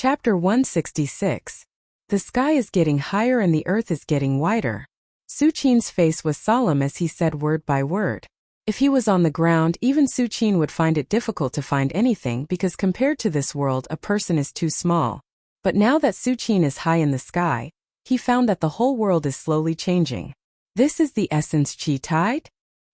Chapter 166. The sky is getting higher and the earth is getting wider. Su Qin's face was solemn as he said word by word. If he was on the ground, even Su Qin would find it difficult to find anything because compared to this world a person is too small. But now that Su Qin is high in the sky, he found that the whole world is slowly changing. This is the essence Qi tide?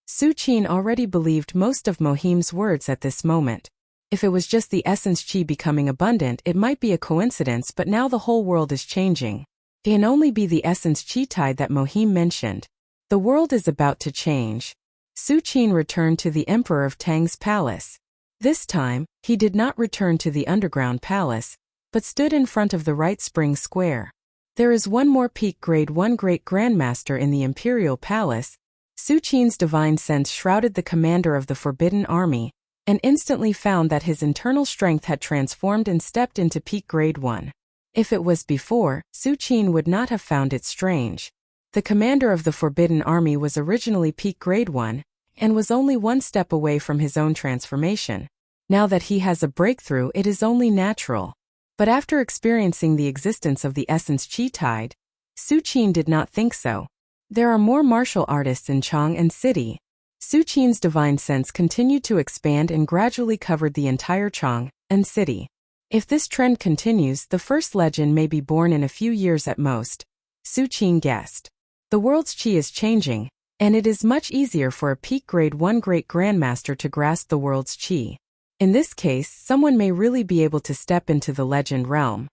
Su Qin already believed most of Mohim's words at this moment. If it was just the essence Qi becoming abundant, it might be a coincidence, but now the whole world is changing. It can only be the essence Qi tide that Mohim mentioned. The world is about to change. Su Qin returned to the Emperor of Tang's palace. This time, he did not return to the underground palace, but stood in front of the Right Spring Square. There is one more peak grade 1 great grandmaster in the imperial palace. Su Qin's divine sense shrouded the commander of the Forbidden Army, and instantly found that his internal strength had transformed and stepped into peak grade 1. If it was before, Su Qin would not have found it strange. The commander of the Forbidden Army was originally peak grade 1, and was only one step away from his own transformation. Now that he has a breakthrough, it is only natural. But after experiencing the existence of the essence Qi tide, Su Qin did not think so. There are more martial artists in Chang and city. Su Qin's divine sense continued to expand and gradually covered the entire Chang and city. If this trend continues, the first legend may be born in a few years at most. Su Qin guessed. The world's Qi is changing, and it is much easier for a peak grade 1 great grandmaster to grasp the world's Qi. In this case, someone may really be able to step into the legend realm.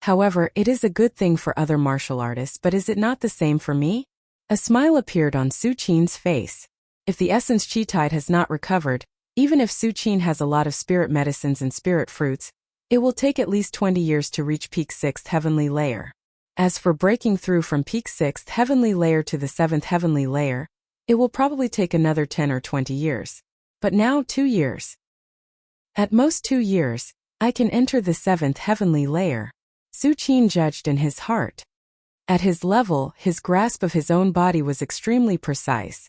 However, it is a good thing for other martial artists, but is it not the same for me? A smile appeared on Su Qin's face. If the essence Qi tide has not recovered, even if Su Qin has a lot of spirit medicines and spirit fruits, it will take at least 20 years to reach peak 6th heavenly layer. As for breaking through from peak 6th heavenly layer to the 7th heavenly layer, it will probably take another 10 or 20 years. But now 2 years. At most 2 years, I can enter the 7th heavenly layer. Su Qin judged in his heart. At his level, his grasp of his own body was extremely precise.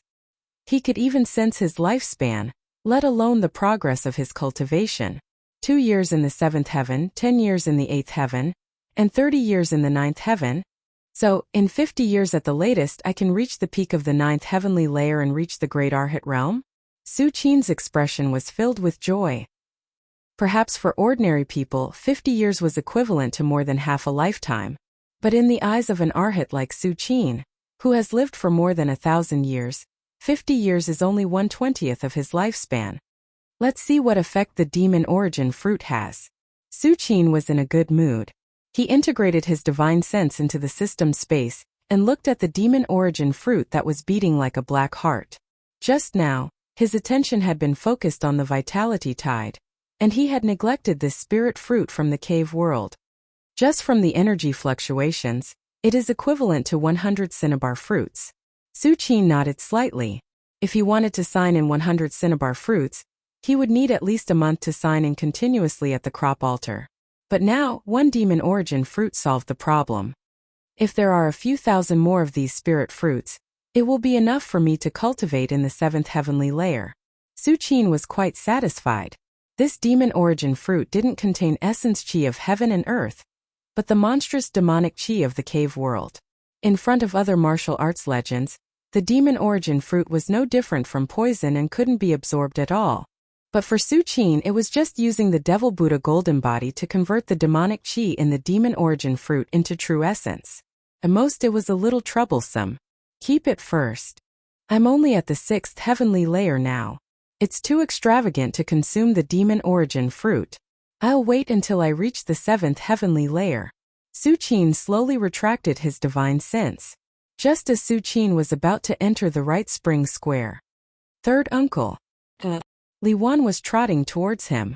He could even sense his lifespan, let alone the progress of his cultivation. 2 years in the 7th heaven, 10 years in the 8th heaven, and 30 years in the 9th heaven. So, in 50 years at the latest, I can reach the peak of the 9th heavenly layer and reach the great Arhat realm? Su Qin's expression was filled with joy. Perhaps for ordinary people, 50 years was equivalent to more than half a lifetime. But in the eyes of an Arhat like Su Qin, who has lived for more than 1,000 years, 50 years is only 1/20th of his lifespan. Let's see what effect the demon origin fruit has. Su Qin was in a good mood. He integrated his divine sense into the system space and looked at the demon origin fruit that was beating like a black heart. Just now, his attention had been focused on the vitality tide, and he had neglected this spirit fruit from the cave world. Just from the energy fluctuations, it is equivalent to 100 cinnabar fruits. Su Qin nodded slightly. If he wanted to sign in 100 cinnabar fruits, he would need at least a month to sign in continuously at the crop altar. But now, one demon origin fruit solved the problem. If there are a few thousand more of these spirit fruits, it will be enough for me to cultivate in the 7th heavenly layer. Su Qin was quite satisfied. This demon origin fruit didn't contain essence Qi of heaven and earth, but the monstrous demonic Qi of the cave world. In front of other martial arts legends, the demon origin fruit was no different from poison and couldn't be absorbed at all. But for Su Qin, it was just using the Devil Buddha golden body to convert the demonic Qi in the demon origin fruit into true essence. At most it was a little troublesome. Keep it first. I'm only at the 6th heavenly layer now. It's too extravagant to consume the demon origin fruit. I'll wait until I reach the 7th heavenly layer. Su Qin slowly retracted his divine sense. Just as Su Qin was about to enter the Right Spring Square, Third Uncle Li Wan was trotting towards him.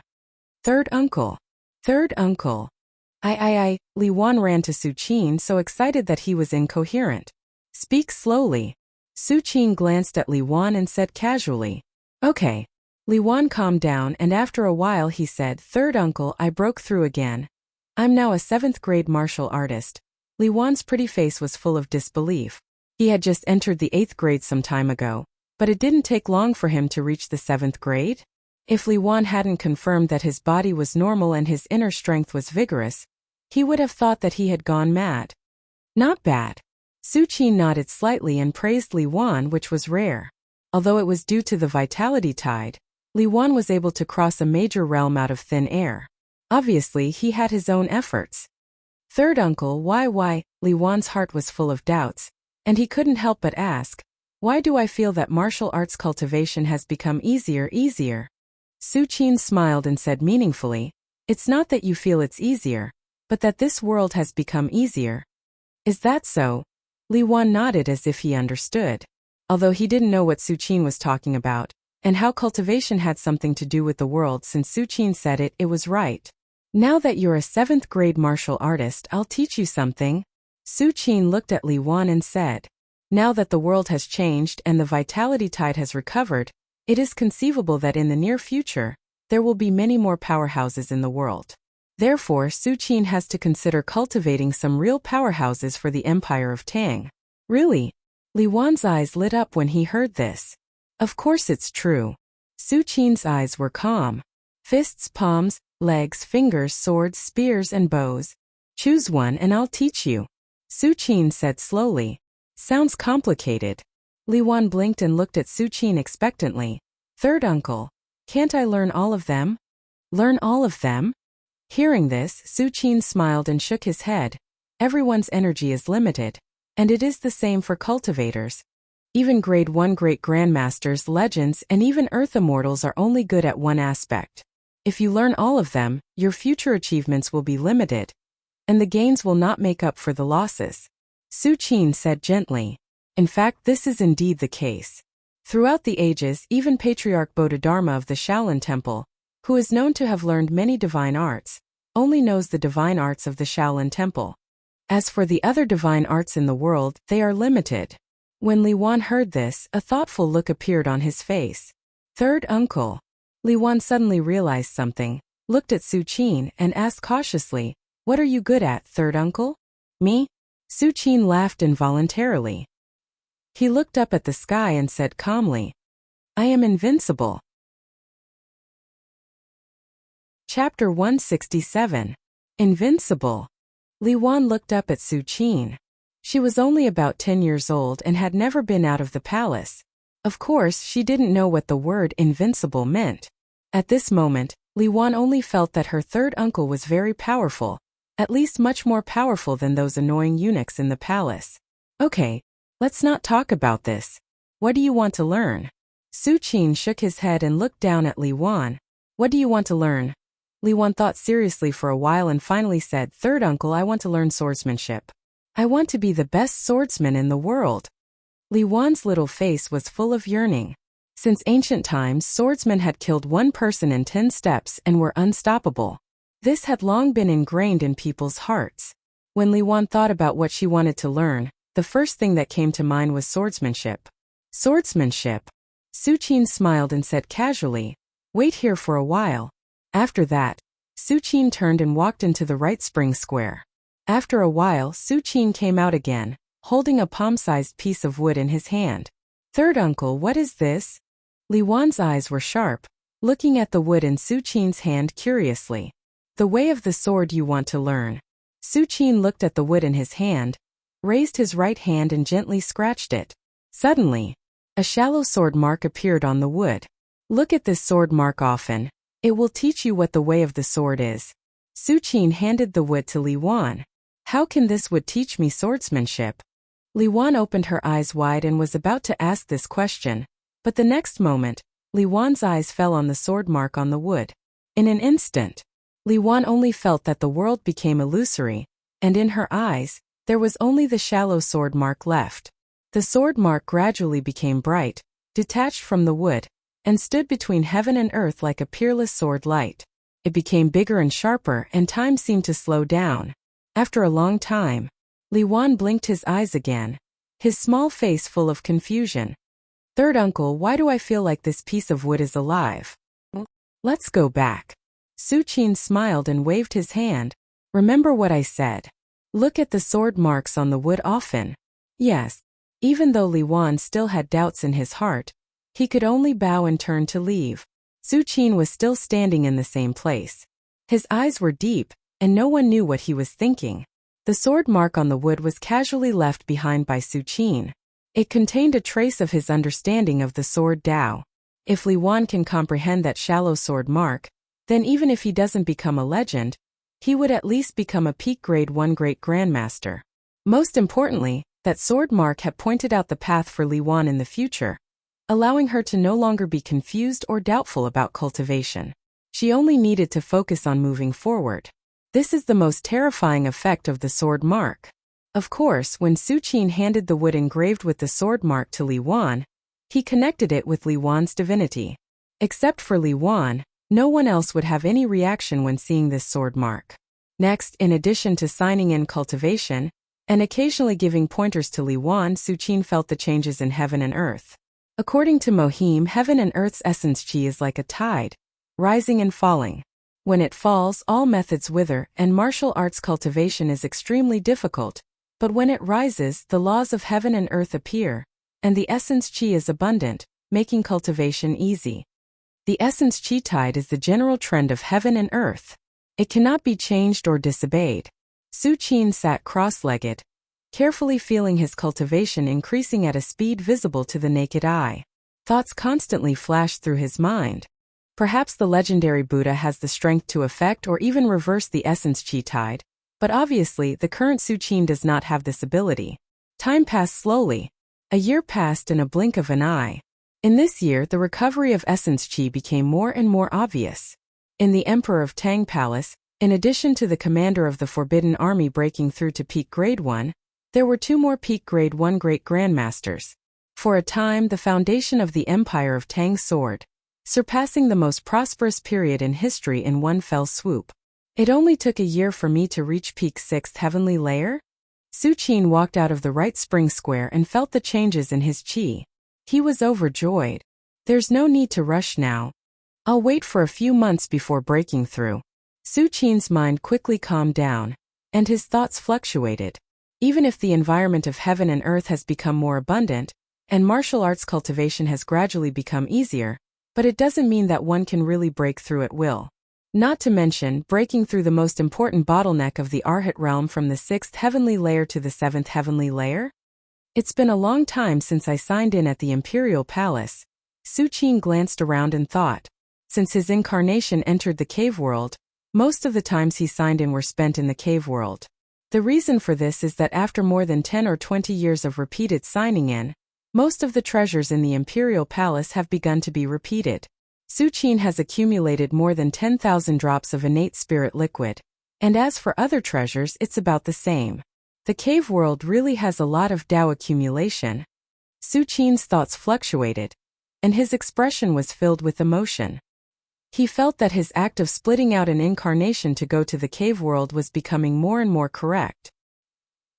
Third Uncle. Third Uncle. Li Wan ran to Su Qin so excited that he was incoherent. Speak slowly. Su Qin glanced at Li Wan and said casually, Okay. Li Wan calmed down and after a while he said, Third Uncle, I broke through again. I'm now a 7th grade martial artist. Li Wan's pretty face was full of disbelief. He had just entered the 8th grade some time ago, but it didn't take long for him to reach the 7th grade. If Li Wan hadn't confirmed that his body was normal and his inner strength was vigorous, He would have thought that he had gone mad. Not bad. Su Qin nodded slightly and praised Li Wan, which was rare. Although it was due to the vitality tide, Li Wan was able to cross a major realm out of thin air. Obviously, he had his own efforts. Third uncle, why? Li Wan's heart was full of doubts, and he couldn't help but ask, why do I feel that martial arts cultivation has become easier? Su Qin smiled and said meaningfully, it's not that you feel it's easier, but that this world has become easier. Is that so? Li Wan nodded as if he understood. Although he didn't know what Su Qin was talking about, and how cultivation had something to do with the world, since Su Qin said it, it was right. Now that you're a 7th grade martial artist, I'll teach you something. Su Qin looked at Li Wan and said, now that the world has changed and the vitality tide has recovered, it is conceivable that in the near future, there will be many more powerhouses in the world. Therefore, Su Qin has to consider cultivating some real powerhouses for the Empire of Tang. Really? Li Wan's eyes lit up when he heard this. Of course it's true. Su Qin's eyes were calm. Fists, palms, legs, fingers, swords, spears, and bows. Choose one and I'll teach you. Su Qin said slowly. Sounds complicated. Li Wan blinked and looked at Su Qin expectantly. Third uncle, can't I learn all of them? Learn all of them? Hearing this, Su Qin smiled and shook his head. Everyone's energy is limited, and it is the same for cultivators. Even grade 1 great grandmasters, legends, and even earth immortals are only good at one aspect. If you learn all of them, your future achievements will be limited, and the gains will not make up for the losses. Su Qin said gently. In fact, this is indeed the case. Throughout the ages, even Patriarch Bodhidharma of the Shaolin Temple, who is known to have learned many divine arts, only knows the divine arts of the Shaolin Temple. As for the other divine arts in the world, they are limited. When Li Wan heard this, a thoughtful look appeared on his face. Third uncle. Li Wan suddenly realized something, looked at Su Qin, and asked cautiously, what are you good at, third uncle? Me? Su Qin laughed involuntarily. He looked up at the sky and said calmly, I am invincible. Chapter 167. Invincible. Li Wan looked up at Su Qin. She was only about 10 years old and had never been out of the palace. Of course, she didn't know what the word invincible meant. At this moment, Li Wan only felt that her third uncle was very powerful, at least much more powerful than those annoying eunuchs in the palace. Okay, let's not talk about this. What do you want to learn? Su Qin shook his head and looked down at Li Wan. What do you want to learn? Li Wan thought seriously for a while and finally said, third uncle, I want to learn swordsmanship. I want to be the best swordsman in the world. Li Wan's little face was full of yearning. Since ancient times, swordsmen had killed one person in 10 steps and were unstoppable. This had long been ingrained in people's hearts. When Li Wan thought about what she wanted to learn, the first thing that came to mind was swordsmanship. Swordsmanship. Su Qin smiled and said casually, wait here for a while. After that, Su Qin turned and walked into the right spring square. After a while, Su Qin came out again, holding a palm-sized piece of wood in his hand. Third uncle, what is this? Li Wan's eyes were sharp, looking at the wood in Su Qin's hand curiously. The way of the sword you want to learn. Su Qin looked at the wood in his hand, raised his right hand and gently scratched it. Suddenly, a shallow sword mark appeared on the wood. Look at this sword mark often. It will teach you what the way of the sword is. Su Qin handed the wood to Li Wan. How can this wood teach me swordsmanship? Li Wan opened her eyes wide and was about to ask this question, but the next moment, Li Wan's eyes fell on the sword mark on the wood. In an instant, Li Wan only felt that the world became illusory, and in her eyes, there was only the shallow sword mark left. The sword mark gradually became bright, detached from the wood, and stood between heaven and earth like a peerless sword light. It became bigger and sharper, and time seemed to slow down. After a long time, Li Wan blinked his eyes again, his small face full of confusion. Third uncle, why do I feel like this piece of wood is alive? Let's go back. Su Qin smiled and waved his hand. Remember what I said. Look at the sword marks on the wood often. Yes. Even though Li Wan still had doubts in his heart, he could only bow and turn to leave. Su Qin was still standing in the same place. His eyes were deep, and no one knew what he was thinking. The sword mark on the wood was casually left behind by Su Qin. It contained a trace of his understanding of the sword Dao. If Li Wan can comprehend that shallow sword mark, then even if he doesn't become a legend, he would at least become a peak grade 1 great grandmaster. Most importantly, that sword mark had pointed out the path for Li Wan in the future, allowing her to no longer be confused or doubtful about cultivation. She only needed to focus on moving forward. This is the most terrifying effect of the sword mark. Of course, when Su Qin handed the wood engraved with the sword mark to Li Wan, he connected it with Li Wan's divinity. Except for Li Wan, no one else would have any reaction when seeing this sword mark. Next, in addition to signing in cultivation, and occasionally giving pointers to Li Wan, Su Qin felt the changes in heaven and earth. According to Mohim, heaven and earth's essence qi is like a tide, rising and falling. When it falls, all methods wither, and martial arts cultivation is extremely difficult. But when it rises, the laws of heaven and earth appear, and the essence qi is abundant, making cultivation easy. The essence qi tide is the general trend of heaven and earth. It cannot be changed or disobeyed. Su Qin sat cross-legged, carefully feeling his cultivation increasing at a speed visible to the naked eye. Thoughts constantly flashed through his mind. Perhaps the legendary Buddha has the strength to affect or even reverse the essence qi tide, but obviously the current Su Qin does not have this ability. Time passed slowly. A year passed in a blink of an eye. In this year, the recovery of essence qi became more and more obvious. In the Emperor of Tang Palace, in addition to the commander of the Forbidden Army breaking through to peak grade 1, there were 2 more peak grade 1 great grandmasters. For a time, the foundation of the Empire of Tang soared, surpassing the most prosperous period in history in one fell swoop. It only took a year for me to reach peak 6th heavenly layer? Su Qin walked out of the right spring square and felt the changes in his qi. He was overjoyed. There's no need to rush now. I'll wait for a few months before breaking through. Su Qin's mind quickly calmed down, and his thoughts fluctuated. Even if the environment of heaven and earth has become more abundant, and martial arts cultivation has gradually become easier, but it doesn't mean that one can really break through at will. Not to mention, breaking through the most important bottleneck of the Arhat realm from the 6th heavenly layer to the 7th heavenly layer? It's been a long time since I signed in at the Imperial Palace. Su Qin glanced around and thought. Since his incarnation entered the cave world, most of the times he signed in were spent in the cave world. The reason for this is that after more than 10 or 20 years of repeated signing in, most of the treasures in the Imperial Palace have begun to be repeated. Su Qin has accumulated more than 10,000 drops of innate spirit liquid, and as for other treasures, it's about the same. The cave world really has a lot of Dao accumulation. Su Qin's thoughts fluctuated, and his expression was filled with emotion. He felt that his act of splitting out an incarnation to go to the cave world was becoming more and more correct.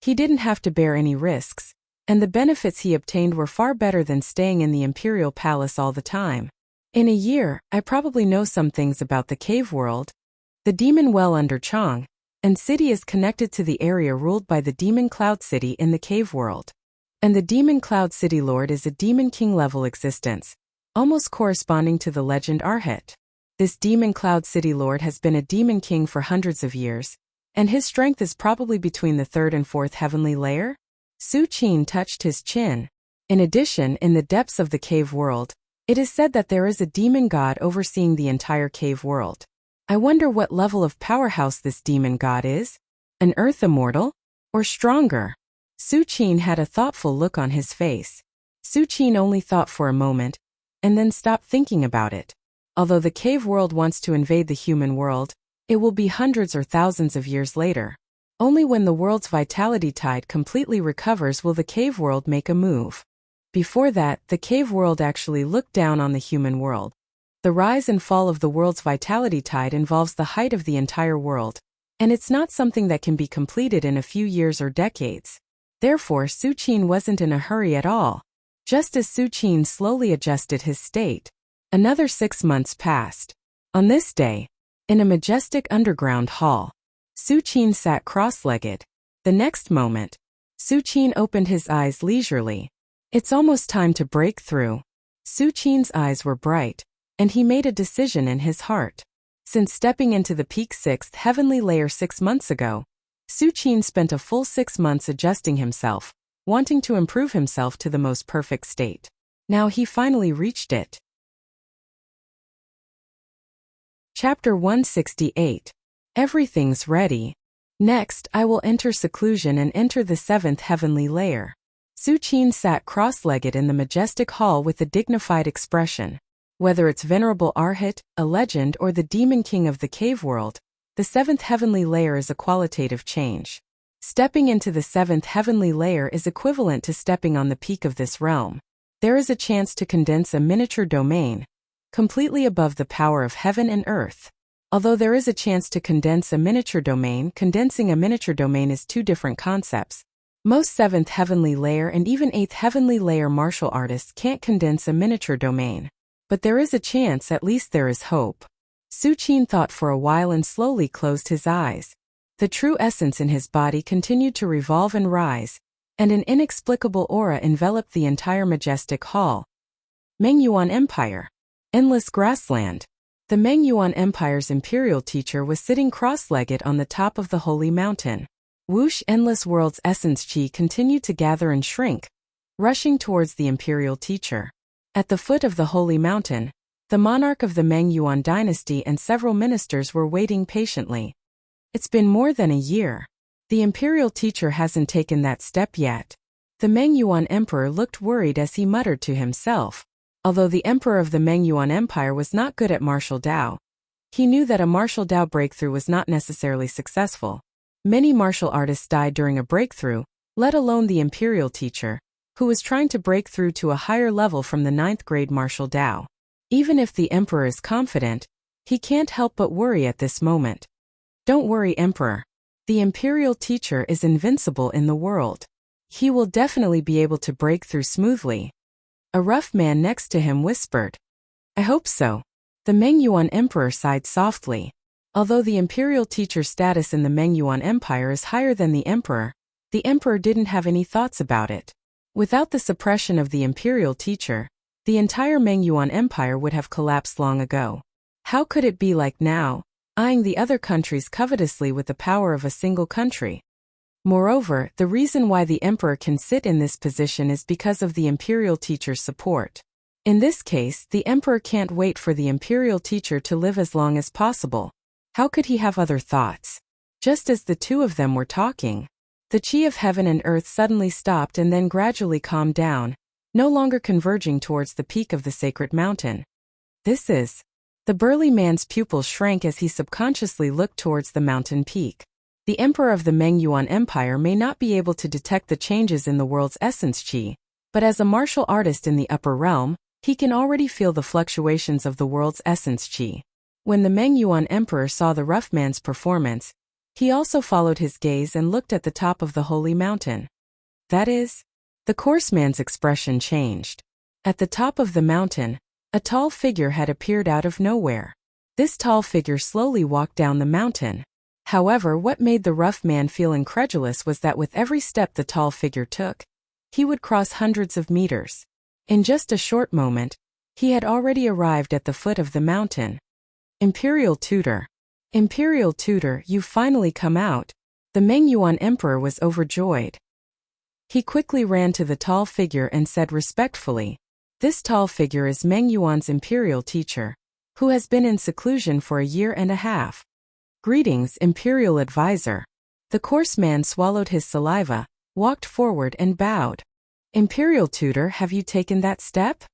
He didn't have to bear any risks, and the benefits he obtained were far better than staying in the Imperial Palace all the time. In a year, I probably know some things about the cave world. The demon well under Chang, and city is connected to the area ruled by the demon cloud city in the cave world. And the demon cloud city lord is a demon king level existence, almost corresponding to the legend Arhat. This demon cloud city lord has been a demon king for hundreds of years, and his strength is probably between the 3rd and 4th heavenly layer. Su Qin touched his chin. In addition, in the depths of the cave world, it is said that there is a demon god overseeing the entire cave world. I wonder what level of powerhouse this demon god is? An earth immortal? Or stronger? Su Qin had a thoughtful look on his face. Su Qin only thought for a moment, and then stopped thinking about it. Although the cave world wants to invade the human world, it will be hundreds or thousands of years later. Only when the world's vitality tide completely recovers will the cave world make a move. Before that, the cave world actually looked down on the human world. The rise and fall of the world's vitality tide involves the height of the entire world, and it's not something that can be completed in a few years or decades. Therefore, Su Qin wasn't in a hurry at all. Just as Su Qin slowly adjusted his state, another 6 months passed. On this day, in a majestic underground hall, Su Qin sat cross-legged. The next moment, Su Qin opened his eyes leisurely. It's almost time to break through. Su Qin's eyes were bright, and he made a decision in his heart. Since stepping into the peak 6th heavenly layer 6 months ago, Suqin spent a full 6 months adjusting himself, wanting to improve himself to the most perfect state. Now he finally reached it. Chapter 168. Everything's ready. Next, I will enter seclusion and enter the 7th heavenly layer. Suqin sat cross-legged in the majestic hall with a dignified expression. Whether it's Venerable Arhat, a legend, or the Demon King of the cave world, the 7th heavenly layer is a qualitative change. Stepping into the 7th heavenly layer is equivalent to stepping on the peak of this realm. There is a chance to condense a miniature domain, completely above the power of heaven and earth. Although there is a chance to condense a miniature domain, condensing a miniature domain is two different concepts. Most 7th heavenly layer and even 8th heavenly layer martial artists can't condense a miniature domain. But there is a chance, at least there is hope. Suqin thought for a while and slowly closed his eyes. The true essence in his body continued to revolve and rise, and an inexplicable aura enveloped the entire majestic hall. Mengyuan Empire. Endless grassland. The Mengyuan Empire's imperial teacher was sitting cross-legged on the top of the holy mountain. Whoosh! Endless world's essence chi continued to gather and shrink, rushing towards the imperial teacher. At the foot of the holy mountain, the monarch of the Mengyuan dynasty and several ministers were waiting patiently. It's been more than a year. The imperial teacher hasn't taken that step yet. The Mengyuan emperor looked worried as he muttered to himself. Although the emperor of the Mengyuan Empire was not good at martial Dao, he knew that a martial Dao breakthrough was not necessarily successful. Many martial artists died during a breakthrough, let alone the imperial teacher, who was trying to break through to a higher level from the 9th grade martial Dao. Even if the emperor is confident, he can't help but worry at this moment. Don't worry, Emperor. The imperial teacher is invincible in the world. He will definitely be able to break through smoothly. A rough man next to him whispered. I hope so. The Mengyuan emperor sighed softly. Although the imperial teacher's status in the Mengyuan Empire is higher than the emperor didn't have any thoughts about it. Without the suppression of the imperial teacher, the entire Mengyuan Empire would have collapsed long ago. How could it be like now, eyeing the other countries covetously with the power of a single country? Moreover, the reason why the emperor can sit in this position is because of the imperial teacher's support. In this case, the emperor can't wait for the imperial teacher to live as long as possible. How could he have other thoughts? Just as the two of them were talking, the chi of heaven and earth suddenly stopped and then gradually calmed down, no longer converging towards the peak of the sacred mountain. This is. The burly man's pupils shrank as he subconsciously looked towards the mountain peak. The emperor of the Mengyuan Empire may not be able to detect the changes in the world's essence chi, but as a martial artist in the upper realm, he can already feel the fluctuations of the world's essence chi. When the Mengyuan emperor saw the rough man's performance, he also followed his gaze and looked at the top of the holy mountain. That is, the coarse man's expression changed. At the top of the mountain, a tall figure had appeared out of nowhere. This tall figure slowly walked down the mountain. However, what made the rough man feel incredulous was that with every step the tall figure took, he would cross hundreds of meters. In just a short moment, he had already arrived at the foot of the mountain. Imperial Tutor. Imperial Tutor, you've finally come out. The Mengyuan emperor was overjoyed. He quickly ran to the tall figure and said respectfully, this tall figure is Mengyuan's imperial teacher, who has been in seclusion for a year and a half. Greetings, imperial advisor. The coarse man swallowed his saliva, walked forward and bowed. Imperial Tutor, have you taken that step?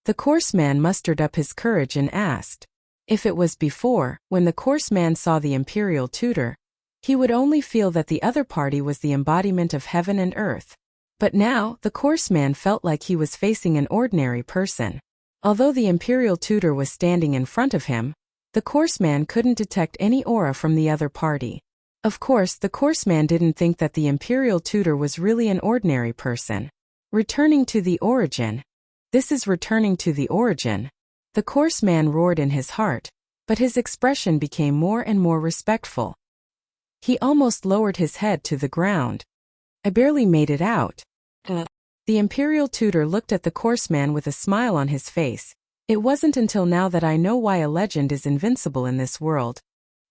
The coarse man mustered up his courage and asked. If it was before, when the coarse man saw the imperial tutor, he would only feel that the other party was the embodiment of heaven and earth. But now, the coarse man felt like he was facing an ordinary person. Although the imperial tutor was standing in front of him, the coarse man couldn't detect any aura from the other party. Of course, the coarse man didn't think that the imperial tutor was really an ordinary person. Returning to the origin. This is returning to the origin. The coarse man roared in his heart, but his expression became more and more respectful. He almost lowered his head to the ground. I barely made it out. The imperial tutor looked at the coarse man with a smile on his face. It wasn't until now that I know why a legend is invincible in this world.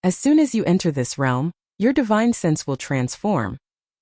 As soon as you enter this realm, your divine sense will transform,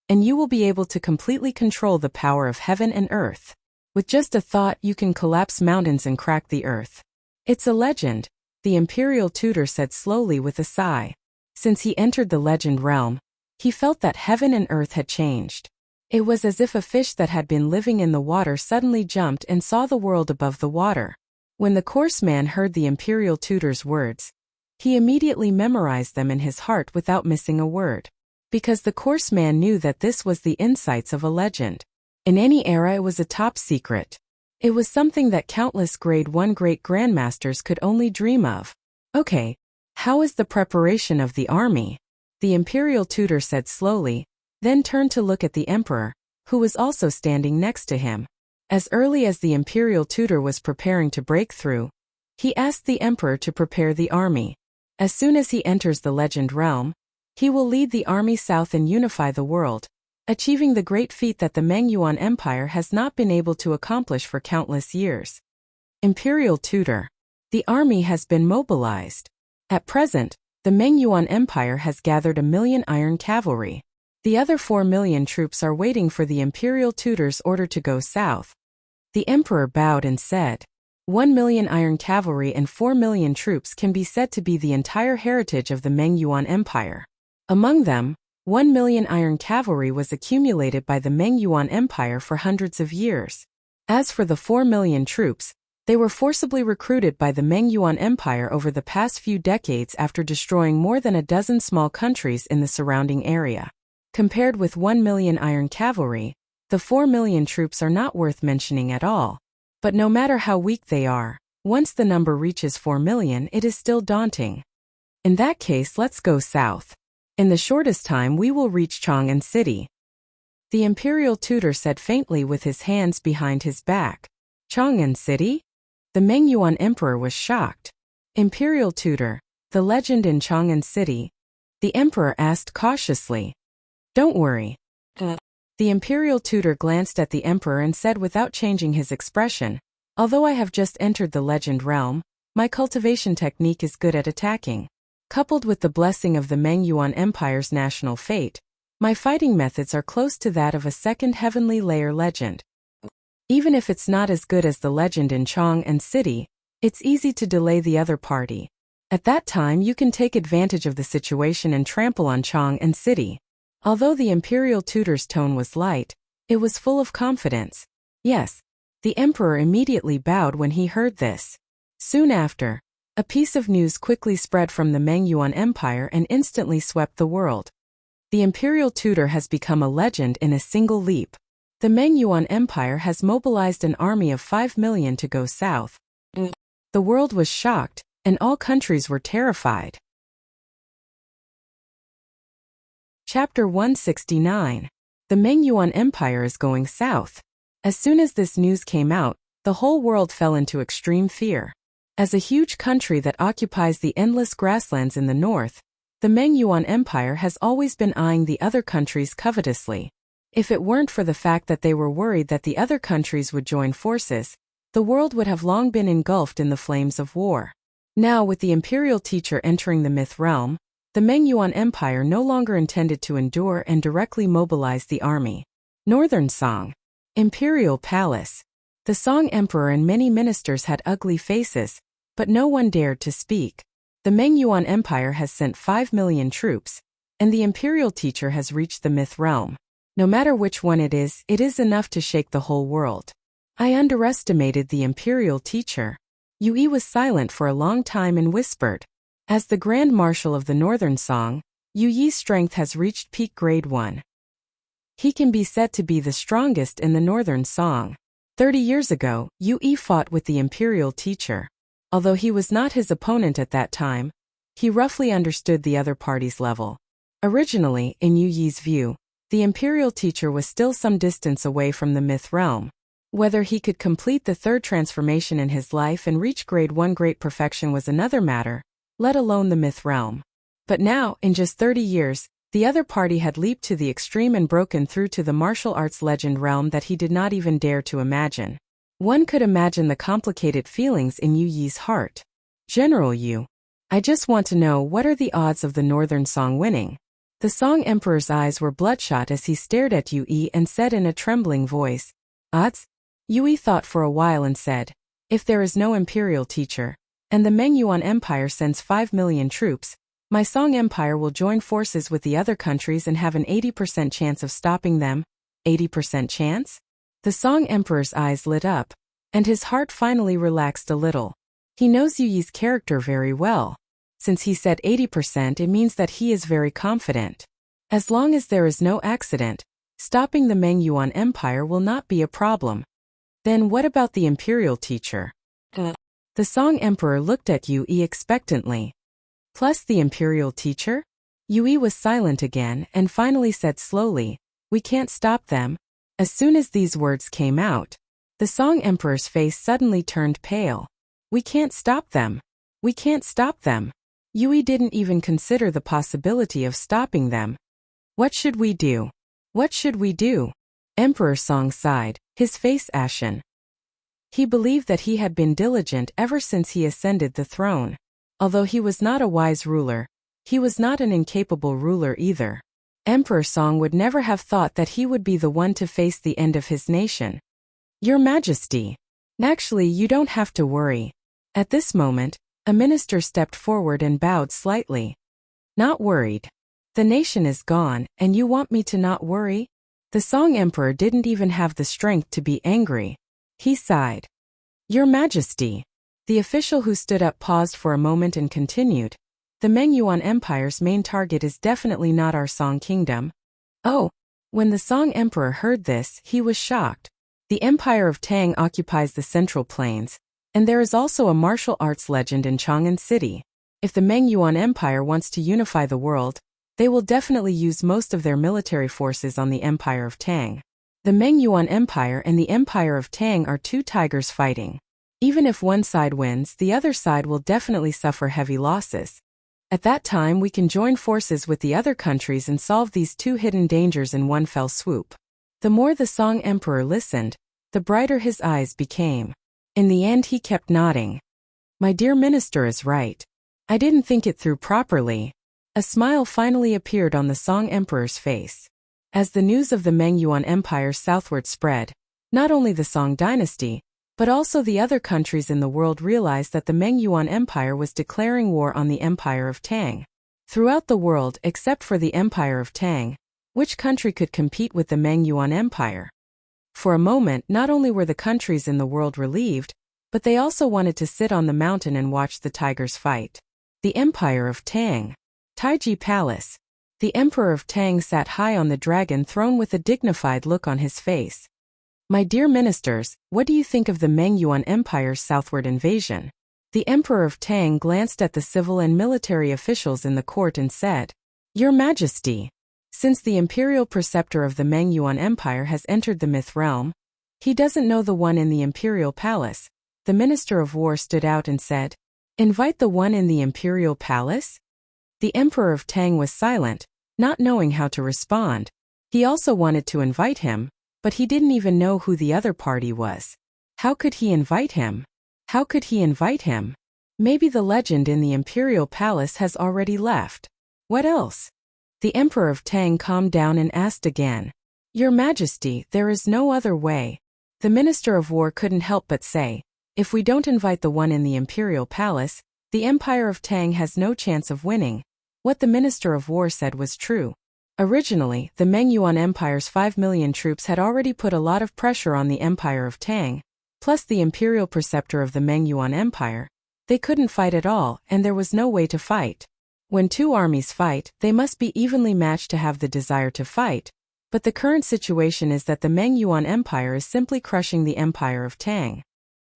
and you will be able to completely control the power of heaven and earth. With just a thought, you can collapse mountains and crack the earth. It's a legend, the imperial tutor said slowly with a sigh. Since he entered the legend realm, he felt that heaven and earth had changed. It was as if a fish that had been living in the water suddenly jumped and saw the world above the water. When the coarse man heard the imperial tutor's words, he immediately memorized them in his heart without missing a word. Because the coarse man knew that this was the insights of a legend. In any era, it was a top secret. It was something that countless grade 1 great grandmasters could only dream of. Okay, how is the preparation of the army? The imperial tutor said slowly, then turned to look at the emperor, who was also standing next to him. As early as the imperial tutor was preparing to break through, he asked the emperor to prepare the army. As soon as he enters the legend realm, he will lead the army south and unify the world, achieving the great feat that the Meng Yuan Empire has not been able to accomplish for countless years. Imperial tutor. The army has been mobilized. At present, the Meng Yuan Empire has gathered 1 million iron cavalry. The other 4 million troops are waiting for the imperial tutor's order to go south. The emperor bowed and said, 1 million iron cavalry and 4 million troops can be said to be the entire heritage of the Meng Yuan Empire. Among them, 1 million iron cavalry was accumulated by the Meng Yuan Empire for hundreds of years. As for the 4 million troops, they were forcibly recruited by the Meng Yuan Empire over the past few decades after destroying more than a dozen small countries in the surrounding area. Compared with 1 million iron cavalry, the 4 million troops are not worth mentioning at all. But no matter how weak they are, once the number reaches 4 million, it is still daunting. In that case, let's go south. In the shortest time we will reach Chang'an City. The imperial tutor said faintly with his hands behind his back. Chang'an City? The Meng Yuan emperor was shocked. Imperial tutor, the legend in Chang'an City? The emperor asked cautiously. Don't worry. The imperial tutor glanced at the emperor and said without changing his expression, although I have just entered the legend realm, my cultivation technique is good at attacking. Coupled with the blessing of the Meng Yuan Empire's national fate, my fighting methods are close to that of a second heavenly layer legend. Even if it's not as good as the legend in Chang'an City, it's easy to delay the other party. At that time you can take advantage of the situation and trample on Chang'an City. Although the imperial tutor's tone was light, it was full of confidence. Yes, the emperor immediately bowed when he heard this. Soon after, a piece of news quickly spread from the Meng Yuan Empire and instantly swept the world. The imperial tutor has become a legend in a single leap. The Meng Yuan Empire has mobilized an army of 5 million to go south. The world was shocked, and all countries were terrified. Chapter 169. The Meng Yuan Empire is going south. As soon as this news came out, the whole world fell into extreme fear. As a huge country that occupies the endless grasslands in the north, the Meng Yuan Empire has always been eyeing the other countries covetously. If it weren't for the fact that they were worried that the other countries would join forces, the world would have long been engulfed in the flames of war. Now, with the imperial teacher entering the myth realm, the Meng Yuan Empire no longer intended to endure and directly mobilized the army. Northern Song. Imperial Palace. The Song Emperor and many ministers had ugly faces, but no one dared to speak. The Meng Yuan Empire has sent 5 million troops, and the imperial teacher has reached the myth realm. No matter which one it is enough to shake the whole world. I underestimated the imperial teacher. Yui was silent for a long time and whispered. As the Grand Marshal of the Northern Song, Yu Yi's strength has reached peak grade 1. He can be said to be the strongest in the Northern Song. 30 years ago, Yu Yi fought with the imperial teacher. Although he was not his opponent at that time, he roughly understood the other party's level. Originally, in Yu Yi's view, the imperial teacher was still some distance away from the myth realm. Whether he could complete the third transformation in his life and reach grade 1 great perfection was another matter, let alone the myth realm. But now, in just 30 years, the other party had leaped to the extreme and broken through to the martial arts legend realm that he did not even dare to imagine. One could imagine the complicated feelings in Yu Yi's heart. General Yu, I just want to know what are the odds of the Northern Song winning? The Song Emperor's eyes were bloodshot as he stared at Yu Yi and said in a trembling voice, Odds? Yu Yi thought for a while and said, if there is no imperial teacher, and the Meng Yuan Empire sends 5 million troops, my Song Empire will join forces with the other countries and have an 80% chance of stopping them. 80% chance? The Song Emperor's eyes lit up, and his heart finally relaxed a little. He knows Yu Yi's character very well. Since he said 80%, it means that he is very confident. As long as there is no accident, stopping the Meng Yuan Empire will not be a problem. Then what about the imperial teacher? The Song Emperor looked at Yu Yi expectantly. Plus the imperial teacher? Yu Yi was silent again and finally said slowly, we can't stop them. As soon as these words came out, the Song Emperor's face suddenly turned pale. We can't stop them. We can't stop them. Yu Yi didn't even consider the possibility of stopping them. What should we do? What should we do? Emperor Song sighed, his face ashen. He believed that he had been diligent ever since he ascended the throne. Although he was not a wise ruler, he was not an incapable ruler either. Emperor Song would never have thought that he would be the one to face the end of his nation. Your Majesty. Actually, you don't have to worry. At this moment, a minister stepped forward and bowed slightly. Not worried. The nation is gone, and you want me to not worry? The Song Emperor didn't even have the strength to be angry. He sighed. Your Majesty. The official who stood up paused for a moment and continued. The Meng Yuan Empire's main target is definitely not our Song Kingdom. Oh. When the Song Emperor heard this, he was shocked. The Empire of Tang occupies the Central Plains, and there is also a martial arts legend in Chang'an City. If the Meng Yuan Empire wants to unify the world, they will definitely use most of their military forces on the Empire of Tang. The Meng Yuan Empire and the Empire of Tang are two tigers fighting. Even if one side wins, the other side will definitely suffer heavy losses. At that time we can join forces with the other countries and solve these two hidden dangers in one fell swoop. The more the Song Emperor listened, the brighter his eyes became. In the end he kept nodding. My dear minister is right. I didn't think it through properly. A smile finally appeared on the Song Emperor's face. As the news of the Meng Yuan Empire southward spread, not only the Song dynasty, but also the other countries in the world realized that the Meng Yuan Empire was declaring war on the Empire of Tang. Throughout the world except for the Empire of Tang, which country could compete with the Meng Yuan Empire? For a moment, not only were the countries in the world relieved, but they also wanted to sit on the mountain and watch the tigers fight. The Empire of Tang. Taiji Palace. The Emperor of Tang sat high on the dragon throne with a dignified look on his face. My dear ministers, what do you think of the Meng Yuan Empire's southward invasion? The Emperor of Tang glanced at the civil and military officials in the court and said, Your Majesty, since the imperial preceptor of the Meng Yuan Empire has entered the myth realm, he doesn't know the one in the imperial palace. The Minister of War stood out and said, Invite the one in the imperial palace? The Emperor of Tang was silent, not knowing how to respond. He also wanted to invite him, but he didn't even know who the other party was. How could he invite him? How could he invite him? Maybe the legend in the imperial palace has already left. What else? The Emperor of Tang calmed down and asked again. Your Majesty, there is no other way. The Minister of War couldn't help but say, if we don't invite the one in the imperial palace, the Empire of Tang has no chance of winning. What the Minister of War said was true. Originally, the Meng Yuan Empire's 5 million troops had already put a lot of pressure on the Empire of Tang, plus the imperial preceptor of the Meng Yuan Empire. They couldn't fight at all, and there was no way to fight. When two armies fight, they must be evenly matched to have the desire to fight, but the current situation is that the Meng Yuan Empire is simply crushing the Empire of Tang.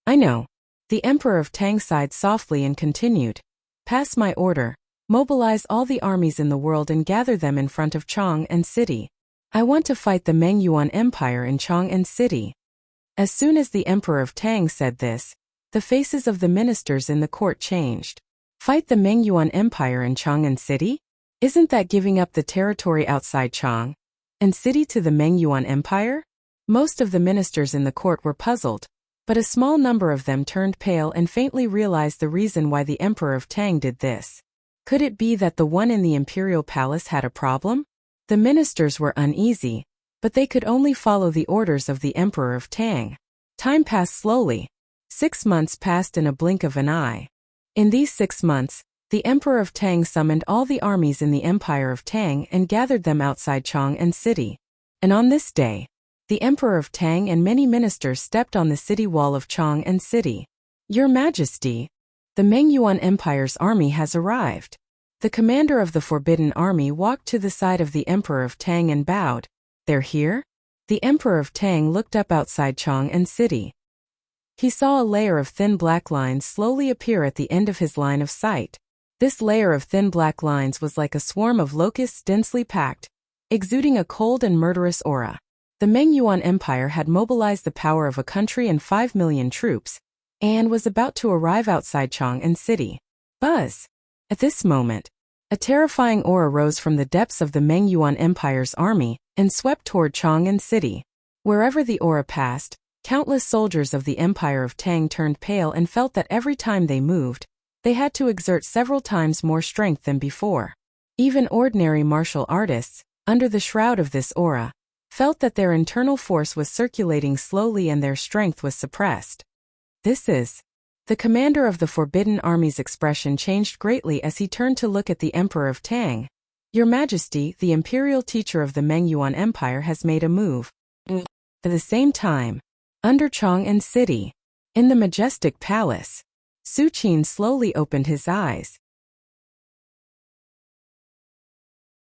I know. The Emperor of Tang sighed softly and continued. Pass my order. Mobilize all the armies in the world and gather them in front of Chang'an City. I want to fight the Meng Yuan Empire in Chang'an City. As soon as the Emperor of Tang said this, the faces of the ministers in the court changed. Fight the Meng Yuan Empire in Chang'an City? Isn't that giving up the territory outside Chang'an City to the Meng Yuan Empire? Most of the ministers in the court were puzzled. But a small number of them turned pale and faintly realized the reason why the Emperor of Tang did this. Could it be that the one in the imperial palace had a problem? The ministers were uneasy, but they could only follow the orders of the Emperor of Tang. Time passed slowly. 6 months passed in a blink of an eye. In these 6 months, the Emperor of Tang summoned all the armies in the Empire of Tang and gathered them outside Chang'an City. And on this day, the Emperor of Tang and many ministers stepped on the city wall of Chang'an City. Your Majesty, the Mengyuan Empire's army has arrived. The commander of the Forbidden Army walked to the side of the Emperor of Tang and bowed. They're here? The Emperor of Tang looked up outside Chang'an City. He saw a layer of thin black lines slowly appear at the end of his line of sight. This layer of thin black lines was like a swarm of locusts densely packed, exuding a cold and murderous aura. The Mengyuan Empire had mobilized the power of a country and 5 million troops, and was about to arrive outside Chang'an City. Buzz! At this moment, a terrifying aura rose from the depths of the Mengyuan Empire's army and swept toward Chang'an City. Wherever the aura passed, countless soldiers of the Empire of Tang turned pale and felt that every time they moved, they had to exert several times more strength than before. Even ordinary martial artists, under the shroud of this aura, felt that their internal force was circulating slowly and their strength was suppressed. This is. The commander of the Forbidden Army's expression changed greatly as he turned to look at the Emperor of Tang. Your Majesty, the imperial teacher of the Mengyuan Empire has made a move. At the same time, under Chang'an City, in the majestic palace, Su Qin slowly opened his eyes.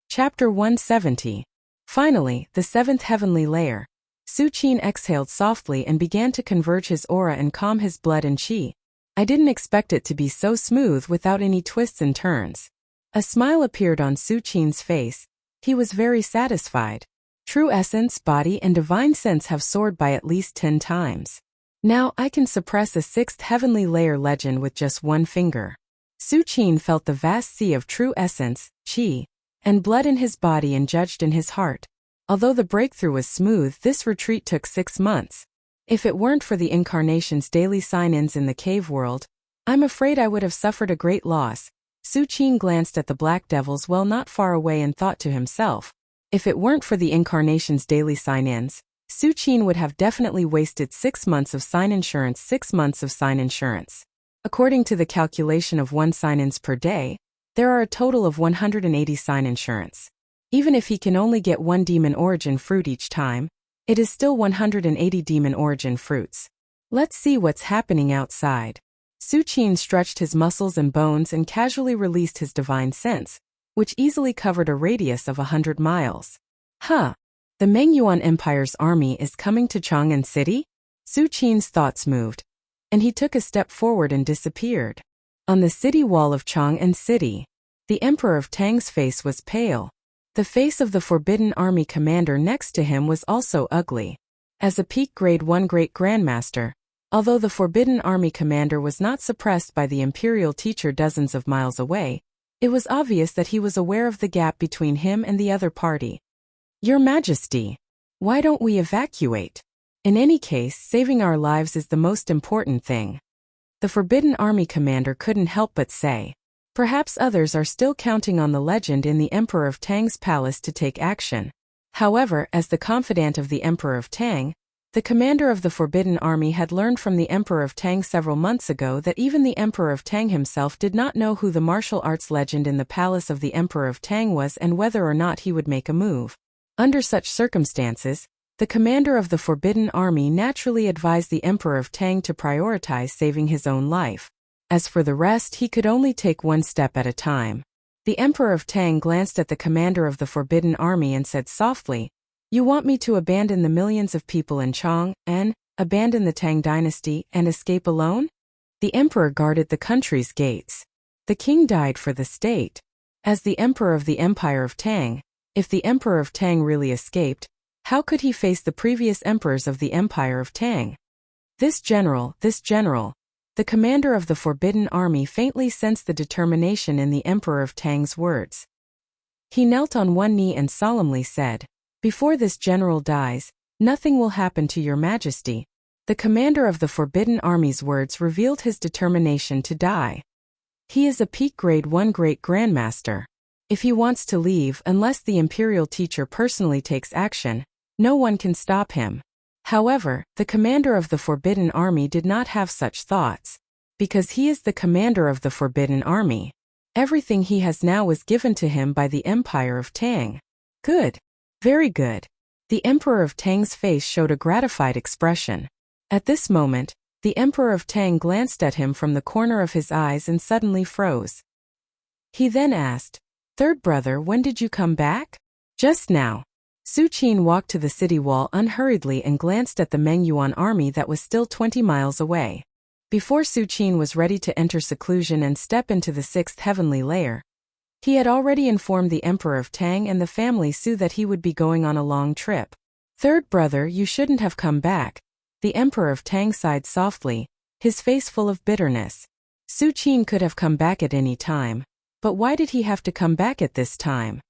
Chapter 170. Finally, the 7th heavenly layer. Su Qin exhaled softly and began to converge his aura and calm his blood and qi. I didn't expect it to be so smooth without any twists and turns. A smile appeared on Su Qin's face. He was very satisfied. True essence, body, and divine sense have soared by at least 10 times. Now I can suppress a 6th heavenly layer legend with just one finger. Su Qin felt the vast sea of true essence, qi, and blood in his body and judged in his heart. Although the breakthrough was smooth, this retreat took 6 months. If it weren't for the incarnation's daily sign-ins in the cave world, I'm afraid I would have suffered a great loss. Su Qin glanced at the black devils well not far away and thought to himself, if it weren't for the incarnation's daily sign-ins, Su Qin would have definitely wasted 6 months of sign insurance. 6 months of sign insurance. According to the calculation of 1 sign-ins per day, there are a total of 180 sign insurance. Even if he can only get 1 demon origin fruit each time, it is still 180 demon origin fruits. Let's see what's happening outside. Su Qin stretched his muscles and bones and casually released his divine sense, which easily covered a radius of 100 miles. The Mengyuan Empire's army is coming to Chang'an City? Su Qin's thoughts moved, and he took a step forward and disappeared. On the city wall of Chang'an City, the Emperor of Tang's face was pale. The face of the Forbidden Army commander next to him was also ugly. As a peak grade 1 great grandmaster, although the Forbidden Army commander was not suppressed by the imperial teacher dozens of miles away, it was obvious that he was aware of the gap between him and the other party. Your Majesty, why don't we evacuate? In any case, saving our lives is the most important thing. The Forbidden Army commander couldn't help but say. Perhaps others are still counting on the legend in the Emperor of Tang's palace to take action. However, as the confidant of the Emperor of Tang, the commander of the Forbidden Army had learned from the Emperor of Tang several months ago that even the Emperor of Tang himself did not know who the martial arts legend in the palace of the Emperor of Tang was and whether or not he would make a move. Under such circumstances, the commander of the Forbidden Army naturally advised the Emperor of Tang to prioritize saving his own life. As for the rest, he could only take 1 step at a time. The Emperor of Tang glanced at the commander of the Forbidden Army and said softly, "You want me to abandon the millions of people in Chang'an, abandon the Tang dynasty, and escape alone?" The emperor guarded the country's gates. The king died for the state. As the emperor of the Empire of Tang, if the Emperor of Tang really escaped, how could he face the previous emperors of the Empire of Tang? This general, the commander of the Forbidden Army faintly sensed the determination in the Emperor of Tang's words. He knelt on one knee and solemnly said, "Before this general dies, nothing will happen to your Majesty. The commander of the Forbidden Army's words revealed his determination to die. He is a peak grade 1 great grandmaster. If he wants to leave, unless the imperial teacher personally takes action, no one can stop him. However, the commander of the Forbidden Army did not have such thoughts. Because he is the commander of the Forbidden Army. Everything he has now was given to him by the Empire of Tang. Good. Very good. The Emperor of Tang's face showed a gratified expression. At this moment, the Emperor of Tang glanced at him from the corner of his eyes and suddenly froze. He then asked, "Third brother, when did you come back?" "Just now." Su Qin walked to the city wall unhurriedly and glanced at the Meng Yuan army that was still 20 miles away. Before Su Qin was ready to enter seclusion and step into the 6th heavenly layer, he had already informed the Emperor of Tang and the family Su that he would be going on a long trip. "Third brother, you shouldn't have come back." The Emperor of Tang sighed softly, his face full of bitterness. Su Qin could have come back at any time, but why did he have to come back at this time?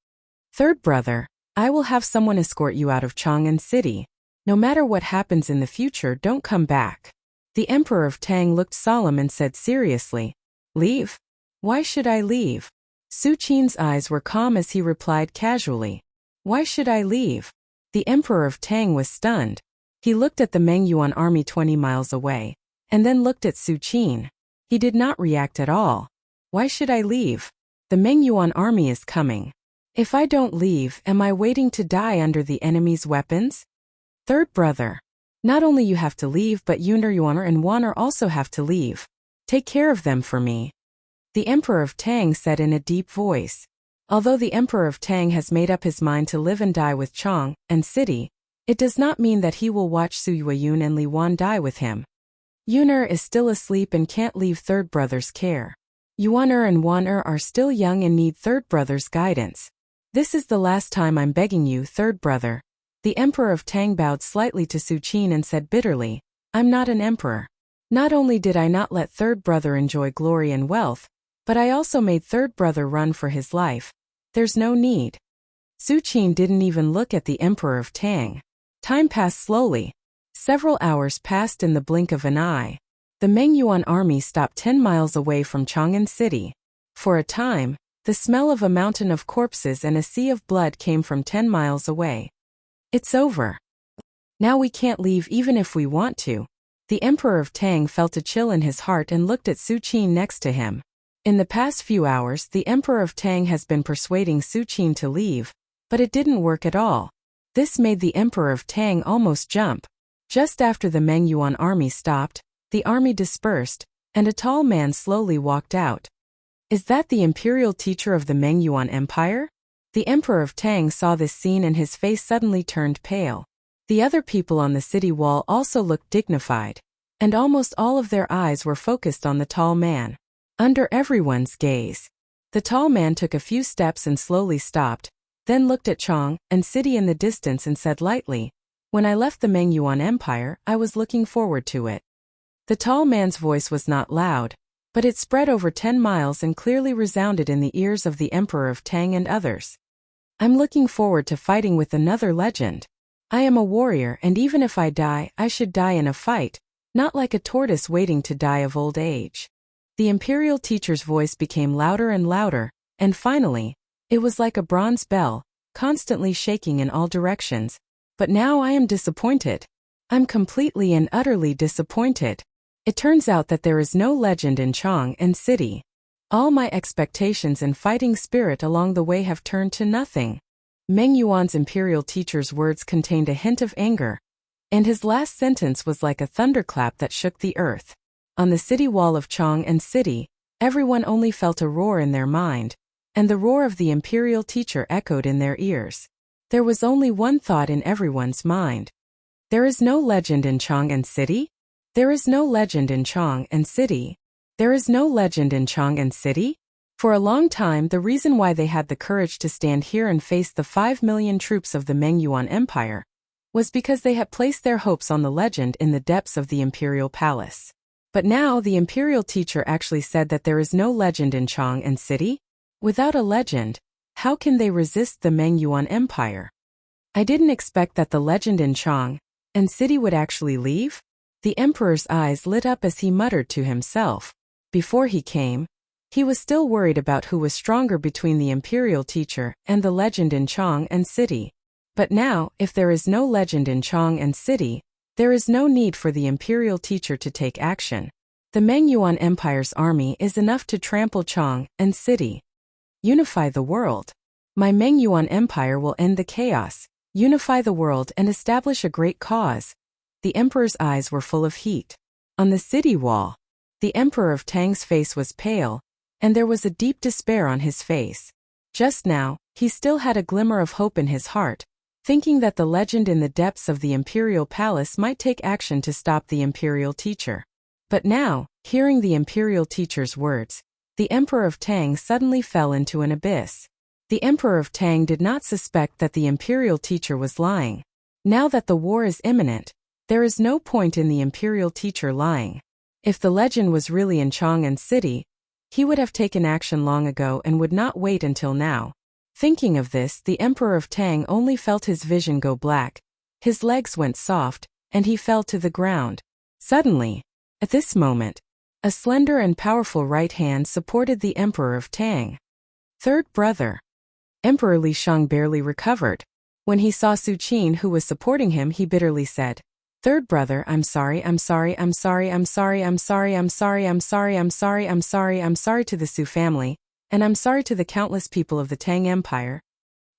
"Third brother, I will have someone escort you out of Chang'an City. No matter what happens in the future, don't come back." The Emperor of Tang looked solemn and said seriously, "Leave? Why should I leave?" Su Qin's eyes were calm as he replied casually, "Why should I leave?" The Emperor of Tang was stunned. He looked at the Meng Yuan army 20 miles away, and then looked at Su Qin. He did not react at all. "Why should I leave? The Meng Yuan army is coming. If I don't leave, am I waiting to die under the enemy's weapons?" "Third brother, not only you have to leave, but Yuaner and Waner also have to leave. Take care of them for me," the Emperor of Tang said in a deep voice. Although the Emperor of Tang has made up his mind to live and die with Chang'an City, it does not mean that he will watch Su Yueyun and Li Wan die with him. Yuner is still asleep and can't leave third brother's care. Yuaner and Waner are still young and need third brother's guidance. "This is the last time I'm begging you, third brother." The Emperor of Tang bowed slightly to Su Qin and said bitterly, "I'm not an emperor. Not only did I not let third brother enjoy glory and wealth, but I also made third brother run for his life. There's no need." Su Qin didn't even look at the Emperor of Tang. Time passed slowly. Several hours passed in the blink of an eye. The Meng Yuan army stopped 10 miles away from Chang'an City. For a time, the smell of a mountain of corpses and a sea of blood came from 10 miles away. "It's over. Now we can't leave even if we want to." The Emperor of Tang felt a chill in his heart and looked at Su Qin next to him. In the past few hours, the Emperor of Tang has been persuading Su Qin to leave, but it didn't work at all. This made the Emperor of Tang almost jump. Just after the Meng Yuan army stopped, the army dispersed, and a tall man slowly walked out. "Is that the imperial teacher of the Meng Yuan Empire?" The Emperor of Tang saw this scene and his face suddenly turned pale. The other people on the city wall also looked dignified, and almost all of their eyes were focused on the tall man. Under everyone's gaze, the tall man took a few steps and slowly stopped, then looked at Chang'an City in the distance and said lightly, "When I left the Meng Yuan Empire, I was looking forward to it." The tall man's voice was not loud, but it spread over 10 miles and clearly resounded in the ears of the Emperor of Tang and others. "I'm looking forward to fighting with another legend. I am a warrior, and even if I die, I should die in a fight, not like a tortoise waiting to die of old age." The imperial teacher's voice became louder and louder, and finally, it was like a bronze bell, constantly shaking in all directions. "But now I am disappointed. I'm completely and utterly disappointed. It turns out that there is no legend in Chang'an City. All my expectations and fighting spirit along the way have turned to nothing." Meng Yuan's imperial teacher's words contained a hint of anger, and his last sentence was like a thunderclap that shook the earth. On the city wall of Chang'an City, everyone only felt a roar in their mind, and the roar of the imperial teacher echoed in their ears. There was only one thought in everyone's mind. "There is no legend in Chang'an City? There is no legend in Chang'an City? There is no legend in Chang'an City?" For a long time, the reason why they had the courage to stand here and face the 5 million troops of the Meng Yuan Empire was because they had placed their hopes on the legend in the depths of the imperial palace. But now the imperial teacher actually said that there is no legend in Chang'an City? Without a legend, how can they resist the Meng Yuan Empire? "I didn't expect that the legend in Chang'an City would actually leave." The emperor's eyes lit up as he muttered to himself. Before he came, he was still worried about who was stronger between the imperial teacher and the legend in Chang and City. But now, if there is no legend in Chang and City, there is no need for the imperial teacher to take action. The Mengyuan Empire's army is enough to trample Chang and City. Unify the world. My Mengyuan Empire will end the chaos, unify the world and establish a great cause. The emperor's eyes were full of heat. On the city wall, the emperor of Tang's face was pale, and there was a deep despair on his face. Just now, he still had a glimmer of hope in his heart, thinking that the legend in the depths of the imperial palace might take action to stop the imperial teacher. But now, hearing the imperial teacher's words, the emperor of Tang suddenly fell into an abyss. The emperor of Tang did not suspect that the imperial teacher was lying. Now that the war is imminent, there is no point in the imperial teacher lying. If the legend was really in Chang and City, he would have taken action long ago and would not wait until now. Thinking of this, the emperor of Tang only felt his vision go black, his legs went soft, and he fell to the ground. Suddenly, at this moment, a slender and powerful right hand supported the emperor of Tang. Third brother. Emperor Li Shang barely recovered. When he saw Su Qin who was supporting him, he bitterly said, "Third brother, I'm sorry to the Su family, and I'm sorry to the countless people of the Tang Empire."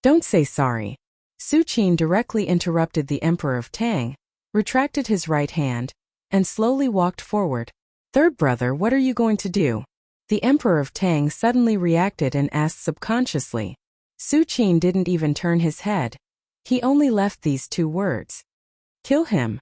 "Don't say sorry." Su Qin directly interrupted the emperor of Tang, retracted his right hand, and slowly walked forward. "Third brother, what are you going to do?" The emperor of Tang suddenly reacted and asked subconsciously. Su Qin didn't even turn his head. He only left these two words. "Kill him."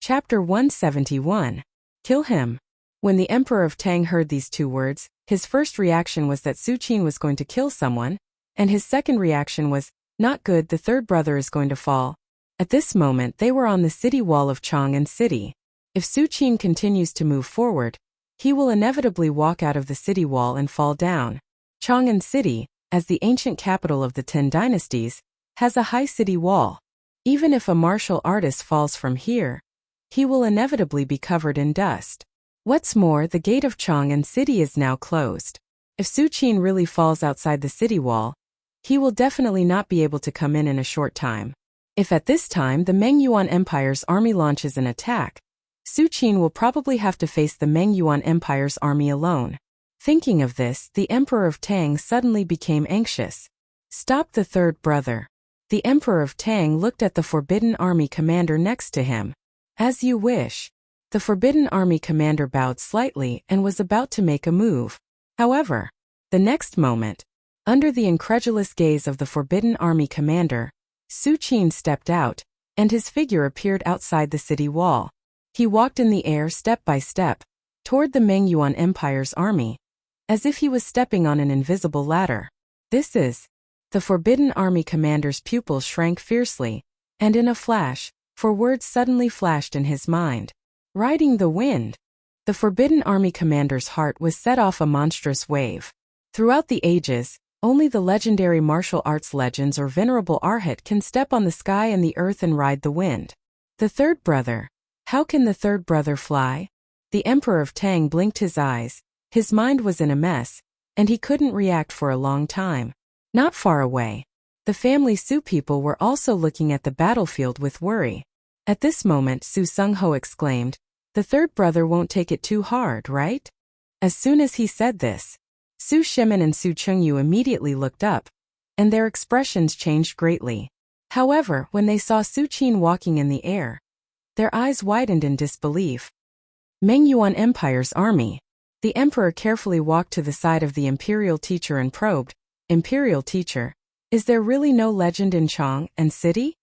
Chapter 171. Kill him. When the emperor of Tang heard these two words, his first reaction was that Su Qin was going to kill someone, and his second reaction was, "Not good, the third brother is going to fall." At this moment they were on the city wall of Chang and City. If Su Qin continues to move forward, he will inevitably walk out of the city wall and fall down. Chang and City, as the ancient capital of the 10 dynasties, has a high city wall. Even if a martial artist falls from here, he will inevitably be covered in dust. What's more, the gate of Chang and City is now closed. If Su Qin really falls outside the city wall, he will definitely not be able to come in a short time. If at this time the Mengyuan Empire's army launches an attack, Su Qin will probably have to face the Mengyuan Empire's army alone. Thinking of this, the emperor of Tang suddenly became anxious. "Stop the third brother." The emperor of Tang looked at the Forbidden Army commander next to him. "As you wish." The Forbidden Army commander bowed slightly and was about to make a move. However, the next moment, under the incredulous gaze of the Forbidden Army commander, Su Qin stepped out, and his figure appeared outside the city wall. He walked in the air step by step, toward the Mengyuan Empire's army, as if he was stepping on an invisible ladder. "This is..." The Forbidden Army commander's pupils shrank fiercely, and in a flash, 4 words suddenly flashed in his mind. "Riding the wind." The Forbidden Army commander's heart was set off a monstrous wave. Throughout the ages, only the legendary martial arts legends or venerable Arhat can step on the sky and the earth and ride the wind. The third brother. How can the third brother fly? The emperor of Tang blinked his eyes. His mind was in a mess, and he couldn't react for a long time. Not far away, the family Su people were also looking at the battlefield with worry. At this moment, Su Sung-ho exclaimed, "The third brother won't take it too hard, right?" As soon as he said this, Su Shimin and Su Chungyu immediately looked up, and their expressions changed greatly. However, when they saw Su Qin walking in the air, their eyes widened in disbelief. Mengyuan Empire's army. The emperor carefully walked to the side of the imperial teacher and probed, "Imperial teacher, is there really no legend in Chang and City?"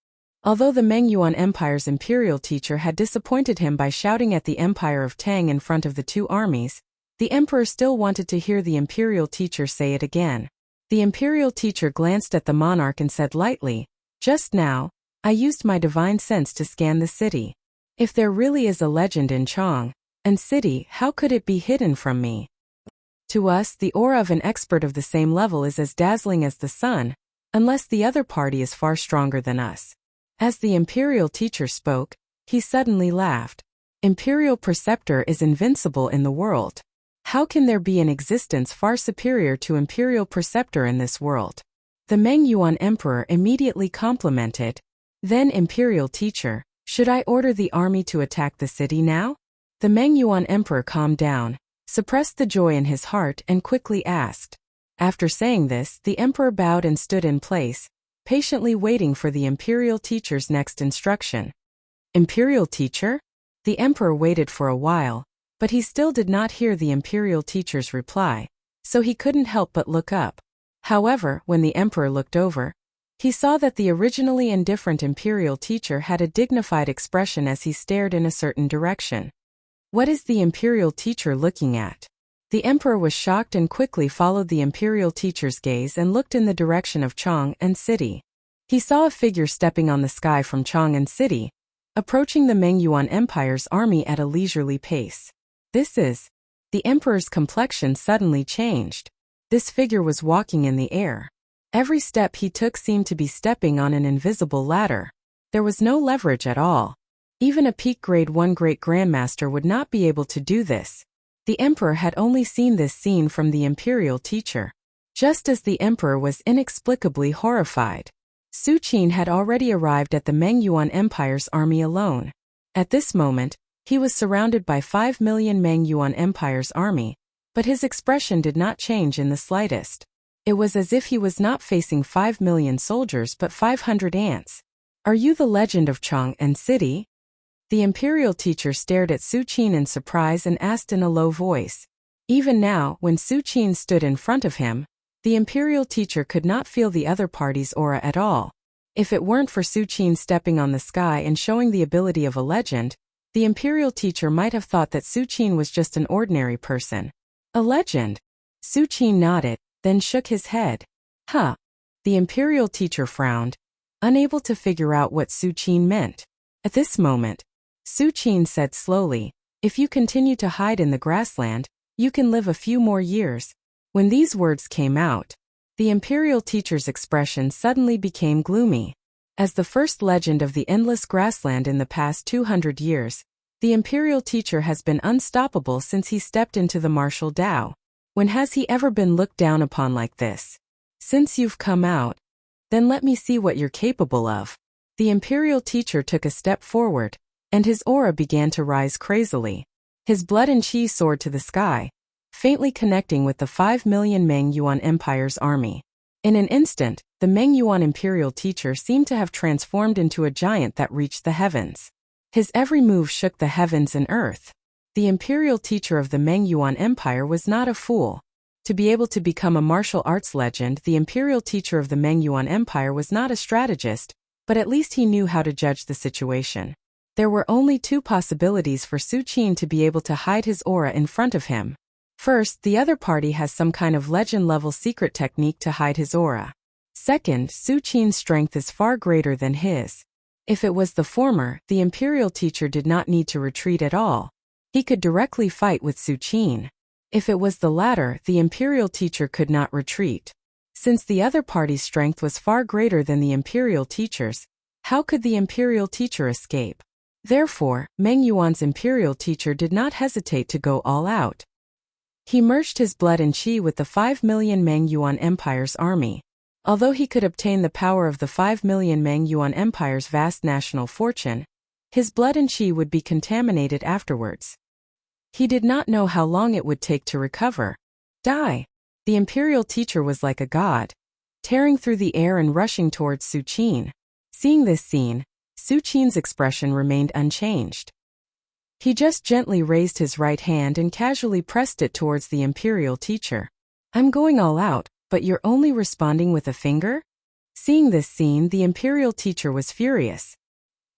Although the Mengyuan Empire's imperial teacher had disappointed him by shouting at the Empire of Tang in front of the two armies, the emperor still wanted to hear the imperial teacher say it again. The imperial teacher glanced at the monarch and said lightly, "Just now, I used my divine sense to scan the city. If there really is a legend in Chang and City, how could it be hidden from me? To us, the aura of an expert of the same level is as dazzling as the sun, unless the other party is far stronger than us. As the imperial teacher spoke, he suddenly laughed. Imperial preceptor is invincible in the world. How can there be an existence far superior to imperial preceptor in this world? The Meng Yuan emperor immediately complimented. Then imperial teacher, should I order the army to attack the city now? The Meng Yuan emperor calmed down, suppressed the joy in his heart and quickly asked. After saying this, the emperor bowed and stood in place, patiently waiting for the imperial teacher's next instruction. Imperial teacher? The emperor waited for a while, but he still did not hear the imperial teacher's reply, so he couldn't help but look up. However, when the emperor looked over, he saw that the originally indifferent imperial teacher had a dignified expression as he stared in a certain direction. What is the imperial teacher looking at? The emperor was shocked and quickly followed the imperial teacher's gaze and looked in the direction of Chang'an City. He saw a figure stepping on the sky from Chang'an City, approaching the Meng Yuan Empire's army at a leisurely pace. The emperor's complexion suddenly changed. This figure was walking in the air. Every step he took seemed to be stepping on an invisible ladder. There was no leverage at all. Even a peak grade 1 great grandmaster would not be able to do this. The emperor had only seen this scene from the imperial teacher. Just as the emperor was inexplicably horrified, Su Qin had already arrived at the Meng Yuan Empire's army alone. At this moment, he was surrounded by 5 million Meng Yuan Empire's army, but his expression did not change in the slightest. It was as if he was not facing 5 million soldiers but 500 ants. Are you the legend of Chang'an City? The imperial teacher stared at Su Qin in surprise and asked in a low voice. Even now, when Su Qin stood in front of him, the imperial teacher could not feel the other party's aura at all. If it weren't for Su Qin stepping on the sky and showing the ability of a legend, the imperial teacher might have thought that Su Qin was just an ordinary person. A legend? Su Qin nodded, then shook his head. Huh. The imperial teacher frowned, unable to figure out what Su Qin meant. At this moment, Su Qin said slowly, if you continue to hide in the grassland, you can live a few more years. When these words came out, the imperial teacher's expression suddenly became gloomy. As the first legend of the endless grassland in the past 200 years, the imperial teacher has been unstoppable since he stepped into the martial Tao. When has he ever been looked down upon like this? Since you've come out, then let me see what you're capable of. The imperial teacher took a step forward, and his aura began to rise crazily. His blood and qi soared to the sky, faintly connecting with the 5 million Meng Yuan Empire's army. In an instant, the Meng Yuan imperial teacher seemed to have transformed into a giant that reached the heavens. His every move shook the heavens and earth. The imperial teacher of the Meng Yuan Empire was not a fool. To be able to become a martial arts legend, the imperial teacher of the Meng Yuan Empire was not a strategist, but at least he knew how to judge the situation. There were only two possibilities for Su Qin to be able to hide his aura in front of him. First, the other party has some kind of legend-level secret technique to hide his aura. Second, Su Qin's strength is far greater than his. If it was the former, the imperial teacher did not need to retreat at all. He could directly fight with Su Qin. If it was the latter, the imperial teacher could not retreat. Since the other party's strength was far greater than the imperial teacher's, how could the imperial teacher escape? Therefore, Meng Yuan's imperial teacher did not hesitate to go all out. He merged his blood and qi with the 5 million Meng Yuan Empire's army. Although he could obtain the power of the 5 million Meng Yuan Empire's vast national fortune, his blood and qi would be contaminated afterwards. He did not know how long it would take to recover. Die! The imperial teacher was like a god, tearing through the air and rushing towards Su Qin. Seeing this scene, Su Qin's expression remained unchanged. He just gently raised his right hand and casually pressed it towards the imperial teacher. I'm going all out, but you're only responding with a finger? Seeing this scene, the imperial teacher was furious.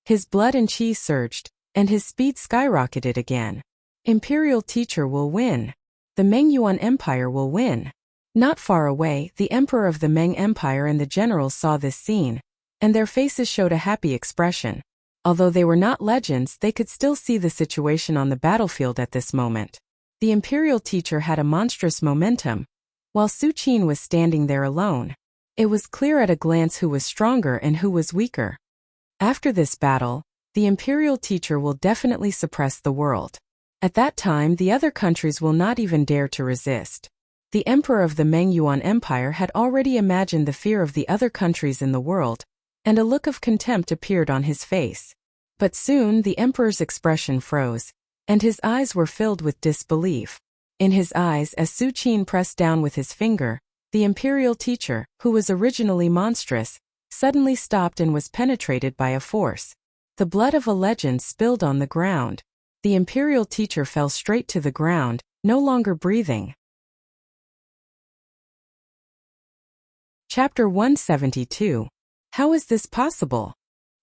His blood and qi surged, and his speed skyrocketed again. Imperial teacher will win. The Meng Yuan Empire will win. Not far away, the emperor of the Meng Empire and the generals saw this scene, and their faces showed a happy expression. Although they were not legends, they could still see the situation on the battlefield at this moment. The imperial teacher had a monstrous momentum, while Su Qin was standing there alone. It was clear at a glance who was stronger and who was weaker. After this battle, the imperial teacher will definitely suppress the world. At that time, the other countries will not even dare to resist. The emperor of the Meng Yuan Empire had already imagined the fear of the other countries in the world, and a look of contempt appeared on his face. But soon the emperor's expression froze, and his eyes were filled with disbelief. In his eyes, as Su Qin pressed down with his finger, the imperial teacher, who was originally monstrous, suddenly stopped and was penetrated by a force. The blood of a legend spilled on the ground. The imperial teacher fell straight to the ground, no longer breathing. Chapter 172. How is this possible?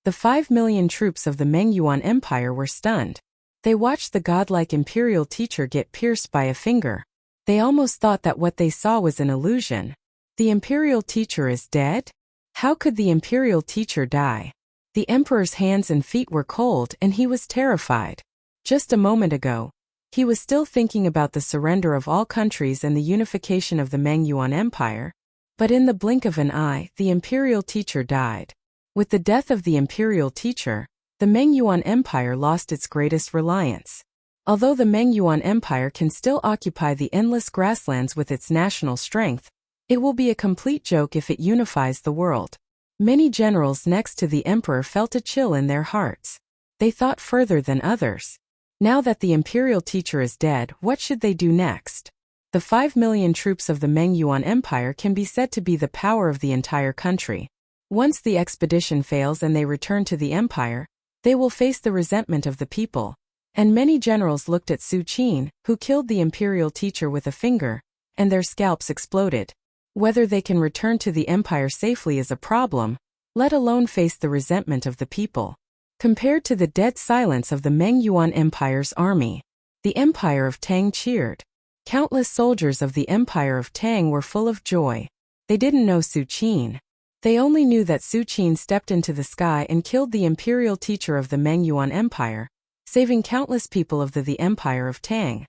The 5 million troops of the Meng Yuan Empire were stunned. They watched the godlike imperial teacher get pierced by a finger. They almost thought that what they saw was an illusion. The imperial teacher is dead? How could the imperial teacher die? The emperor's hands and feet were cold and he was terrified. Just a moment ago, he was still thinking about the surrender of all countries and the unification of the Meng Yuan Empire. But in the blink of an eye, the imperial teacher died. With the death of the imperial teacher, the Meng Yuan Empire lost its greatest reliance. Although the Meng Yuan Empire can still occupy the endless grasslands with its national strength, it will be a complete joke if it unifies the world. Many generals next to the emperor felt a chill in their hearts. They thought further than others. Now that the imperial teacher is dead, what should they do next? The 5 million troops of the Meng Yuan Empire can be said to be the power of the entire country. Once the expedition fails and they return to the empire, they will face the resentment of the people. And many generals looked at Su Qin, who killed the imperial teacher with a finger, and their scalps exploded. Whether they can return to the empire safely is a problem, let alone face the resentment of the people. Compared to the dead silence of the Meng Yuan Empire's army, the Empire of Tang cheered. Countless soldiers of the Empire of Tang were full of joy. They didn't know Su Qin. They only knew that Su Qin stepped into the sky and killed the imperial teacher of the Meng Yuan Empire, saving countless people of the Empire of Tang.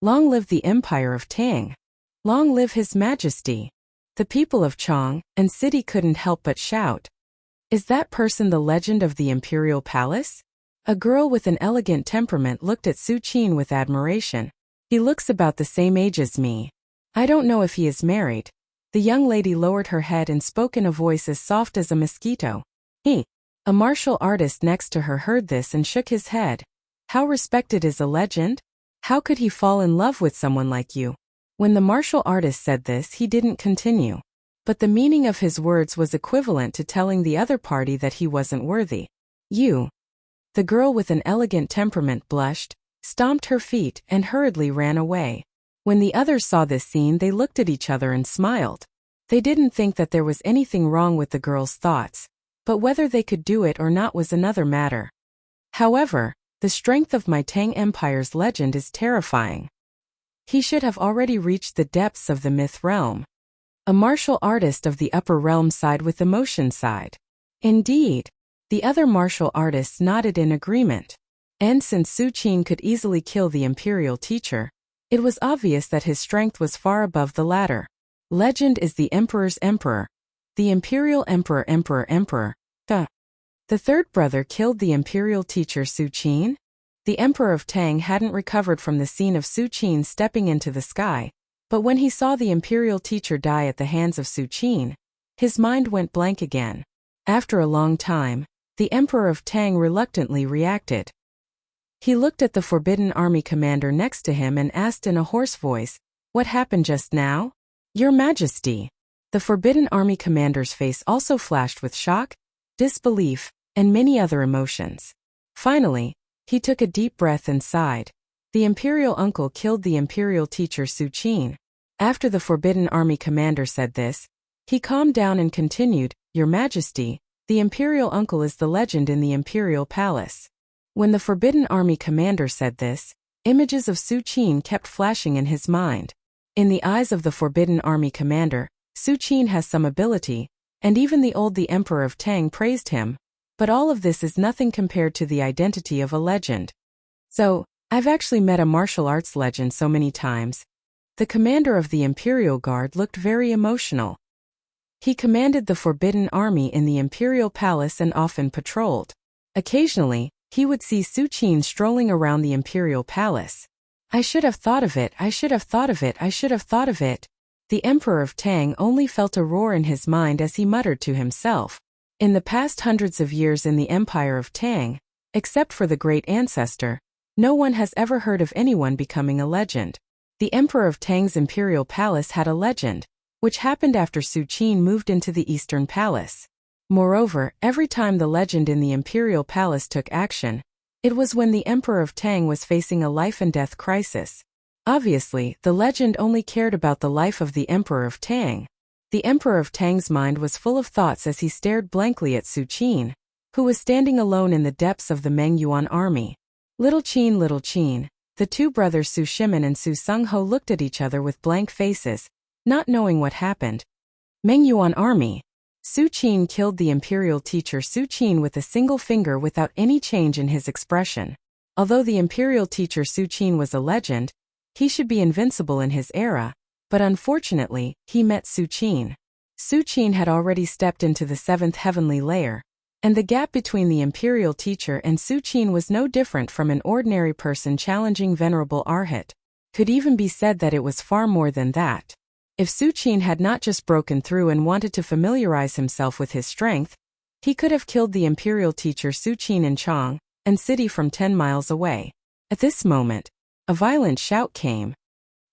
Long live the Empire of Tang! Long live His Majesty! The people of Chong and city couldn't help but shout. Is that person the legend of the imperial palace? A girl with an elegant temperament looked at Su Qin with admiration. He looks about the same age as me. I don't know if he is married. The young lady lowered her head and spoke in a voice as soft as a mosquito. A martial artist next to her heard this and shook his head. How respected is a legend? How could he fall in love with someone like you? When the martial artist said this, he didn't continue. But the meaning of his words was equivalent to telling the other party that he wasn't worthy. You. The girl with an elegant temperament blushed, stomped her feet, and hurriedly ran away. When the others saw this scene, they looked at each other and smiled. They didn't think that there was anything wrong with the girl's thoughts, but whether they could do it or not was another matter. However, the strength of my Tang Empire's legend is terrifying. He should have already reached the depths of the myth realm. A martial artist of the upper realm sighed with emotion sighed. Indeed. The other martial artists nodded in agreement. And since Su Qin could easily kill the imperial teacher, it was obvious that his strength was far above the latter. Legend is the emperor's emperor. The imperial emperor. The third brother killed the imperial teacher Su Qin? The emperor of Tang hadn't recovered from the scene of Su Qin stepping into the sky, but when he saw the imperial teacher die at the hands of Su Qin, his mind went blank again. After a long time, the emperor of Tang reluctantly reacted. He looked at the Forbidden Army commander next to him and asked in a hoarse voice, "What happened just now?" "Your Majesty." The Forbidden Army commander's face also flashed with shock, disbelief, and many other emotions. Finally, he took a deep breath and sighed. The imperial uncle killed the imperial teacher Su Qin. After the Forbidden Army commander said this, he calmed down and continued, "Your Majesty, the imperial uncle is the legend in the imperial palace." When the Forbidden Army commander said this, images of Su Qin kept flashing in his mind. In the eyes of the Forbidden Army commander, Su Qin has some ability, and even the Emperor of Tang praised him. But all of this is nothing compared to the identity of a legend. So, I've actually met a martial arts legend so many times. The commander of the Imperial Guard looked very emotional. He commanded the forbidden army in the imperial palace and often patrolled. Occasionally, he would see Su Qin strolling around the imperial palace. I should have thought of it, I should have thought of it, I should have thought of it. The Emperor of Tang only felt a roar in his mind as he muttered to himself. In the past hundreds of years in the Empire of Tang, except for the great ancestor, no one has ever heard of anyone becoming a legend. The Emperor of Tang's imperial palace had a legend, which happened after Su Qin moved into the Eastern Palace. Moreover, every time the legend in the imperial palace took action, it was when the Emperor of Tang was facing a life-and-death crisis. Obviously, the legend only cared about the life of the Emperor of Tang. The Emperor of Tang's mind was full of thoughts as he stared blankly at Su Qin, who was standing alone in the depths of the Meng Yuan army. Little Qin, the two brothers Su Shimin and Su Sungho looked at each other with blank faces, not knowing what happened. Meng Yuan army. Su Qin killed the imperial teacher Su Qin with a single finger without any change in his expression. Although the imperial teacher Su Qin was a legend, he should be invincible in his era, but unfortunately, he met Su Qin. Su Qin had already stepped into the seventh heavenly layer, and the gap between the imperial teacher and Su Qin was no different from an ordinary person challenging venerable Arhat. Could even be said that it was far more than that. If Su Qin had not just broken through and wanted to familiarize himself with his strength, he could have killed the imperial teacher Su Qin in Chang, and city from 10 miles away. At this moment, a violent shout came.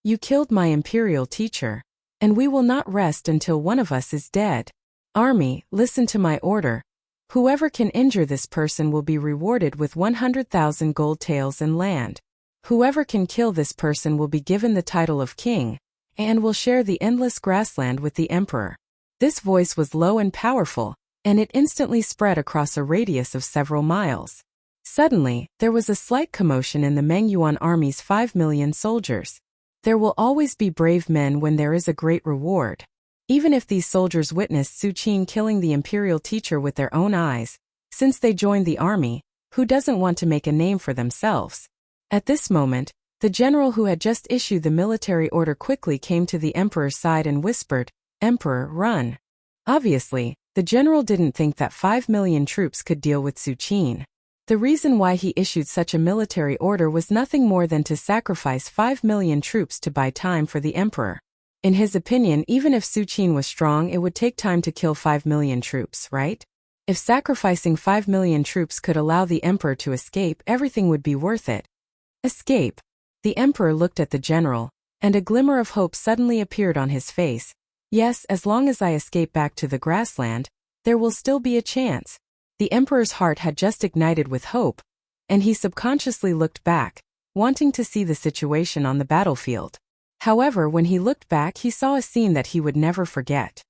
You killed my imperial teacher, and we will not rest until one of us is dead. Army, listen to my order. Whoever can injure this person will be rewarded with 100,000 gold taels and land. Whoever can kill this person will be given the title of king, and will share the endless grassland with the emperor. This voice was low and powerful, and it instantly spread across a radius of several miles. Suddenly, there was a slight commotion in the Meng Yuan army's 5 million soldiers. There will always be brave men when there is a great reward. Even if these soldiers witnessed Su Qin killing the imperial teacher with their own eyes, since they joined the army, who doesn't want to make a name for themselves? At this moment, the general who had just issued the military order quickly came to the emperor's side and whispered, "Emperor, run." Obviously, the general didn't think that 5 million troops could deal with Su Qin. The reason why he issued such a military order was nothing more than to sacrifice 5 million troops to buy time for the emperor. In his opinion, even if Su Qin was strong, it would take time to kill 5 million troops, right? If sacrificing 5 million troops could allow the emperor to escape, everything would be worth it. Escape? The emperor looked at the general, and a glimmer of hope suddenly appeared on his face. Yes, as long as I escape back to the grassland, there will still be a chance. The emperor's heart had just ignited with hope, and he subconsciously looked back, wanting to see the situation on the battlefield. However, when he looked back, he saw a scene that he would never forget.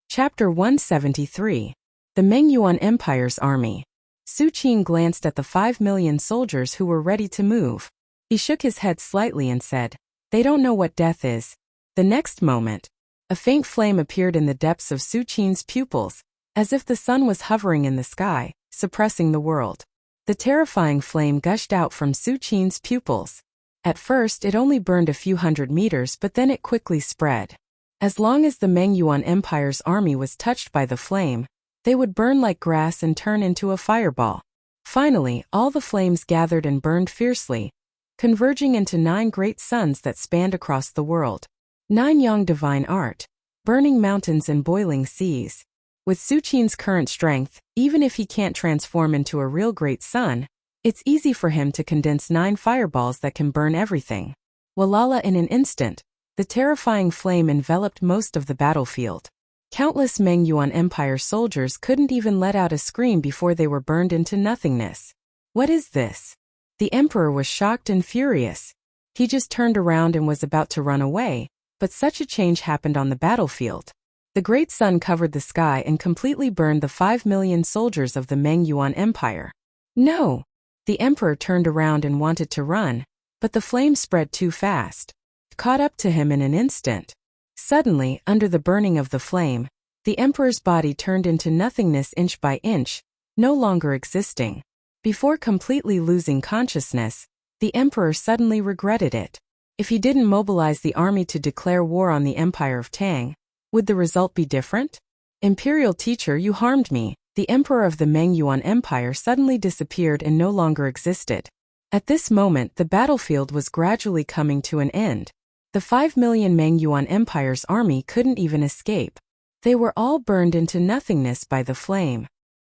Chapter 173. The Meng Yuan Empire's Army. Su Qin glanced at the 5 million soldiers who were ready to move. He shook his head slightly and said, "They don't know what death is." The next moment, a faint flame appeared in the depths of Su Qin's pupils, as if the sun was hovering in the sky, suppressing the world. The terrifying flame gushed out from Su Qin's pupils. At first it only burned a few hundred meters, but then it quickly spread. As long as the Meng Yuan Empire's army was touched by the flame, they would burn like grass and turn into a fireball. Finally, all the flames gathered and burned fiercely, converging into 9 great suns that spanned across the world. 9 Yang divine art, burning mountains and boiling seas. With Su Qin's current strength, even if he can't transform into a real great sun, it's easy for him to condense 9 fireballs that can burn everything. Walala, in an instant, the terrifying flame enveloped most of the battlefield. Countless Meng Yuan Empire soldiers couldn't even let out a scream before they were burned into nothingness. What is this? The emperor was shocked and furious. He just turned around and was about to run away, but such a change happened on the battlefield. The great sun covered the sky and completely burned the 5 million soldiers of the Meng Yuan Empire. No! The emperor turned around and wanted to run, but the flame spread too fast. It caught up to him in an instant. Suddenly, under the burning of the flame, the emperor's body turned into nothingness inch by inch, no longer existing. Before completely losing consciousness, the emperor suddenly regretted it. If he didn't mobilize the army to declare war on the Empire of Tang, would the result be different? Imperial teacher, you harmed me. The emperor of the Meng Yuan Empire suddenly disappeared and no longer existed. At this moment, the battlefield was gradually coming to an end. The 5 million Meng Yuan Empire's army couldn't even escape. They were all burned into nothingness by the flame.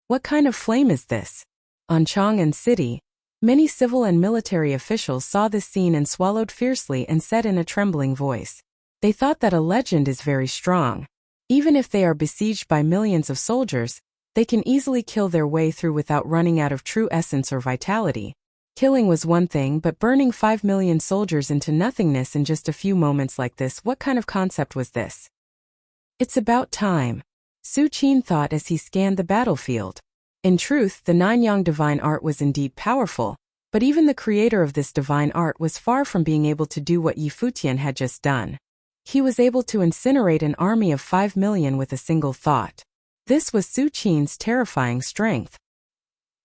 What kind of flame is this? On Chang'an City, many civil and military officials saw this scene and swallowed fiercely and said in a trembling voice. They thought that a legend is very strong. Even if they are besieged by millions of soldiers, they can easily kill their way through without running out of true essence or vitality. Killing was one thing, but burning 5 million soldiers into nothingness in just a few moments like this, what kind of concept was this? It's about time, Su Qin thought as he scanned the battlefield. In truth, the Nine-Yang divine art was indeed powerful, but even the creator of this divine art was far from being able to do what Yi Futian had just done. He was able to incinerate an army of 5 million with a single thought. This was Su Qin's terrifying strength.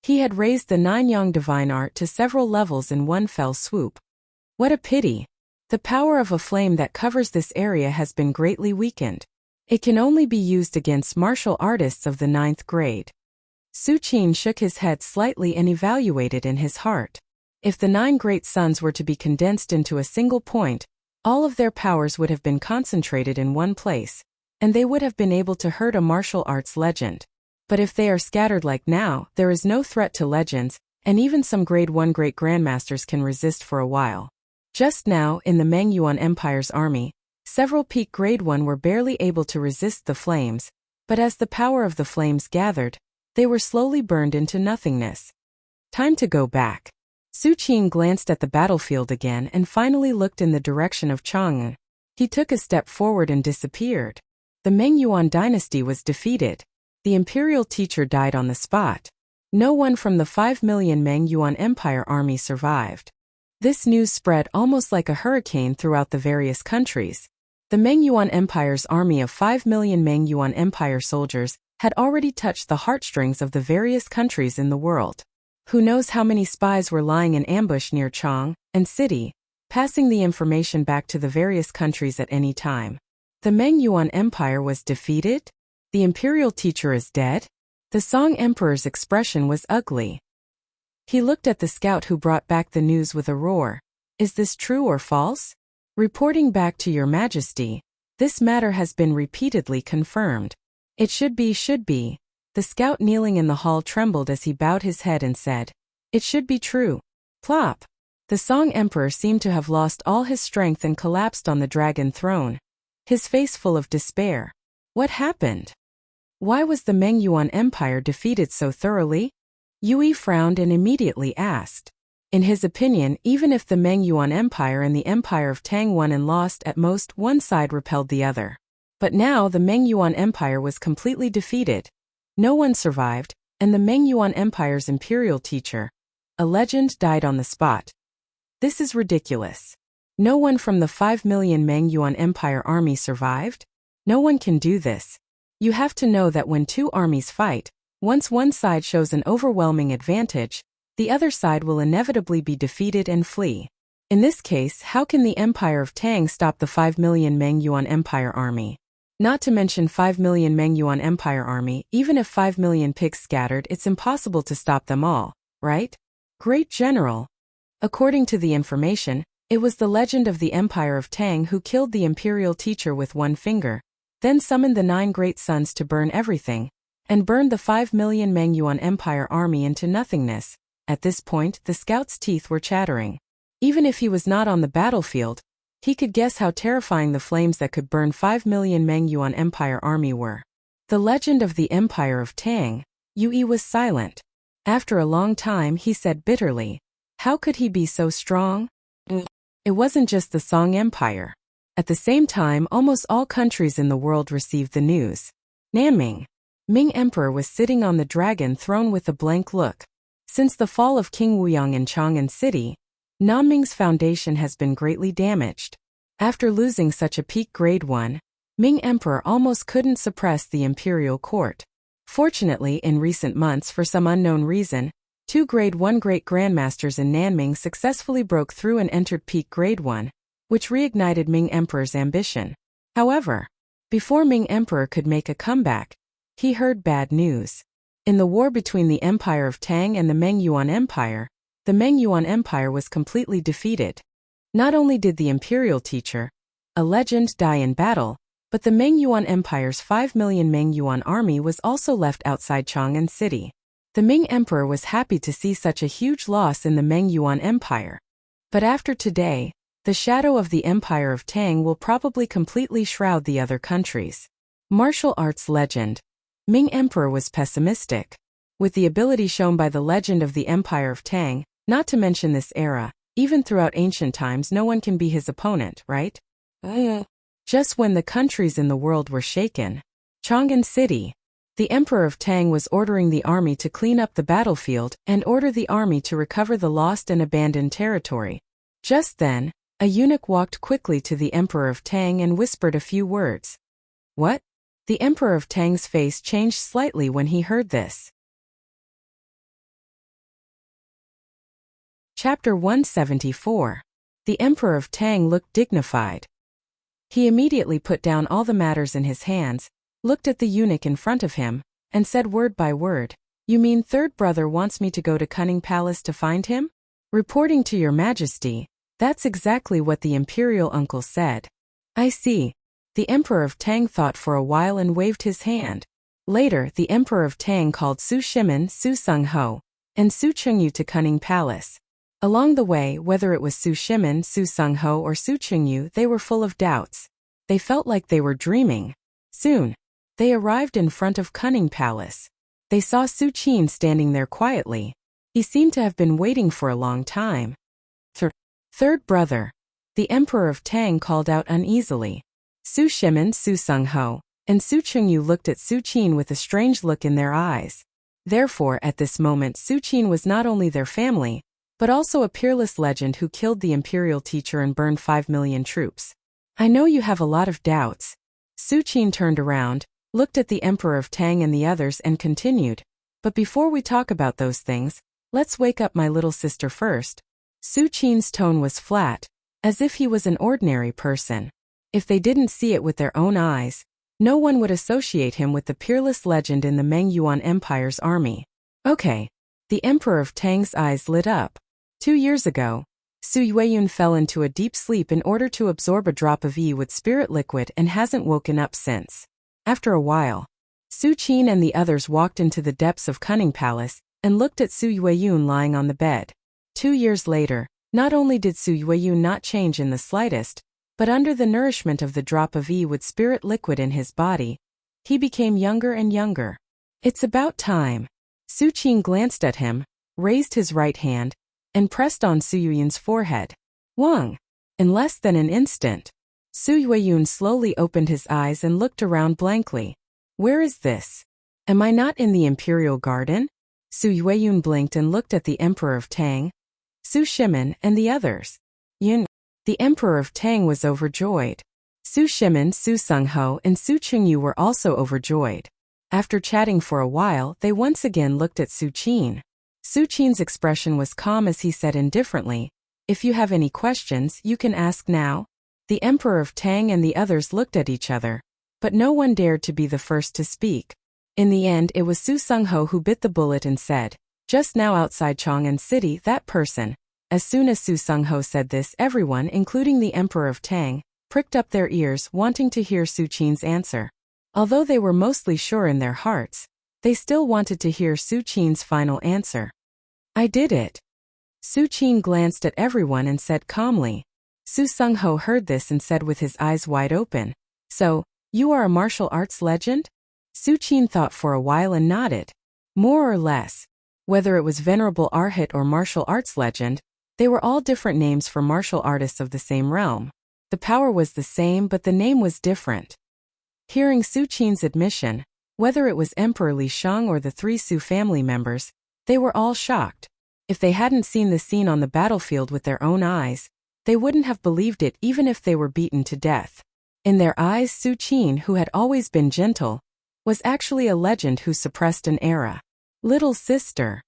He had raised the Nine-Yang divine art to several levels in one fell swoop. What a pity! The power of a flame that covers this area has been greatly weakened. It can only be used against martial artists of the 9th grade. Su Qin shook his head slightly and evaluated in his heart. If the 9 great suns were to be condensed into a single point, all of their powers would have been concentrated in one place, and they would have been able to hurt a martial arts legend. But if they are scattered like now, there is no threat to legends, and even some grade 1 great grandmasters can resist for a while. Just now, in the Meng Yuan Empire's army, several peak grade 1 were barely able to resist the flames, but as the power of the flames gathered, they were slowly burned into nothingness. Time to go back. Su Qin glanced at the battlefield again and finally looked in the direction of Chang'an. He took a step forward and disappeared. The Meng Yuan dynasty was defeated. The imperial teacher died on the spot. No one from the 5 million Meng Yuan Empire army survived. This news spread almost like a hurricane throughout the various countries. The Meng Yuan Empire's army of 5 million Meng Yuan Empire soldiers had already touched the heartstrings of the various countries in the world. Who knows how many spies were lying in ambush near Chang'an City, passing the information back to the various countries at any time. The Meng Yuan Empire was defeated? The imperial teacher is dead? The Song Emperor's expression was ugly. He looked at the scout who brought back the news with a roar. Is this true or false? Reporting back to your majesty, this matter has been repeatedly confirmed. It should be. The scout kneeling in the hall trembled as he bowed his head and said, it should be true. Plop! The Song Emperor seemed to have lost all his strength and collapsed on the dragon throne, his face full of despair. What happened? Why was the Meng Yuan Empire defeated so thoroughly? Yui frowned and immediately asked. In his opinion, even if the Meng Yuan Empire and the Empire of Tang won and lost, at most one side repelled the other. But now the Meng Yuan Empire was completely defeated. No one survived, and the Meng Yuan Empire's imperial teacher, a legend, died on the spot. This is ridiculous. No one from the 5 million Meng Yuan Empire army survived? No one can do this. You have to know that when two armies fight, once one side shows an overwhelming advantage, the other side will inevitably be defeated and flee. In this case, how can the Empire of Tang stop the 5 million Meng Yuan Empire army? Not to mention 5 million Meng Yuan Empire army, even if 5 million pigs scattered, it's impossible to stop them all, right? Great General. According to the information, it was the legend of the Empire of Tang who killed the imperial teacher with one finger, then summoned the 9 great suns to burn everything, and burned the 5 million Meng Yuan Empire army into nothingness. At this point, the scout's teeth were chattering. Even if he was not on the battlefield, he could guess how terrifying the flames that could burn 5 million Meng Yuan Empire army were. The legend of the Empire of Tang. Yui was silent. After a long time, he said bitterly, how could he be so strong? It wasn't just the Song Empire. At the same time, almost all countries in the world received the news. Nanming. Ming Emperor was sitting on the dragon throne with a blank look. Since the fall of King Wuyang in Chang'an City, Nanming's foundation has been greatly damaged. After losing such a peak grade 1, Ming Emperor almost couldn't suppress the imperial court. Fortunately, in recent months, for some unknown reason, 2 grade 1 great grandmasters in Nanming successfully broke through and entered peak grade 1, which reignited Ming Emperor's ambition. However, before Ming Emperor could make a comeback, he heard bad news. In the war between the Empire of Tang and the Meng Yuan Empire, the Meng Yuan Empire was completely defeated. Not only did the imperial teacher, a legend, die in battle, but the Meng Yuan Empire's 5 million Meng Yuan army was also left outside Chang'an City. The Ming Emperor was happy to see such a huge loss in the Meng Yuan Empire. But after today, the shadow of the Empire of Tang will probably completely shroud the other countries. Martial arts legend. Ming Emperor was pessimistic. With the ability shown by the legend of the Empire of Tang, not to mention this era, even throughout ancient times no one can be his opponent, right? Just when the countries in the world were shaken. Chang'an City. The Emperor of Tang was ordering the army to clean up the battlefield and order the army to recover the lost and abandoned territory. Just then, a eunuch walked quickly to the Emperor of Tang and whispered a few words. What? The Emperor of Tang's face changed slightly when he heard this. Chapter 174. The Emperor of Tang looked dignified. He immediately put down all the matters in his hands, looked at the eunuch in front of him, and said word by word, "You mean third brother wants me to go to Cunning Palace to find him?" "Reporting to your majesty, that's exactly what the imperial uncle said." "I see." The Emperor of Tang thought for a while and waved his hand. Later, the Emperor of Tang called Su Shimin, Su Sung Ho, and Su Chengyu to Cunning Palace. Along the way, whether it was Su Shimin, Su Sung Ho, or Su Chengyu, they were full of doubts. They felt like they were dreaming. Soon, they arrived in front of Cunning Palace. They saw Su Qin standing there quietly. He seemed to have been waiting for a long time. Third brother. The Emperor of Tang called out uneasily. Su Shimin, Su Sung Ho, and Su Chengyu looked at Su Qin with a strange look in their eyes. Therefore, at this moment Su Qin was not only their family, but also a peerless legend who killed the imperial teacher and burned 5 million troops. "I know you have a lot of doubts." Su Qin turned around, looked at the Emperor of Tang and the others and continued, "But before we talk about those things, let's wake up my little sister first." Su Qin's tone was flat, as if he was an ordinary person. If they didn't see it with their own eyes, no one would associate him with the peerless legend in the Meng Yuan Empire's army. Okay. The Emperor of Tang's eyes lit up. 2 years ago, Su Yueyun fell into a deep sleep in order to absorb a drop of E with spirit liquid and hasn't woken up since. After a while, Su Qin and the others walked into the depths of Cunning Palace and looked at Su Yueyun lying on the bed. 2 years later, not only did Su Yueyun not change in the slightest, but under the nourishment of the drop of E with spirit liquid in his body, he became younger and younger. "It's about time." Su Qin glanced at him, raised his right hand, and pressed on Su Yueyun's forehead. Wang! In less than an instant, Su Yueyun slowly opened his eyes and looked around blankly. "Where is this? Am I not in the Imperial Garden?" Su Yueyun blinked and looked at the Emperor of Tang, Su Shimin, and the others. Yun. The Emperor of Tang was overjoyed. Su Shimin, Su Sung Ho, and Su Chengyu were also overjoyed. After chatting for a while, they once again looked at Su Qin. Su Qin's expression was calm as he said indifferently, "If you have any questions, you can ask now." The Emperor of Tang and the others looked at each other, but no one dared to be the first to speak. In the end, it was Su Sung Ho who bit the bullet and said, "Just now outside Chang'an City, that person." As soon as Su Sung Ho said this, everyone, including the Emperor of Tang, pricked up their ears, wanting to hear Su Qin's answer. Although they were mostly sure in their hearts, they still wanted to hear Su Qin's final answer. "I did it." Su Qin glanced at everyone and said calmly. Su Sung Ho heard this and said with his eyes wide open, "So, you are a martial arts legend?" Su Qin thought for a while and nodded. More or less. Whether it was Venerable Arhat or martial arts legend, they were all different names for martial artists of the same realm. The power was the same, but the name was different. Hearing Su Qin's admission, whether it was Emperor Li Shang or the 3 Su family members, they were all shocked. If they hadn't seen the scene on the battlefield with their own eyes, they wouldn't have believed it even if they were beaten to death. In their eyes, Su Qin, who had always been gentle, was actually a legend who suppressed an era. "Little sister,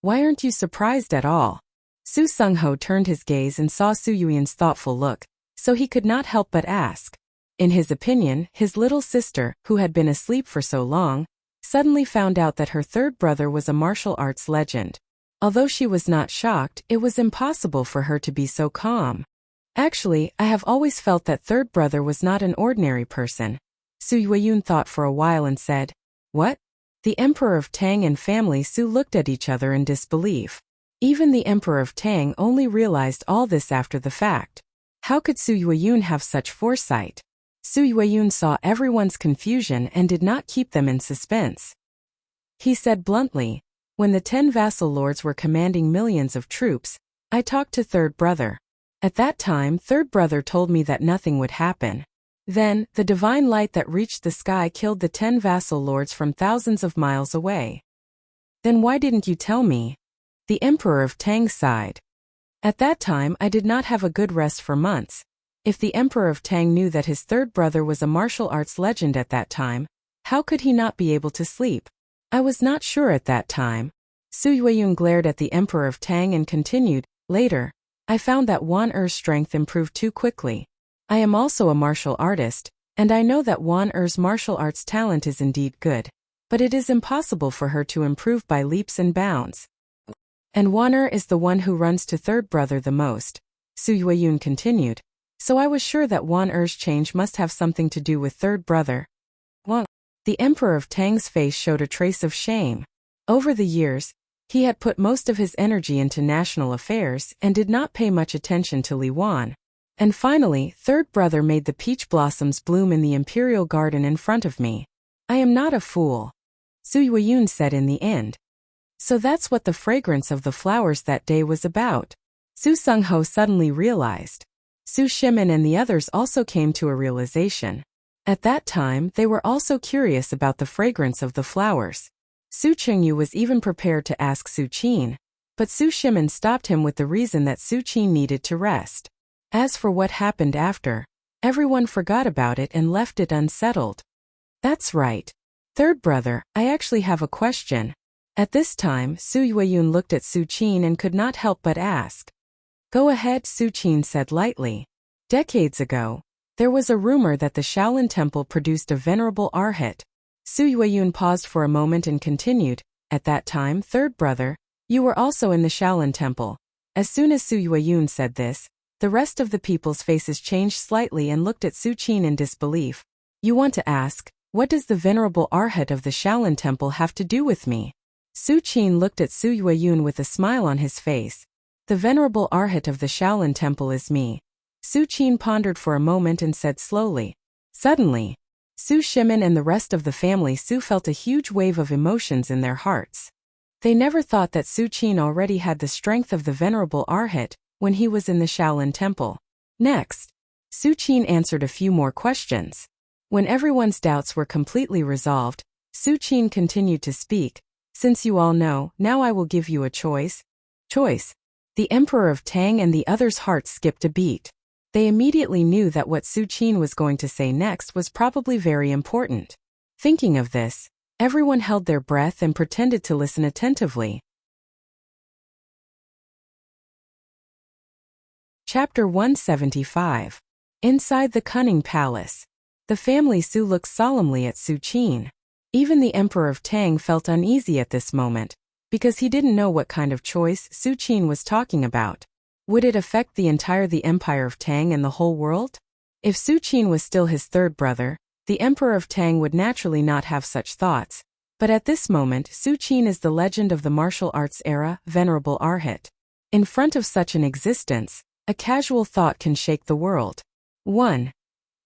why aren't you surprised at all?" Su Sung Ho turned his gaze and saw Su Yueyun's thoughtful look, so he could not help but ask. In his opinion, his little sister, who had been asleep for so long, suddenly found out that her third brother was a martial arts legend. Although she was not shocked, it was impossible for her to be so calm. Actually, I have always felt that third brother was not an ordinary person. Su Yueyun thought for a while and said, "What?" The Emperor of Tang and family Su looked at each other in disbelief. Even the Emperor of Tang only realized all this after the fact. How could Su Yueyun have such foresight? Su Yueyun saw everyone's confusion and did not keep them in suspense. He said bluntly, "When the 10 vassal lords were commanding millions of troops, I talked to third brother. At that time, third brother told me that nothing would happen. Then, the divine light that reached the sky killed the 10 vassal lords from thousands of miles away." "Then why didn't you tell me?" The Emperor of Tang sighed. "At that time I did not have a good rest for months. If the Emperor of Tang knew that his third brother was a martial arts legend at that time, how could he not be able to sleep? I was not sure at that time." Su Yueyun glared at the Emperor of Tang and continued, "Later, I found that Wan Er's strength improved too quickly. I am also a martial artist, and I know that Wan Er's martial arts talent is indeed good, but it is impossible for her to improve by leaps and bounds. And Wan Er is the one who runs to third brother the most," Su Yueyun continued, "so I was sure that Wan Er's change must have something to do with third brother." The Emperor of Tang's face showed a trace of shame. Over the years, he had put most of his energy into national affairs and did not pay much attention to Li Wan. And finally, third brother made the peach blossoms bloom in the imperial garden in front of me. "I am not a fool," Su Yueyun said in the end. "So that's what the fragrance of the flowers that day was about." Su Sungho suddenly realized. Su Shimin and the others also came to a realization. At that time, they were also curious about the fragrance of the flowers. Su Qingyu was even prepared to ask Su Qin, but Su Shimin stopped him with the reason that Su Qin needed to rest. As for what happened after, everyone forgot about it and left it unsettled. "That's right. Third brother, I actually have a question." At this time, Su Yueyun looked at Su Qin and could not help but ask. "Go ahead," Su Qin said lightly. "Decades ago, there was a rumor that the Shaolin Temple produced a venerable arhat." Su Yueyun paused for a moment and continued, "At that time, third brother, you were also in the Shaolin Temple." As soon as Su Yueyun said this, the rest of the people's faces changed slightly and looked at Su Qin in disbelief. "You want to ask, what does the venerable arhat of the Shaolin Temple have to do with me?" Su Qin looked at Su Yueyun with a smile on his face. "The venerable arhat of the Shaolin Temple is me." Su Qin pondered for a moment and said slowly. Suddenly, Su Shimin and the rest of the family Su felt a huge wave of emotions in their hearts. They never thought that Su Qin already had the strength of the venerable arhat when he was in the Shaolin Temple. Next, Su Qin answered a few more questions. When everyone's doubts were completely resolved, Su Qin continued to speak. "Since you all know, now I will give you a choice." Choice. The Emperor of Tang and the others' hearts skipped a beat. They immediately knew that what Su Qin was going to say next was probably very important. Thinking of this, everyone held their breath and pretended to listen attentively. Chapter 175. Inside the Cunning Palace. The family Su looked solemnly at Su Qin. Even the Emperor of Tang felt uneasy at this moment, because he didn't know what kind of choice Su Qin was talking about. Would it affect the Empire of Tang and the whole world? If Su Qin was still his third brother, the Emperor of Tang would naturally not have such thoughts. But at this moment, Su Qin is the legend of the martial arts era, venerable arhat. In front of such an existence, a casual thought can shake the world. 1.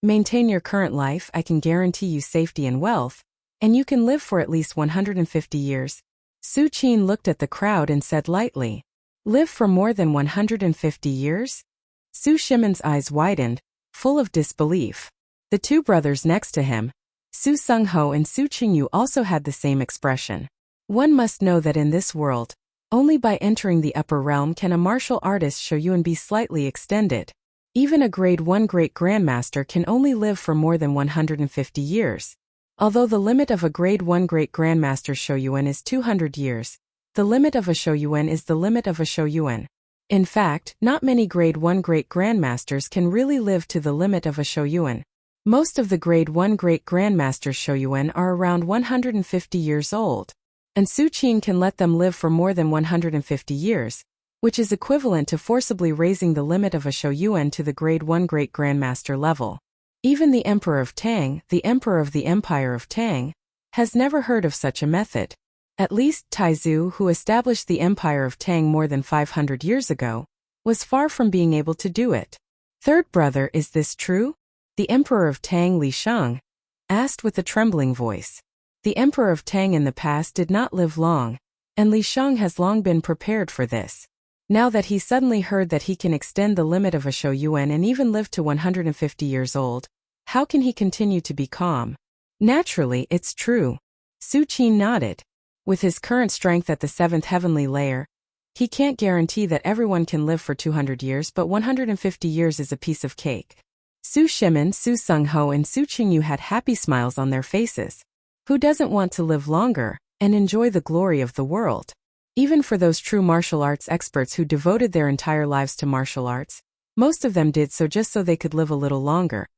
Maintain your current life. I can guarantee you safety and wealth, and you can live for at least 150 years. Su Qin looked at the crowd and said lightly, "Live for more than 150 years? Su Shimin's eyes widened, full of disbelief. The two brothers next to him, Su Sungho and Su Qingyu, also had the same expression. One must know that in this world, only by entering the upper realm can a martial artist Shoyuan be slightly extended. Even a grade 1 great grandmaster can only live for more than 150 years. Although the limit of a grade 1 great grandmaster Shoyuan is 200 years, the limit of a Shoyuan is the limit of a Shoyuan. In fact, not many Grade 1 Great Grandmasters can really live to the limit of a Shoyuan. Most of the Grade 1 Great Grandmasters Shoyuan are around 150 years old, and Suchin can let them live for more than 150 years, which is equivalent to forcibly raising the limit of a Shoyuan to the Grade 1 Great Grandmaster level. Even the Emperor of Tang, the Emperor of the Empire of Tang, has never heard of such a method. At least Taizu, who established the Empire of Tang more than 500 years ago, was far from being able to do it. Third brother, is this true? The Emperor of Tang, Li Sheng, asked with a trembling voice. The Emperor of Tang in the past did not live long, and Li Sheng has long been prepared for this. Now that he suddenly heard that he can extend the limit of a Shoyuan and even live to 150 years old, how can he continue to be calm? Naturally, it's true. Suchin nodded. With his current strength at the 7th heavenly layer, he can't guarantee that everyone can live for 200 years, but 150 years is a piece of cake. Su Shimin, Su Sungho and Su Qingyu had happy smiles on their faces. Who doesn't want to live longer and enjoy the glory of the world? Even for those true martial arts experts who devoted their entire lives to martial arts, most of them did so just so they could live a little longer.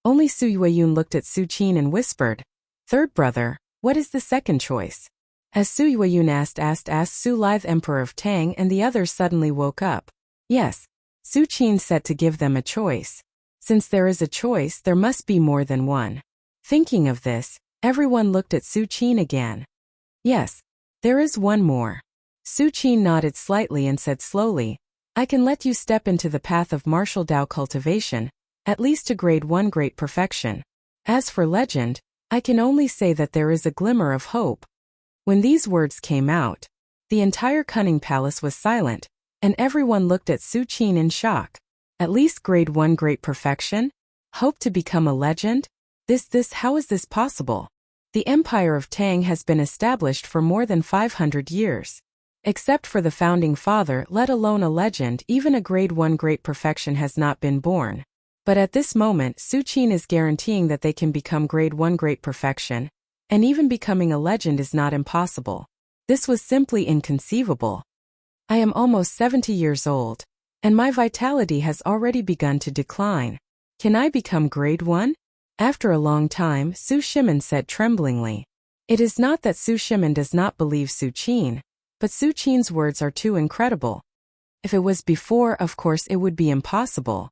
Only Su Yueyun looked at Su Qin and whispered, "Third brother, what is the second choice?" As Su Yueyun asked Su Lithe, Emperor of Tang, and the others suddenly woke up. Yes, Su Qin said to give them a choice. Since there is a choice, there must be more than one. Thinking of this, everyone looked at Su Qin again. Yes, there is one more. Su Qin nodded slightly and said slowly, "I can let you step into the path of martial Dao cultivation, at least to Grade 1 Great Perfection. As for legend, I can only say that there is a glimmer of hope." When these words came out, the entire Cunning Palace was silent, and everyone looked at Su Qin in shock. At least Grade 1 Great Perfection? Hope to become a legend? How is this possible? The Empire of Tang has been established for more than 500 years. Except for the founding father, let alone a legend, even a Grade 1 Great Perfection has not been born. But at this moment, Su Qin is guaranteeing that they can become Grade 1 Great Perfection, and even becoming a legend is not impossible. This was simply inconceivable. I am almost 70 years old, and my vitality has already begun to decline. Can I become Grade 1? After a long time, Su Shimin said tremblingly. It is not that Su Shimin does not believe Su Qin, but Su Qin's words are too incredible. If it was before, of course it would be impossible.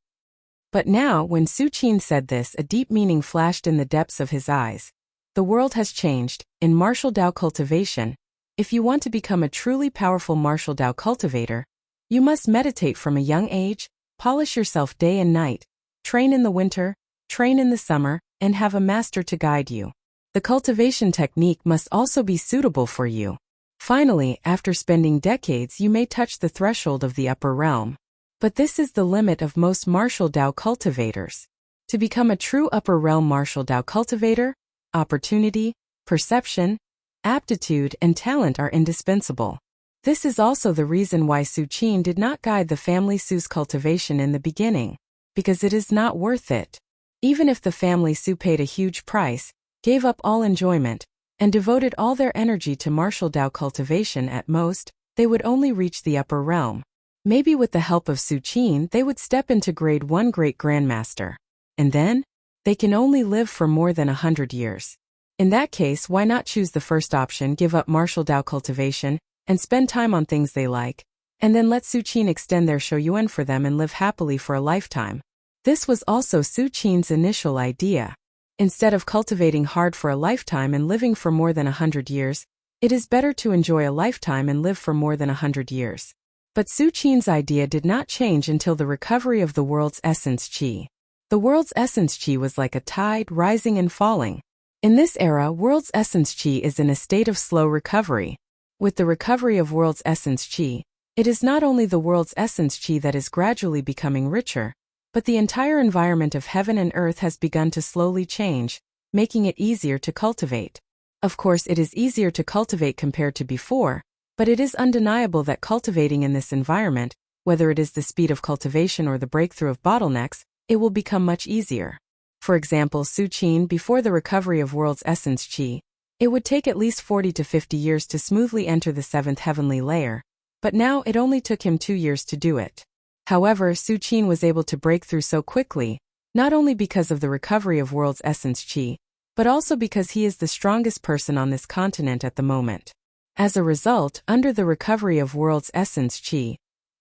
But now, when Su Qin said this, a deep meaning flashed in the depths of his eyes. The world has changed. In martial Dao cultivation, if you want to become a truly powerful martial Dao cultivator, you must meditate from a young age, polish yourself day and night, train in the winter, train in the summer, and have a master to guide you. The cultivation technique must also be suitable for you. Finally, after spending decades, you may touch the threshold of the upper realm. But this is the limit of most martial Dao cultivators. To become a true upper realm martial Dao cultivator, opportunity, perception, aptitude, and talent are indispensable. This is also the reason why Su Qin did not guide the family Su's cultivation in the beginning, because it is not worth it. Even if the family Su paid a huge price, gave up all enjoyment, and devoted all their energy to martial Dao cultivation, at most, they would only reach the upper realm. Maybe with the help of Su Qin they would step into Grade 1 Great Grandmaster. And then? They can only live for more than 100 years. In that case, why not choose the first option, give up martial Dao cultivation, and spend time on things they like, and then let Su Qin extend their Shoyuan for them and live happily for a lifetime. This was also Su Qin's initial idea. Instead of cultivating hard for a lifetime and living for more than 100 years, it is better to enjoy a lifetime and live for more than 100 years. But Su Qin's idea did not change until the recovery of the world's essence qi. The world's essence qi was like a tide, rising and falling. In this era, world's essence qi is in a state of slow recovery. With the recovery of world's essence qi, it is not only the world's essence qi that is gradually becoming richer, but the entire environment of heaven and earth has begun to slowly change, making it easier to cultivate. Of course, it is easier to cultivate compared to before, but it is undeniable that cultivating in this environment, whether it is the speed of cultivation or the breakthrough of bottlenecks, it will become much easier. For example, Su Qin, before the recovery of world's essence qi, it would take at least 40 to 50 years to smoothly enter the 7th heavenly layer, but now it only took him 2 years to do it. However, Su Qin was able to break through so quickly, not only because of the recovery of world's essence qi, but also because he is the strongest person on this continent at the moment. As a result, under the recovery of world's essence qi,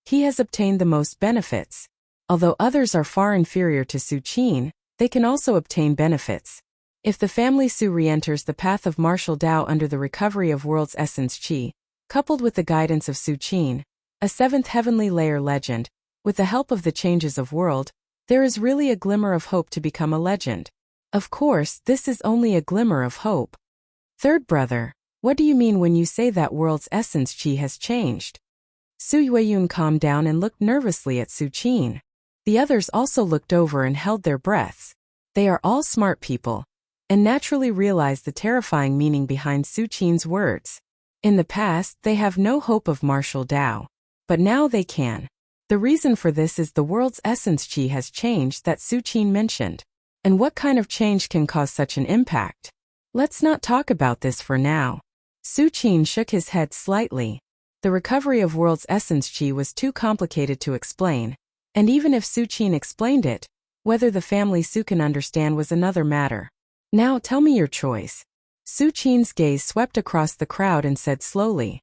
he has obtained the most benefits. Although others are far inferior to Su Qin, they can also obtain benefits. If the family Su re-enters the path of martial Dao under the recovery of world's essence qi, coupled with the guidance of Su Qin, a 7th heavenly layer legend, with the help of the changes of world, there is really a glimmer of hope to become a legend. Of course, this is only a glimmer of hope. Third brother, what do you mean when you say that world's essence qi has changed? Su Yueyun calmed down and looked nervously at Su Qin. The others also looked over and held their breaths. They are all smart people, and naturally realized the terrifying meaning behind Su Qin's words. In the past, they have no hope of martial Dao, but now they can. The reason for this is the world's essence qi has changed that Su Qin mentioned. And what kind of change can cause such an impact? Let's not talk about this for now. Su Qin shook his head slightly. The recovery of world's essence qi was too complicated to explain, and even if Su Qin explained it, whether the family Su can understand was another matter. Now tell me your choice. Su Qin's gaze swept across the crowd and said slowly.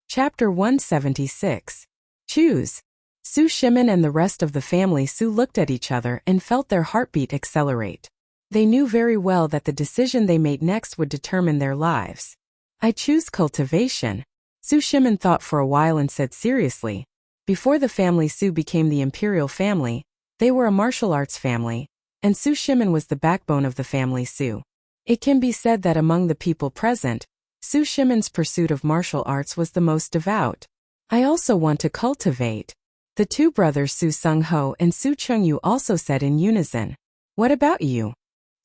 Chapter 176. Choose. Su Shimin and the rest of the family Su looked at each other and felt their heartbeat accelerate. They knew very well that the decision they made next would determine their lives. I choose cultivation. Su Shimin thought for a while and said seriously. Before the family Su became the imperial family, they were a martial arts family, and Su Shimin was the backbone of the family Su. It can be said that among the people present, Su Shimin's pursuit of martial arts was the most devout. I also want to cultivate. The two brothers Su Sung-ho and Su Chung-yu also said in unison. What about you?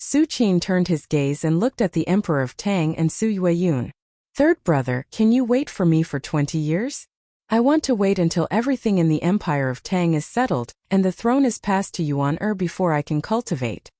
Su Qin turned his gaze and looked at the Emperor of Tang and Su Yueyun. Third brother, can you wait for me for 20 years? I want to wait until everything in the Empire of Tang is settled and the throne is passed to Yuan before I can cultivate.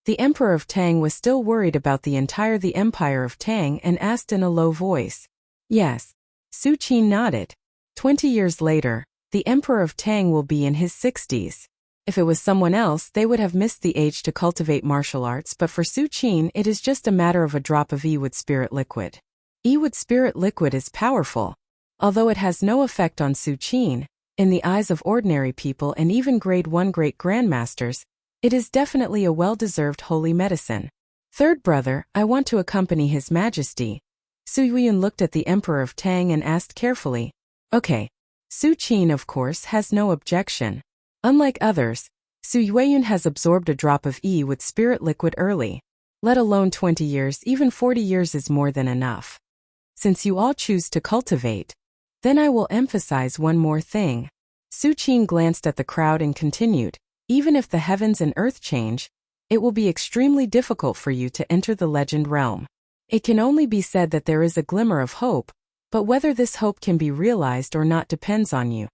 The Emperor of Tang was still worried about the Empire of Tang and asked in a low voice. Yes. Su Qin nodded. 20 years later, the Emperor of Tang will be in his 60s. If it was someone else, they would have missed the age to cultivate martial arts, but for Su Qin, it is just a matter of a drop of Ewood spirit liquid. Ewood spirit liquid is powerful. Although it has no effect on Su Qin, in the eyes of ordinary people and even grade 1 great grandmasters, it is definitely a well-deserved holy medicine. Third brother, I want to accompany His Majesty. Su Yueyun looked at the Emperor of Tang and asked carefully. Okay. Su Qin, of course, has no objection. Unlike others, Su Yueyun has absorbed a drop of with spirit liquid early. Let alone 20 years, even 40 years is more than enough. Since you all choose to cultivate, then I will emphasize one more thing. Su Qin glanced at the crowd and continued. Even if the heavens and earth change, it will be extremely difficult for you to enter the legend realm. It can only be said that there is a glimmer of hope, but whether this hope can be realized or not depends on you.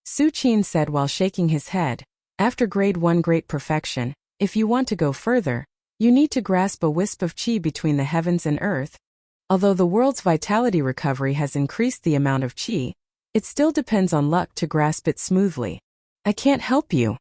Su Qin said while shaking his head, after grade 1 great perfection, if you want to go further, you need to grasp a wisp of qi between the heavens and earth. Although the world's vitality recovery has increased the amount of qi, it still depends on luck to grasp it smoothly. I can't help you.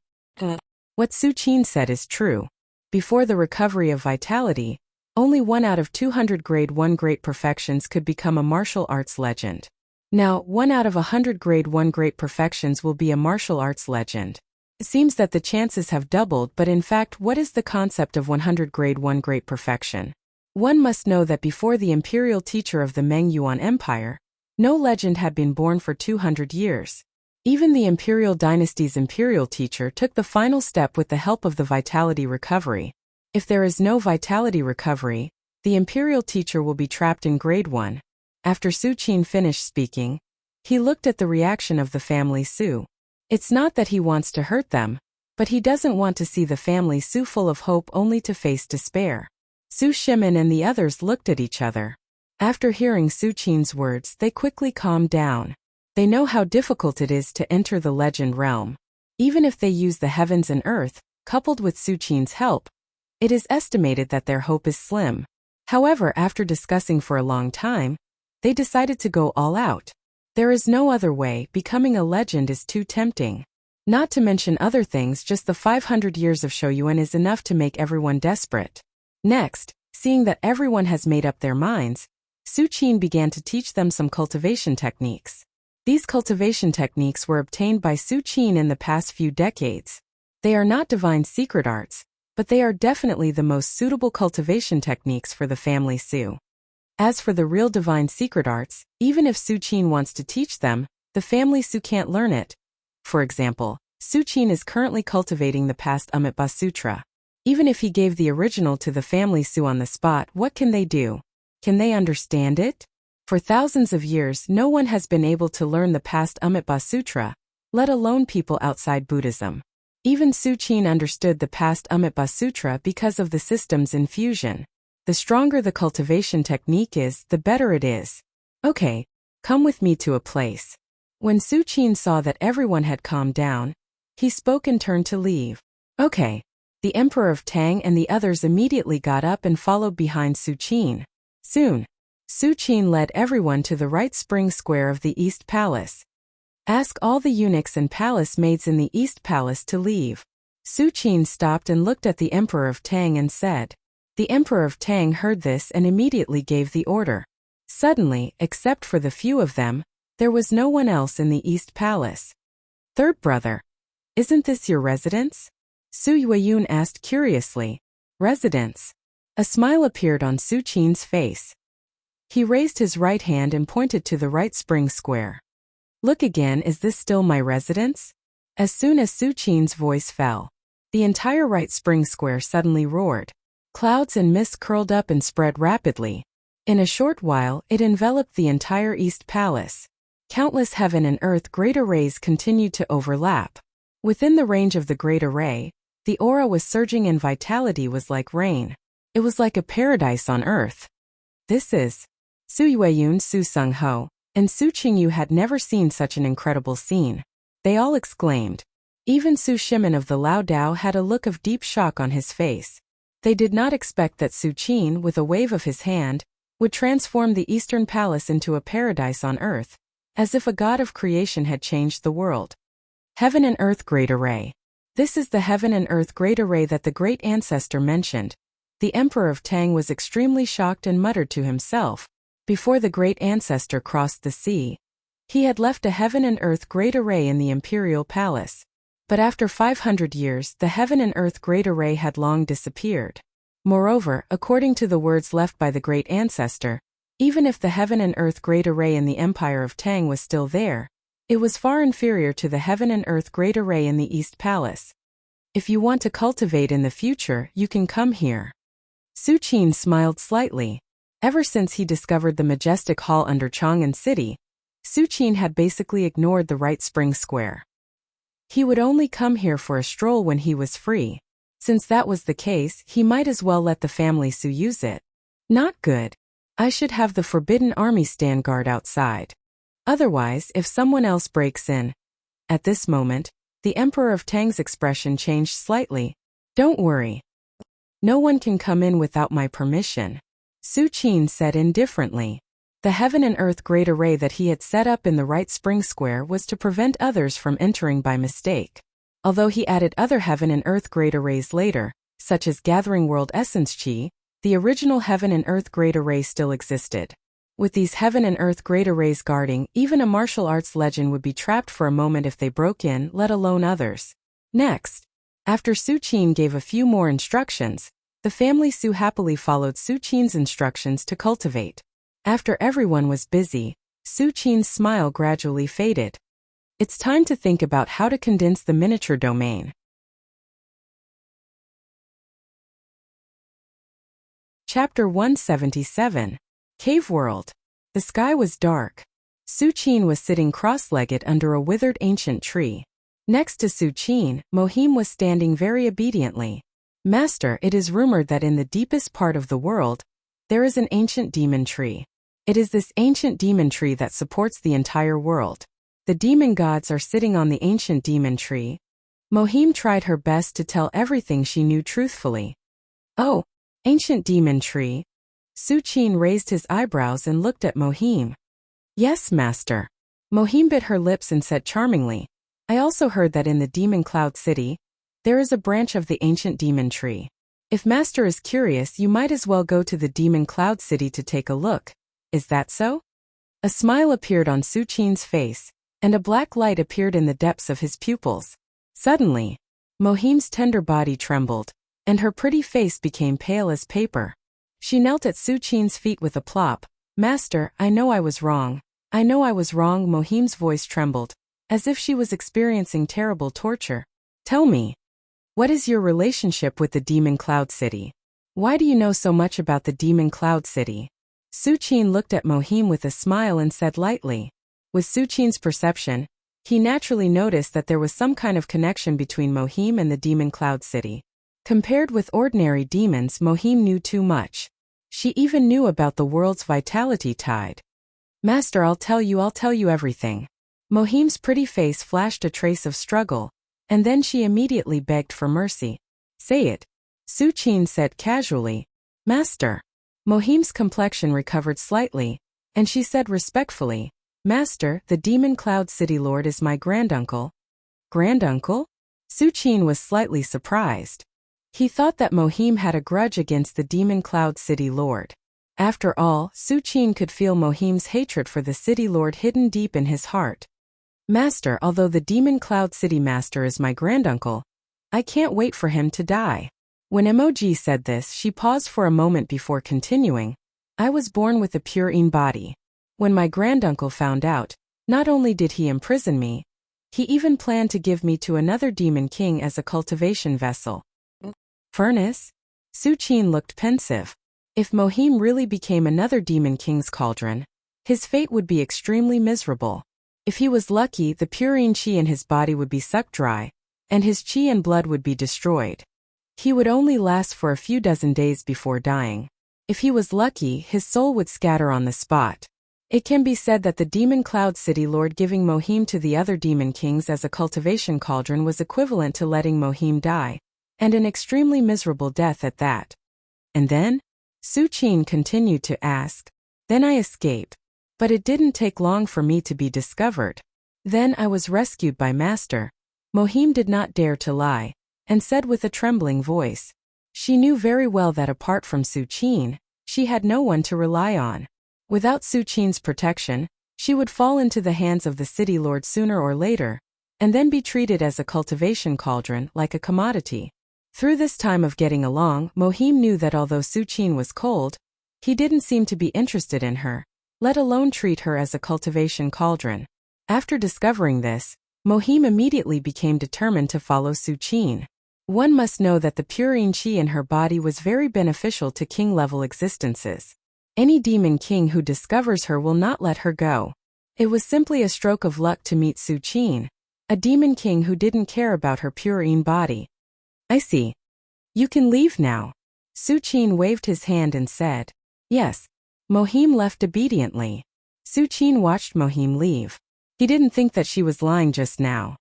What Su Qin said is true. Before the recovery of vitality, only 1 out of 200 grade 1 great perfections could become a martial arts legend. Now, 1 out of 100 grade 1 great perfections will be a martial arts legend. It seems that the chances have doubled, but in fact, what is the concept of 100 grade 1 great perfection? One must know that before the imperial teacher of the Meng Yuan Empire, no legend had been born for 200 years. Even the imperial dynasty's imperial teacher took the final step with the help of the vitality recovery. If there is no vitality recovery, the imperial teacher will be trapped in grade 1. After Su Qin finished speaking, he looked at the reaction of the family Su. It's not that he wants to hurt them, but he doesn't want to see the family Su full of hope only to face despair. Su Shimin and the others looked at each other. After hearing Su Qin's words, they quickly calmed down. They know how difficult it is to enter the legend realm. Even if they use the heavens and earth, coupled with Su Qin's help, it is estimated that their hope is slim. However, after discussing for a long time, they decided to go all out. There is no other way, becoming a legend is too tempting. Not to mention other things, just the 500 years of Shoyuan is enough to make everyone desperate. Next, seeing that everyone has made up their minds, Su Qin began to teach them some cultivation techniques. These cultivation techniques were obtained by Su Qin in the past few decades. They are not divine secret arts, but they are definitely the most suitable cultivation techniques for the family Su. As for the real divine secret arts, even if Su Qin wants to teach them, the family Su can't learn it. For example, Su Qin is currently cultivating the past Amitabha Sutra. Even if he gave the original to the family Su on the spot, what can they do? Can they understand it? For thousands of years, no one has been able to learn the past Amitabha Sutra, let alone people outside Buddhism. Even Su Qin understood the past Amitabha Sutra because of the system's infusion. The stronger the cultivation technique is, the better it is. Okay, come with me to a place. When Su Qin saw that everyone had calmed down, he spoke and turned to leave. Okay. The Emperor of Tang and the others immediately got up and followed behind Su Qin. Soon, Su Qin led everyone to the right spring square of the East Palace. Ask all the eunuchs and palace maids in the East Palace to leave. Su Qin stopped and looked at the Emperor of Tang and said. The Emperor of Tang heard this and immediately gave the order. Suddenly, except for the few of them, there was no one else in the East Palace. Third brother, isn't this your residence? Su Yueyun asked curiously. Residence? A smile appeared on Su Qin's face. He raised his right hand and pointed to the right spring square. Look again, is this still my residence? As soon as Su Qin's voice fell, the entire right spring square suddenly roared. Clouds and mist curled up and spread rapidly. In a short while, it enveloped the entire East Palace. Countless heaven and earth great arrays continued to overlap. Within the range of the great array, the aura was surging and vitality was like rain. It was like a paradise on earth. This is Su Yueyun, Su Sung-ho, and Su Qingyu had never seen such an incredible scene. They all exclaimed. Even Su Shimin of the Lao Dao had a look of deep shock on his face. They did not expect that Su Qin, with a wave of his hand, would transform the Eastern Palace into a paradise on earth, as if a god of creation had changed the world. Heaven and Earth Great Array. This is the Heaven and Earth Great Array that the great ancestor mentioned. The Emperor of Tang was extremely shocked and muttered to himself. Before the great ancestor crossed the sea, he had left a Heaven and Earth Great Array in the Imperial Palace. But after 500 years, the Heaven and Earth Great Array had long disappeared. Moreover, according to the words left by the great ancestor, even if the Heaven and Earth Great Array in the Empire of Tang was still there, it was far inferior to the Heaven and Earth Great Array in the East Palace. If you want to cultivate in the future, you can come here. Su Qin smiled slightly. Ever since he discovered the majestic hall under Chang'an City, Su Qin had basically ignored the right spring square. He would only come here for a stroll when he was free. Since that was the case, he might as well let the family Su use it. Not good. I should have the Forbidden Army stand guard outside. Otherwise, if someone else breaks in. At this moment, the Emperor of Tang's expression changed slightly. Don't worry. No one can come in without my permission. Su Qin said indifferently. The Heaven and Earth Great Array that he had set up in the right spring square was to prevent others from entering by mistake. Although he added other Heaven and Earth Great Arrays later, such as Gathering World Essence Chi, the original Heaven and Earth Great Array still existed. With these Heaven and Earth Great Arrays guarding, even a martial arts legend would be trapped for a moment if they broke in, let alone others. Next, after Su Qin gave a few more instructions, the family Su happily followed Su Qin's instructions to cultivate. After everyone was busy, Su Qin's smile gradually faded. It's time to think about how to condense the miniature domain. Chapter 177. Cave World. The sky was dark. Su Qin was sitting cross-legged under a withered ancient tree. Next to Su Qin, Mohim was standing very obediently. Master, it is rumored that in the deepest part of the world, there is an ancient demon tree. It is this ancient demon tree that supports the entire world. The demon gods are sitting on the ancient demon tree. Mohim tried her best to tell everything she knew truthfully. Oh, ancient demon tree. Suchin raised his eyebrows and looked at Mohim. Yes, master. Mohim bit her lips and said charmingly, I also heard that in the Demon Cloud City, there is a branch of the ancient demon tree. If master is curious, you might as well go to the Demon Cloud City to take a look. Is that so? A smile appeared on Suchin's face, and a black light appeared in the depths of his pupils. Suddenly, Mohim's tender body trembled, and her pretty face became pale as paper. She knelt at Suchin's feet with a plop. Master, I know I was wrong. I know I was wrong. Mohim's voice trembled, as if she was experiencing terrible torture. Tell me, what is your relationship with the Demon Cloud City? Why do you know so much about the Demon Cloud City? Suchin looked at Mohim with a smile and said lightly. With Suchin's perception, he naturally noticed that there was some kind of connection between Mohim and the Demon Cloud City. Compared with ordinary demons, Mohim knew too much. She even knew about the world's vitality tide. Master, I'll tell you everything. Mohim's pretty face flashed a trace of struggle, and then she immediately begged for mercy. Say it. Suchin said casually. Master. Mohim's complexion recovered slightly, and she said respectfully, Master, the Demon Cloud City Lord is my granduncle. Granduncle? Suchin was slightly surprised. He thought that Mohim had a grudge against the Demon Cloud City Lord. After all, Suchin could feel Mohim's hatred for the City Lord hidden deep in his heart. Master, although the Demon Cloud City Master is my granduncle, I can't wait for him to die. When Emoji said this, she paused for a moment before continuing. I was born with a pure body. When my granduncle found out, not only did he imprison me, he even planned to give me to another demon king as a cultivation vessel. Furnace? Suchin looked pensive. If Mohim really became another demon king's cauldron, his fate would be extremely miserable. If he was lucky, the purine chi in his body would be sucked dry, and his chi and blood would be destroyed. He would only last for a few dozen days before dying. If he was lucky, his soul would scatter on the spot. It can be said that the Demon Cloud City Lord giving Mohim to the other demon kings as a cultivation cauldron was equivalent to letting Mohim die, and an extremely miserable death at that. And then? Suchin continued to ask. Then I escaped. But it didn't take long for me to be discovered. Then I was rescued by Master. Mohim did not dare to lie, and said with a trembling voice. She knew very well that apart from Suchin, she had no one to rely on. Without Suchin's protection, she would fall into the hands of the City Lord sooner or later, and then be treated as a cultivation cauldron like a commodity. Through this time of getting along, Mohim knew that although Suchin was cold, he didn't seem to be interested in her, let alone treat her as a cultivation cauldron. After discovering this, Mohim immediately became determined to follow Suchin. One must know that the purine chi in her body was very beneficial to king-level existences. Any demon king who discovers her will not let her go. It was simply a stroke of luck to meet Suchin, a demon king who didn't care about her purine body. I see. You can leave now. Suchin waved his hand and said. Yes. Mohim left obediently. Suchin watched Mohim leave. He didn't think that she was lying just now.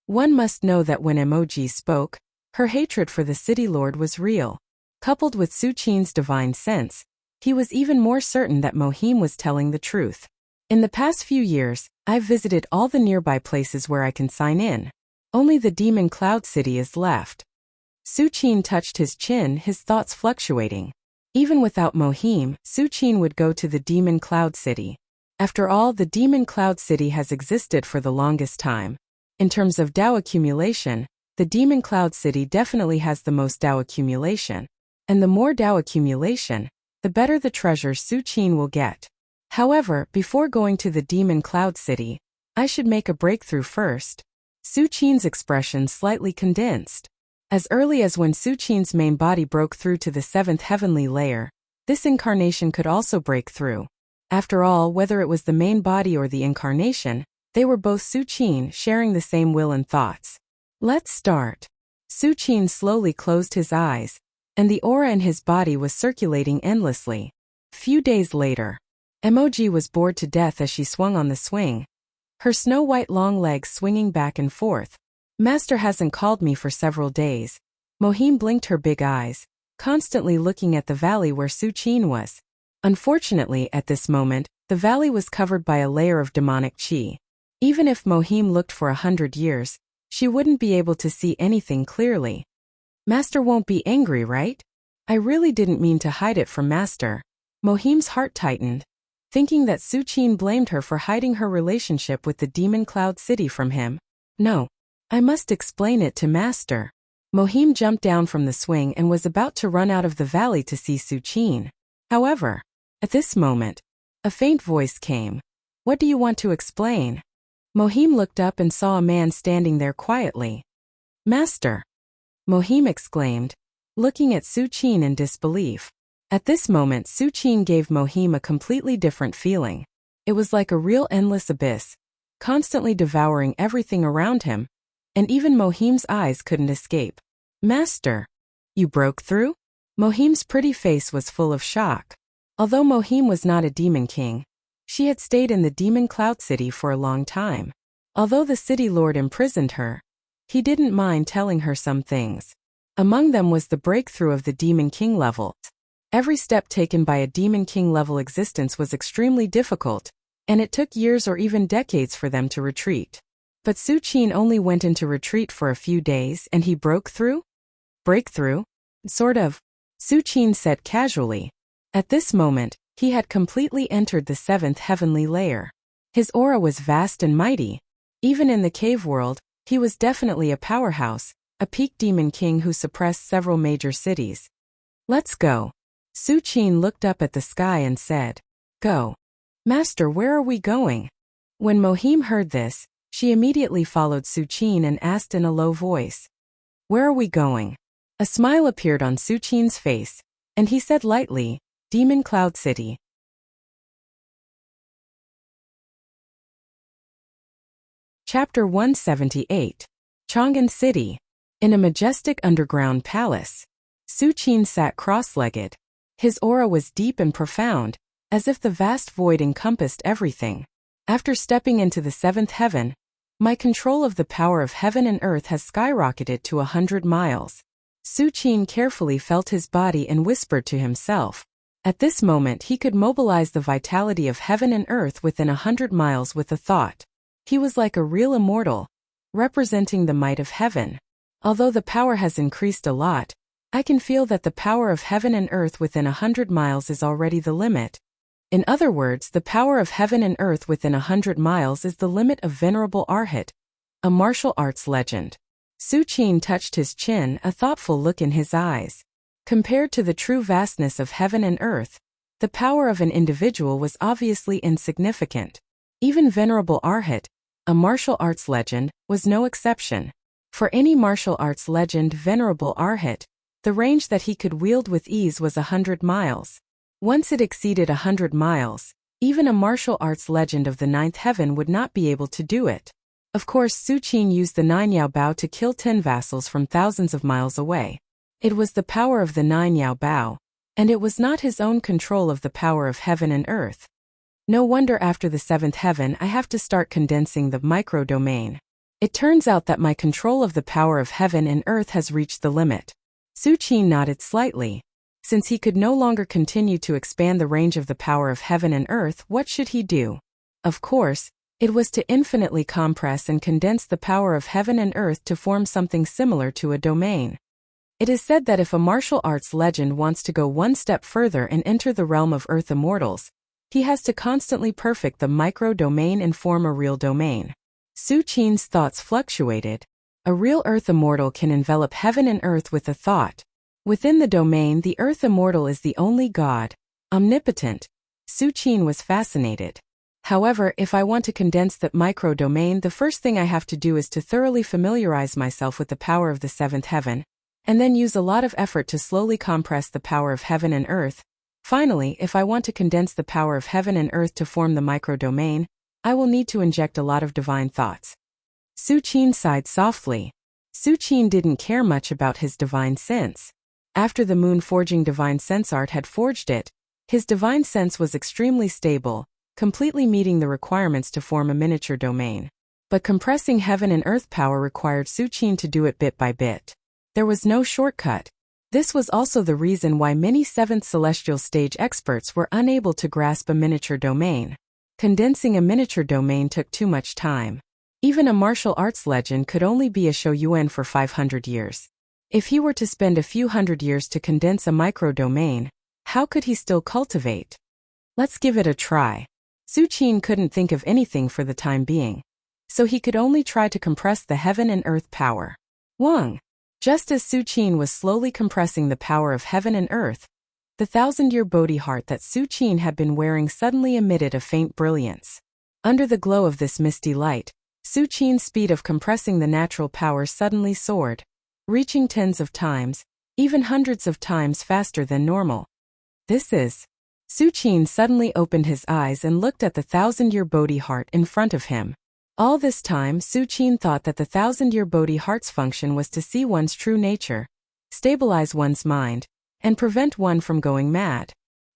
One must know that when Emoji spoke, her hatred for the City Lord was real. Coupled with Suchin's divine sense, he was even more certain that Mohim was telling the truth. In the past few years, I've visited all the nearby places where I can sign in. Only the Demon Cloud City is left. Suchin touched his chin, his thoughts fluctuating. Even without Mohim, Suchin would go to the Demon Cloud City. After all, the Demon Cloud City has existed for the longest time. In terms of Dao accumulation, the Demon Cloud City definitely has the most Dao accumulation. And the more Dao accumulation, the better the treasures Suchin will get. However, before going to the Demon Cloud City, I should make a breakthrough first. Suchin's expression slightly condensed. As early as when Suchin's main body broke through to the 7th heavenly layer, this incarnation could also break through. After all, whether it was the main body or the incarnation, they were both Suchin, sharing the same will and thoughts. Let's start. Suchin slowly closed his eyes, and the aura in his body was circulating endlessly. Few days later, Emoji was bored to death as she swung on the swing, her snow-white long legs swinging back and forth. Master hasn't called me for several days. Mohim blinked her big eyes, constantly looking at the valley where Suchin was. Unfortunately, at this moment, the valley was covered by a layer of demonic qi. Even if Mohim looked for 100 years, she wouldn't be able to see anything clearly. Master won't be angry, right? I really didn't mean to hide it from Master. Mohim's heart tightened, thinking that Su Qin blamed her for hiding her relationship with the demon cloud city from him. No. I must explain it to Master. Mohim jumped down from the swing and was about to run out of the valley to see Su Qin. However, at this moment, a faint voice came. What do you want to explain? Mohim looked up and saw a man standing there quietly. Master! Mohim exclaimed, looking at Su Qin in disbelief. At this moment, Su Qin gave Mohim a completely different feeling. It was like a real endless abyss, constantly devouring everything around him, and even Mohim's eyes couldn't escape. Master! You broke through? Mohim's pretty face was full of shock. Although Mohim was not a demon king, she had stayed in the demon cloud city for a long time. Although the city lord imprisoned her, he didn't mind telling her some things. Among them was the breakthrough of the demon king level. Every step taken by a demon king level existence was extremely difficult, and it took years or even decades for them to retreat. But Su Qin only went into retreat for a few days and he broke through? Breakthrough? Sort of, Su Qin said casually. At this moment, he had completely entered the 7th heavenly layer. His aura was vast and mighty. Even in the cave world, he was definitely a powerhouse, a peak demon king who suppressed several major cities. Let's go. Su Qin looked up at the sky and said, Go. Master, where are we going? When Mohim heard this, she immediately followed Su Qin and asked in a low voice, Where are we going? A smile appeared on Su Qin's face, and he said lightly, Demon Cloud City. Chapter 178. Chang'an City. In a majestic underground palace, Su Qin sat cross-legged. His aura was deep and profound, as if the vast void encompassed everything. After stepping into the 7th heaven, my control of the power of heaven and earth has skyrocketed to 100 miles. Su Qin carefully felt his body and whispered to himself. At this moment he could mobilize the vitality of heaven and earth within 100 miles with a thought. He was like a real immortal, representing the might of heaven. Although the power has increased a lot, I can feel that the power of heaven and earth within 100 miles is already the limit. In other words, the power of heaven and earth within 100 miles is the limit of Venerable Arhat, a martial arts legend. Su Qin touched his chin, a thoughtful look in his eyes. Compared to the true vastness of heaven and earth, the power of an individual was obviously insignificant. Even Venerable Arhat, a martial arts legend, was no exception. For any martial arts legend Venerable Arhat, the range that he could wield with ease was 100 miles. Once it exceeded 100 miles, even a martial arts legend of the 9th heaven would not be able to do it. Of course, Su Qin used the 9 Yao Bao to kill 10 vassals from thousands of miles away. It was the power of the 9 Yao Bao, and it was not his own control of the power of heaven and earth. No wonder after the 7th heaven I have to start condensing the micro-domain. It turns out that my control of the power of heaven and earth has reached the limit. Su Qin nodded slightly. Since he could no longer continue to expand the range of the power of heaven and earth, what should he do? Of course, it was to infinitely compress and condense the power of heaven and earth to form something similar to a domain. It is said that if a martial arts legend wants to go one step further and enter the realm of earth immortals, he has to constantly perfect the micro-domain and form a real domain. Su Qin's thoughts fluctuated. A real earth immortal can envelop heaven and earth with a thought. Within the domain, the earth immortal is the only god, omnipotent. Su Qin was fascinated. However, if I want to condense that micro-domain, the first thing I have to do is to thoroughly familiarize myself with the power of the 7th heaven, and then use a lot of effort to slowly compress the power of heaven and earth. Finally, if I want to condense the power of heaven and earth to form the micro-domain, I will need to inject a lot of divine thoughts. Su Qin sighed softly. Su Qin didn't care much about his divine sense. After the moon forging divine sense art had forged it, his divine sense was extremely stable, completely meeting the requirements to form a miniature domain. But compressing heaven and earth power required Su Qin to do it bit by bit. There was no shortcut. This was also the reason why many 7th celestial stage experts were unable to grasp a miniature domain. Condensing a miniature domain took too much time. Even a martial arts legend could only be a shouyuan for 500 years. If he were to spend a few hundred years to condense a micro-domain, how could he still cultivate? Let's give it a try. Su Qin couldn't think of anything for the time being, so he could only try to compress the heaven and earth power. Wang. Just as Su Qin was slowly compressing the power of heaven and earth, the 1,000-year Bodhi heart that Su Qin had been wearing suddenly emitted a faint brilliance. Under the glow of this misty light, Su Qin's speed of compressing the natural power suddenly soared, reaching tens of times, even hundreds of times faster than normal. This is... Su Qin suddenly opened his eyes and looked at the 1,000-year Bodhi heart in front of him. All this time, Su Qin thought that the 1,000-year Bodhi heart's function was to see one's true nature, stabilize one's mind, and prevent one from going mad.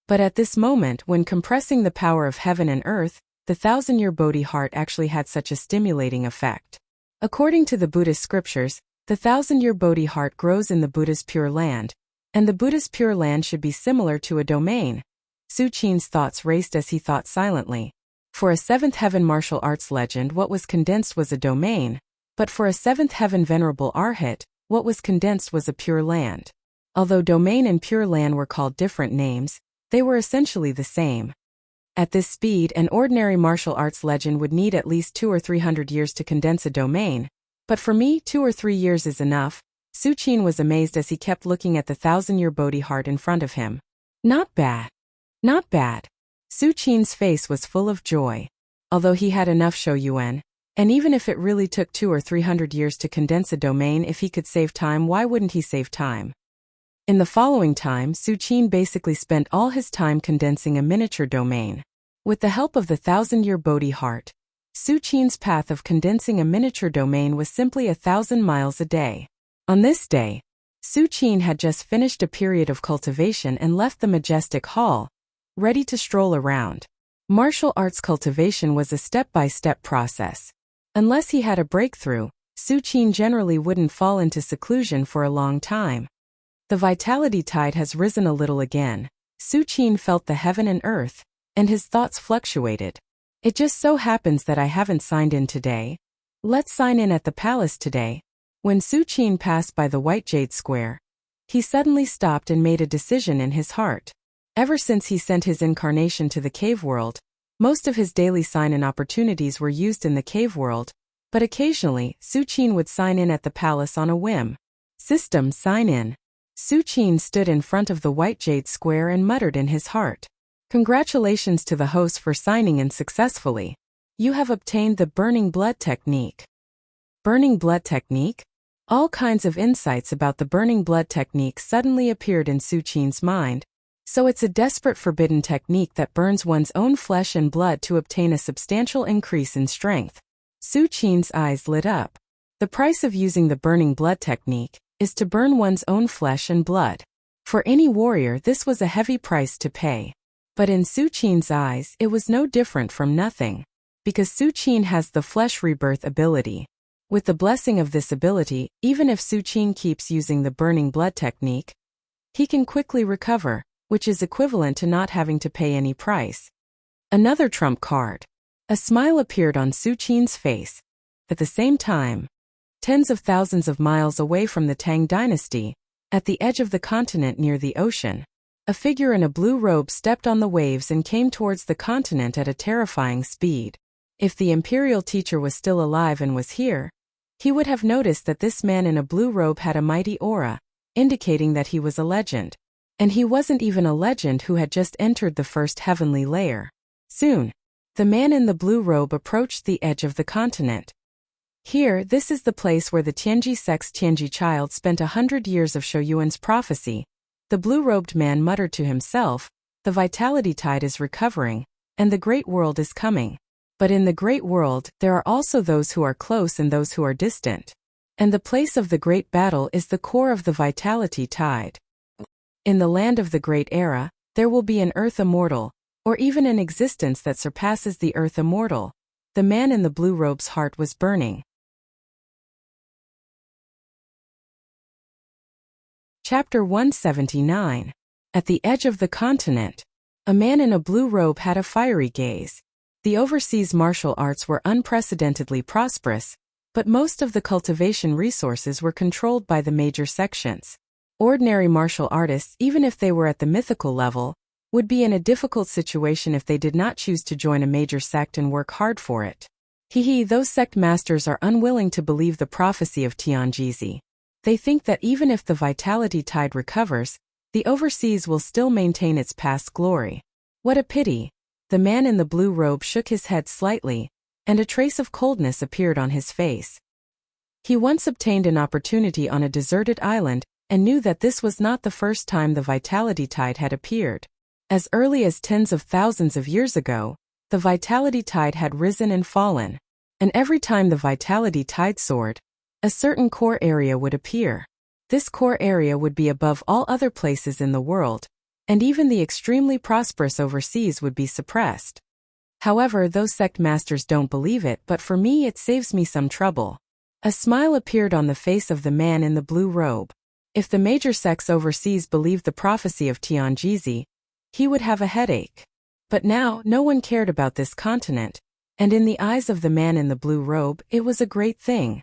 But at this moment, when compressing the power of heaven and earth, the 1,000-year Bodhi heart actually had such a stimulating effect. According to the Buddhist scriptures, the 1,000-year Bodhi heart grows in the Buddha's pure land, and the Buddha's pure land should be similar to a domain. Su Qin's thoughts raced as he thought silently. For a 7th heaven martial arts legend, what was condensed was a domain, but for a 7th heaven venerable arhat, what was condensed was a pure land. Although domain and pure land were called different names, they were essentially the same. At this speed, an ordinary martial arts legend would need at least 200 or 300 years to condense a domain, but for me, 2 or 3 years is enough. Su Qin was amazed as he kept looking at the 1,000-year Bodhi heart in front of him. Not bad. Not bad. Su Qin's face was full of joy. Although he had enough shouyuan, and even if it really took 200 or 300 years to condense a domain, if he could save time, why wouldn't he save time? In the following time, Su Qin basically spent all his time condensing a miniature domain. With the help of the 1,000-year Bodhi heart, Su Qin's path of condensing a miniature domain was simply 1,000 miles a day. On this day, Su Qin had just finished a period of cultivation and left the majestic hall, ready to stroll around. Martial arts cultivation was a step-by-step process. Unless he had a breakthrough, Su Qin generally wouldn't fall into seclusion for a long time. The vitality tide has risen a little again. Su Qin felt the heaven and earth, and his thoughts fluctuated. It just so happens that I haven't signed in today. Let's sign in at the palace today. When Su Qin passed by the White Jade Square, he suddenly stopped and made a decision in his heart. Ever since he sent his incarnation to the cave world, most of his daily sign-in opportunities were used in the cave world, but occasionally, Su Qin would sign in at the palace on a whim. System sign in. Su Qin stood in front of the White Jade Square and muttered in his heart. Congratulations to the host for signing in successfully. You have obtained the Burning Blood technique. Burning Blood technique? All kinds of insights about the Burning Blood technique suddenly appeared in Su Qin's mind. So it's a desperate forbidden technique that burns one's own flesh and blood to obtain a substantial increase in strength. Su Qin's eyes lit up. The price of using the Burning Blood technique is to burn one's own flesh and blood. For any warrior, this was a heavy price to pay. But in Su Qin's eyes, it was no different from nothing. Because Su Qin has the flesh rebirth ability. With the blessing of this ability, even if Su Qin keeps using the Burning Blood technique, he can quickly recover, which is equivalent to not having to pay any price. Another trump card. A smile appeared on Su Qin's face. At the same time, tens of thousands of miles away from the Tang dynasty, at the edge of the continent near the ocean, a figure in a blue robe stepped on the waves and came towards the continent at a terrifying speed. If the imperial teacher was still alive and was here, he would have noticed that this man in a blue robe had a mighty aura, indicating that he was a legend. And he wasn't even a legend who had just entered the first heavenly layer. Soon, the man in the blue robe approached the edge of the continent. Here, this is the place where the Tianji sect's Tianji child spent 100 years of Shouyuan's prophecy. The blue-robed man muttered to himself, the vitality tide is recovering, and the great world is coming. But in the great world, there are also those who are close and those who are distant. And the place of the great battle is the core of the vitality tide. In the land of the great era, there will be an earth immortal, or even an existence that surpasses the earth immortal. The man in the blue robe's heart was burning. Chapter 179. At the edge of the continent. A man in a blue robe had a fiery gaze. The overseas martial arts were unprecedentedly prosperous, but most of the cultivation resources were controlled by the major sections. Ordinary martial artists, even if they were at the mythical level, would be in a difficult situation if they did not choose to join a major sect and work hard for it. Those sect masters are unwilling to believe the prophecy of Tianjizi. They think that even if the vitality tide recovers, the overseas will still maintain its past glory. What a pity. The man in the blue robe shook his head slightly, and a trace of coldness appeared on his face. He once obtained an opportunity on a deserted island, and knew that this was not the first time the vitality tide had appeared. As early as tens of thousands of years ago, the vitality tide had risen and fallen, and every time the vitality tide soared, a certain core area would appear. This core area would be above all other places in the world, and even the extremely prosperous overseas would be suppressed. However, those sect masters don't believe it, but for me it saves me some trouble. A smile appeared on the face of the man in the blue robe. If the major sects overseas believed the prophecy of Tianjizi, he would have a headache. But now, no one cared about this continent, and in the eyes of the man in the blue robe, it was a great thing.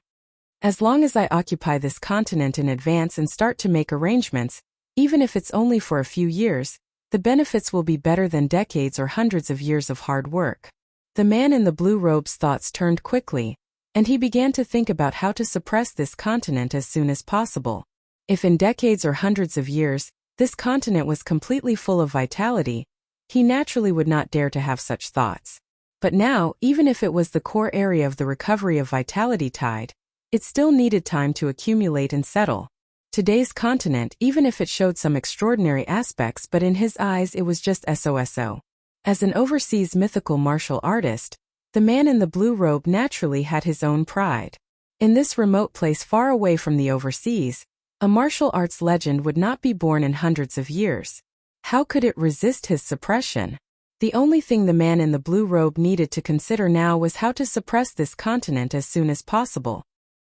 As long as I occupy this continent in advance and start to make arrangements, even if it's only for a few years, the benefits will be better than decades or hundreds of years of hard work. The man in the blue robe's thoughts turned quickly, and he began to think about how to suppress this continent as soon as possible. If in decades or hundreds of years, this continent was completely full of vitality, he naturally would not dare to have such thoughts. But now, even if it was the core area of the recovery of vitality tide, it still needed time to accumulate and settle. Today's continent, even if it showed some extraordinary aspects, but in his eyes it was just so. As an overseas mythical martial artist, the man in the blue robe naturally had his own pride. In this remote place far away from the overseas, a martial arts legend would not be born in hundreds of years. How could it resist his suppression? The only thing the man in the blue robe needed to consider now was how to suppress this continent as soon as possible.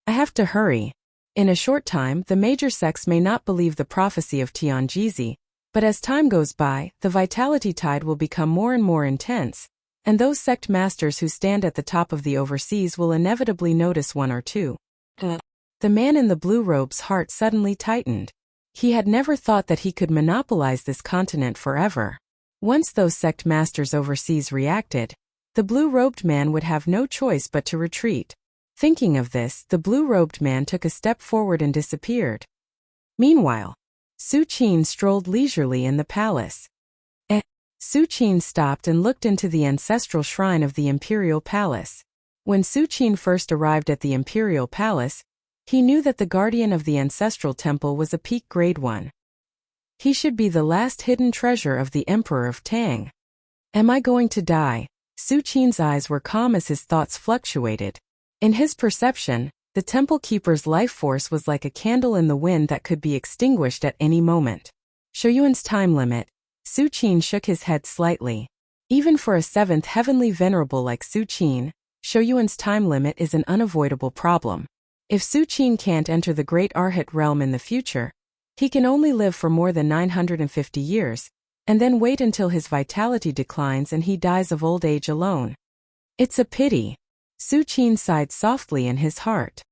I have to hurry. In a short time, the major sects may not believe the prophecy of Tianjizi, but as time goes by, the vitality tide will become more and more intense, and those sect masters who stand at the top of the overseas will inevitably notice one or two. The man in the blue robe's heart suddenly tightened. He had never thought that he could monopolize this continent forever. Once those sect masters overseas reacted, the blue-robed man would have no choice but to retreat. Thinking of this, the blue-robed man took a step forward and disappeared. Meanwhile, Su Qin strolled leisurely in the palace. Su Qin stopped and looked into the ancestral shrine of the imperial palace. When Su Qin first arrived at the imperial palace, he knew that the guardian of the ancestral temple was a peak grade 1. He should be the last hidden treasure of the Emperor of Tang. Am I going to die? Su Qin's eyes were calm as his thoughts fluctuated. In his perception, the temple keeper's life force was like a candle in the wind that could be extinguished at any moment. Shouyuan's time limit. Su Qin shook his head slightly. Even for a 7th heavenly venerable like Su Qin, Shouyuan's time limit is an unavoidable problem. If Su Qin can't enter the great Arhat realm in the future, he can only live for more than 950 years, and then wait until his vitality declines and he dies of old age alone. It's a pity. Su Qin sighed softly in his heart.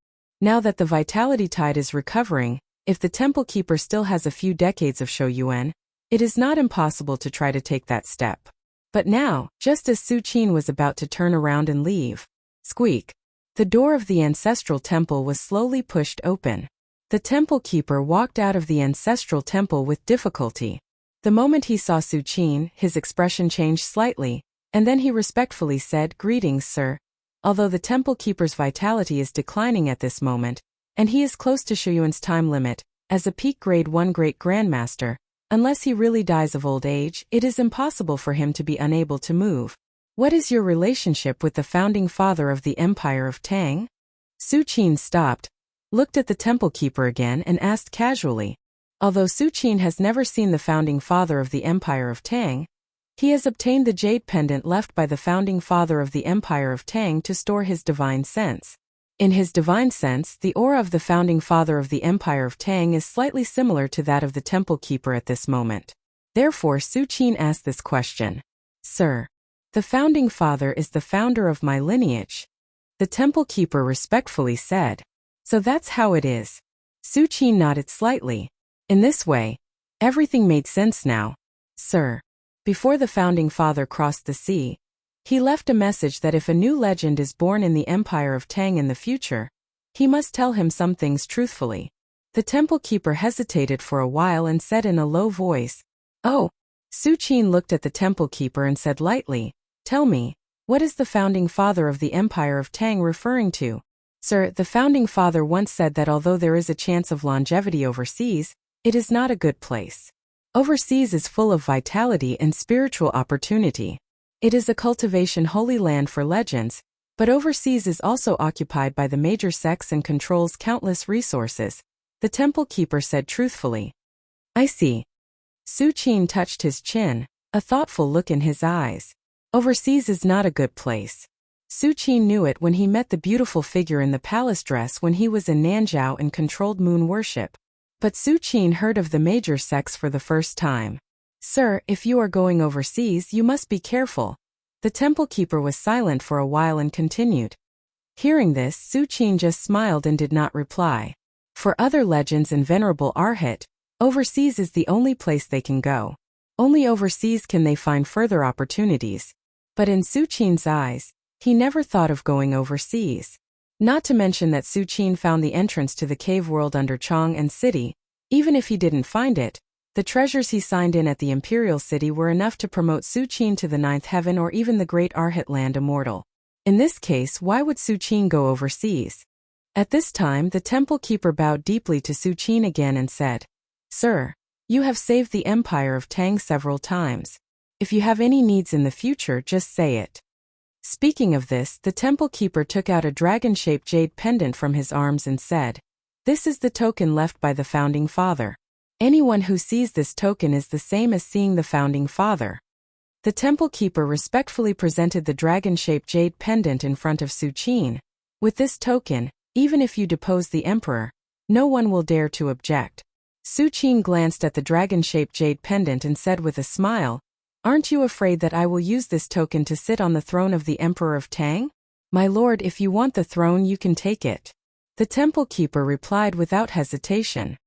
Now that the vitality tide is recovering, if the temple keeper still has a few decades of Shouyuan, it is not impossible to try to take that step. But now, just as Su Qin was about to turn around and leave, squeak, the door of the ancestral temple was slowly pushed open. The temple keeper walked out of the ancestral temple with difficulty. The moment he saw Su Qin, his expression changed slightly, and then he respectfully said, "Greetings, sir." Although the temple keeper's vitality is declining at this moment, and he is close to Shouyuan's time limit, as a peak grade 1 great grandmaster, unless he really dies of old age, it is impossible for him to be unable to move. What is your relationship with the founding father of the Empire of Tang? Su Qin stopped, looked at the temple keeper again and asked casually. Although Su Qin has never seen the founding father of the Empire of Tang, he has obtained the jade pendant left by the founding father of the Empire of Tang to store his divine sense. In his divine sense, the aura of the founding father of the Empire of Tang is slightly similar to that of the temple keeper at this moment. Therefore, Su Qin asked this question. Sir, the founding father is the founder of my lineage. The temple keeper respectfully said. So that's how it is. Su Qin nodded slightly. In this way, everything made sense now. Sir, before the founding father crossed the sea, he left a message that if a new legend is born in the Empire of Tang in the future, he must tell him some things truthfully. The temple keeper hesitated for a while and said in a low voice, Oh. Su Qin looked at the temple keeper and said lightly, Tell me, what is the founding father of the Empire of Tang referring to? Sir, the founding father once said that although there is a chance of longevity overseas, it is not a good place. Overseas is full of vitality and spiritual opportunity. It is a cultivation holy land for legends, but overseas is also occupied by the major sects and controls countless resources, the temple keeper said truthfully. I see. Su Qin touched his chin, a thoughtful look in his eyes. Overseas is not a good place. Su Qin knew it when he met the beautiful figure in the palace dress when he was in Nanzhao and controlled moon worship. But Su Qin heard of the major sects for the first time. Sir, if you are going overseas, you must be careful. The temple keeper was silent for a while and continued. Hearing this, Su Qin just smiled and did not reply. For other legends and venerable Arhat, overseas is the only place they can go. Only overseas can they find further opportunities. But in Su Qin's eyes, he never thought of going overseas. Not to mention that Su Qin found the entrance to the cave world under Chong and City. Even if he didn't find it, the treasures he signed in at the Imperial City were enough to promote Su Qin to the ninth heaven or even the great Arhat land immortal. In this case, why would Su Qin go overseas? At this time, the temple keeper bowed deeply to Su Qin again and said, Sir, you have saved the Empire of Tang several times. If you have any needs in the future, just say it. Speaking of this, the temple keeper took out a dragon-shaped jade pendant from his arms and said, This is the token left by the founding father. Anyone who sees this token is the same as seeing the founding father. The temple keeper respectfully presented the dragon-shaped jade pendant in front of Su Qin. With this token, even if you depose the emperor, no one will dare to object. Su Qin glanced at the dragon-shaped jade pendant and said with a smile, Aren't you afraid that I will use this token to sit on the throne of the Emperor of Tang? My lord, if you want the throne, you can take it. The temple keeper replied without hesitation.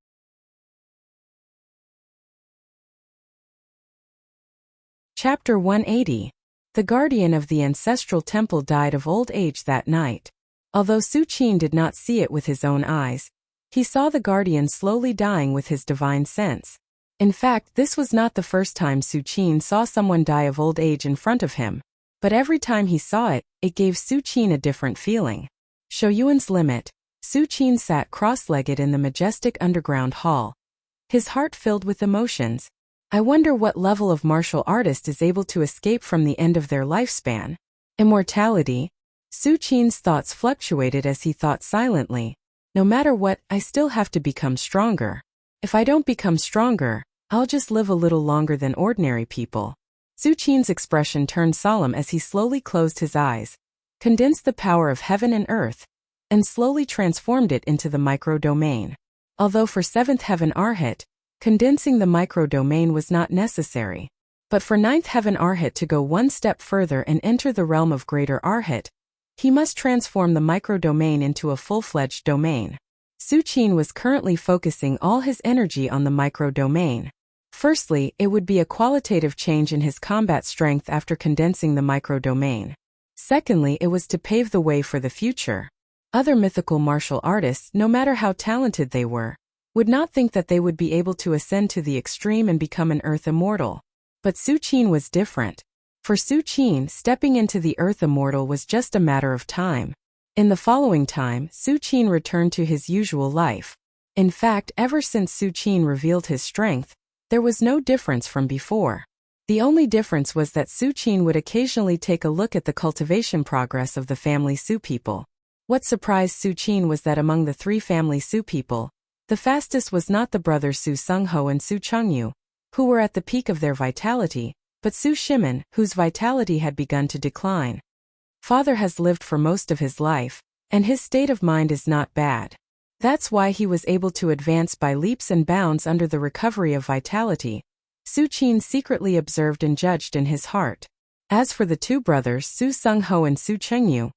Chapter 180. The guardian of the ancestral temple died of old age that night. Although Su Qin did not see it with his own eyes, he saw the guardian slowly dying with his divine sense. In fact, this was not the first time Su Qin saw someone die of old age in front of him, but every time he saw it, it gave Su Qin a different feeling. Shouyuan's limit, Su Qin sat cross-legged in the majestic underground hall. His heart filled with emotions. I wonder what level of martial artist is able to escape from the end of their lifespan. Immortality? Su Qin's thoughts fluctuated as he thought silently. No matter what, I still have to become stronger. If I don't become stronger, I'll just live a little longer than ordinary people. Su Qin's expression turned solemn as he slowly closed his eyes, condensed the power of heaven and earth, and slowly transformed it into the micro-domain. Although for 7th heaven Arhat, condensing the micro-domain was not necessary. But for 9th heaven Arhat to go one step further and enter the realm of greater Arhat, he must transform the micro-domain into a full-fledged domain. Su Qin was currently focusing all his energy on the micro-domain. Firstly, it would be a qualitative change in his combat strength after condensing the micro-domain. Secondly, it was to pave the way for the future. Other mythical martial artists, no matter how talented they were, would not think that they would be able to ascend to the extreme and become an earth immortal. But Su Qin was different. For Su Qin, stepping into the earth immortal was just a matter of time. In the following time, Su Qin returned to his usual life. In fact, ever since Su Qin revealed his strength, there was no difference from before. The only difference was that Su Qin would occasionally take a look at the cultivation progress of the family Su people. What surprised Su Qin was that among the 3 family Su people, the fastest was not the brothers Su Sungho and Su Chengyu, who were at the peak of their vitality, but Su Shimin, whose vitality had begun to decline. Father has lived for most of his life, And his state of mind is not bad. That's why he was able to advance by leaps and bounds under the recovery of vitality, Su Qin secretly observed and judged in his heart. As for the two brothers Su Sung-ho and Su Chengyu,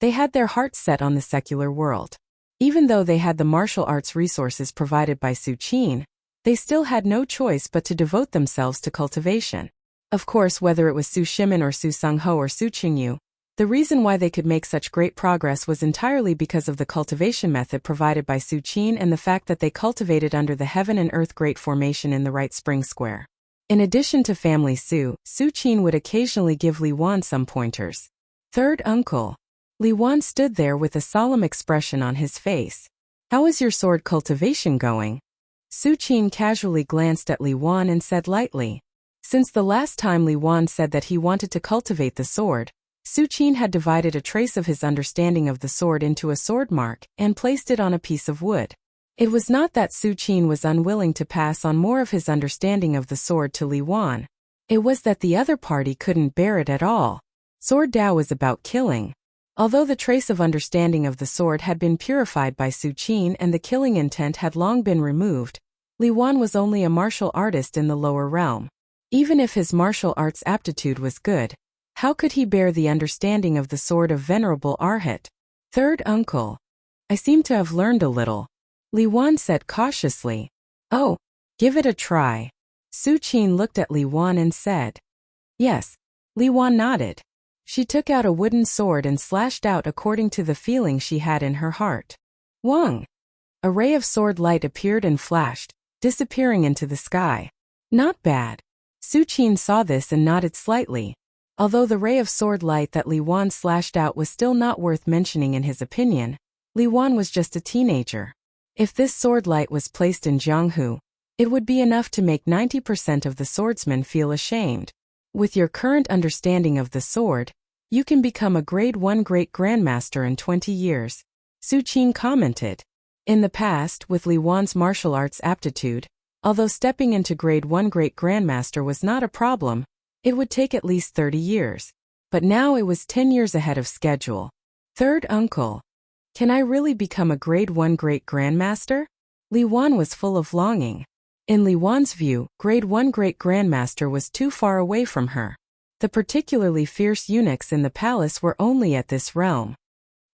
they had their hearts set on the secular world. Even though they had the martial arts resources provided by Su Qin, they still had no choice but to devote themselves to cultivation. Of course, whether it was Su Shimin or Su Sung-ho or Su Chengyu, the reason why they could make such great progress was entirely because of the cultivation method provided by Su Qin and the fact that they cultivated under the heaven and earth great formation in the right spring square. In addition to family Su Qin would occasionally give Li Wan some pointers. Third uncle. Li Wan stood there with a solemn expression on his face. How is your sword cultivation going? Su Qin casually glanced at Li Wan and said lightly. Since the last time Li Wan said that he wanted to cultivate the sword, Su Qin had divided a trace of his understanding of the sword into a sword mark and placed it on a piece of wood. It was not that Su Qin was unwilling to pass on more of his understanding of the sword to Li Wan. It was that the other party couldn't bear it at all. Sword Dao was about killing. Although the trace of understanding of the sword had been purified by Su Qin and the killing intent had long been removed, Li Wan was only a martial artist in the lower realm. Even if his martial arts aptitude was good, how could he bear the understanding of the sword of Venerable Arhat? Third uncle. I seem to have learned a little. Li Wan said cautiously. Oh, give it a try. Su Qin looked at Li Wan and said. Yes. Li Wan nodded. She took out a wooden sword and slashed out according to the feeling she had in her heart. Wang! A ray of sword light appeared and flashed, disappearing into the sky. Not bad. Su Qin saw this and nodded slightly. Although the ray of sword light that Li Wan slashed out was still not worth mentioning in his opinion, Li Wan was just a teenager. If this sword light was placed in Jianghu, it would be enough to make 90% of the swordsmen feel ashamed. With your current understanding of the sword, you can become a grade 1 great grandmaster in 20 years, Su Qin commented. In the past, with Li Wan's martial arts aptitude, although stepping into grade 1 great grandmaster was not a problem, it would take at least 30 years. But now it was 10 years ahead of schedule. Third uncle. Can I really become a grade 1 great grandmaster? Li Wan was full of longing. In Li Wan's view, grade 1 great grandmaster was too far away from her. The particularly fierce eunuchs in the palace were only at this realm.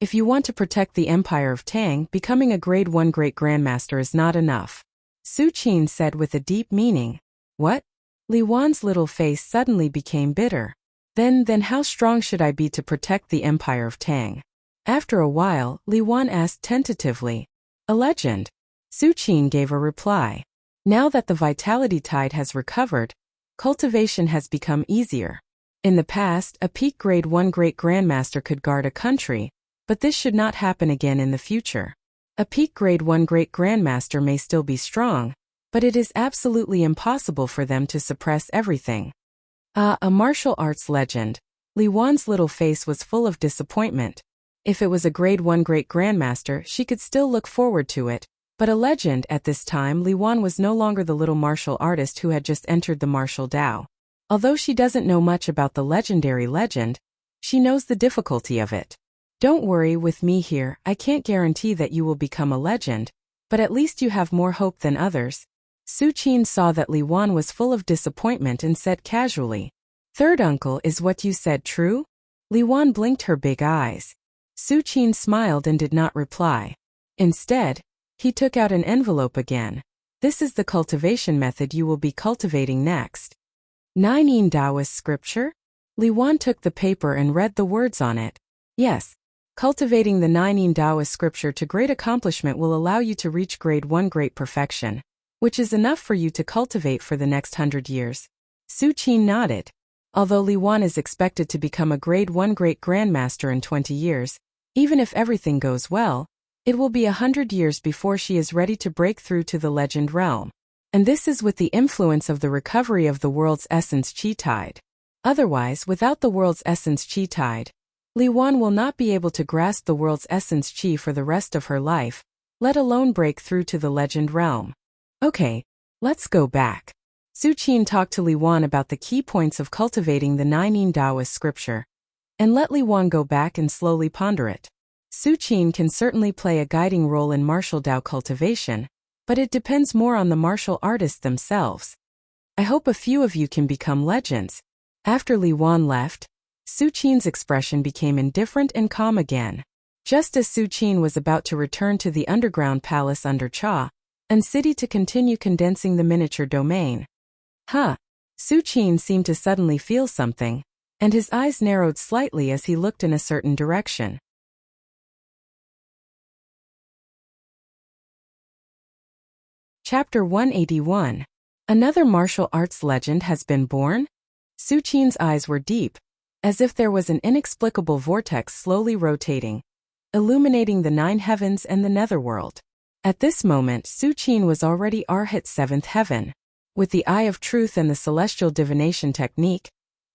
If you want to protect the empire of Tang, becoming a grade 1 great grandmaster is not enough. Su Qin said with a deep meaning. What? Li Wan's little face suddenly became bitter. Then how strong should I be to protect the empire of Tang? After a while, Li Wan asked tentatively. A legend. Su Qin gave a reply. Now that the vitality tide has recovered, cultivation has become easier. In the past, a peak grade 1 great grandmaster could guard a country, but this should not happen again in the future. A peak grade 1 great grandmaster may still be strong, but it is absolutely impossible for them to suppress everything. A martial arts legend. Li Wan's little face was full of disappointment. If it was a grade 1 great grandmaster, she could still look forward to it, but a legend at this time Li Wan was no longer the little martial artist who had just entered the martial Dao. Although she doesn't know much about the legendary legend, she knows the difficulty of it. Don't worry with me here, I can't guarantee that you will become a legend, but at least you have more hope than others. Su Qin saw that Li Wan was full of disappointment and said casually. Third uncle, is what you said true? Li Wan blinked her big eyes. Su Qin smiled and did not reply. Instead, he took out an envelope again. This is the cultivation method you will be cultivating next. 9 Taoist scripture? Li Wan took the paper and read the words on it. Yes. Cultivating the 9 Taoist scripture to great accomplishment will allow you to reach grade 1 great perfection, which is enough for you to cultivate for the next 100 years. Su Qin nodded. Although Li Wan is expected to become a grade 1 great grandmaster in 20 years, even if everything goes well, it will be 100 years before she is ready to break through to the legend realm. And this is with the influence of the recovery of the world's essence chi tide. Otherwise, without the world's essence chi tide, Li Wan will not be able to grasp the world's essence chi for the rest of her life, let alone break through to the legend realm. Okay, let's go back. Su Qin talked to Li Wan about the key points of cultivating the 9 Taoist scripture, and let Li Wan go back and slowly ponder it. Su Qin can certainly play a guiding role in martial Dao cultivation, but it depends more on the martial artists themselves. I hope a few of you can become legends. After Li Wan left, Su Qin's expression became indifferent and calm again. Just as Su Qin was about to return to the underground palace under Cha and city to continue condensing the miniature domain. Su Qin seemed to suddenly feel something, and his eyes narrowed slightly as he looked in a certain direction. Chapter 181. Another martial arts legend has been born? Su Qin's eyes were deep, as if there was an inexplicable vortex slowly rotating, illuminating the 9 heavens and the netherworld. At this moment, Su Qin was already Arhat 7th heaven. With the eye of truth and the celestial divination technique,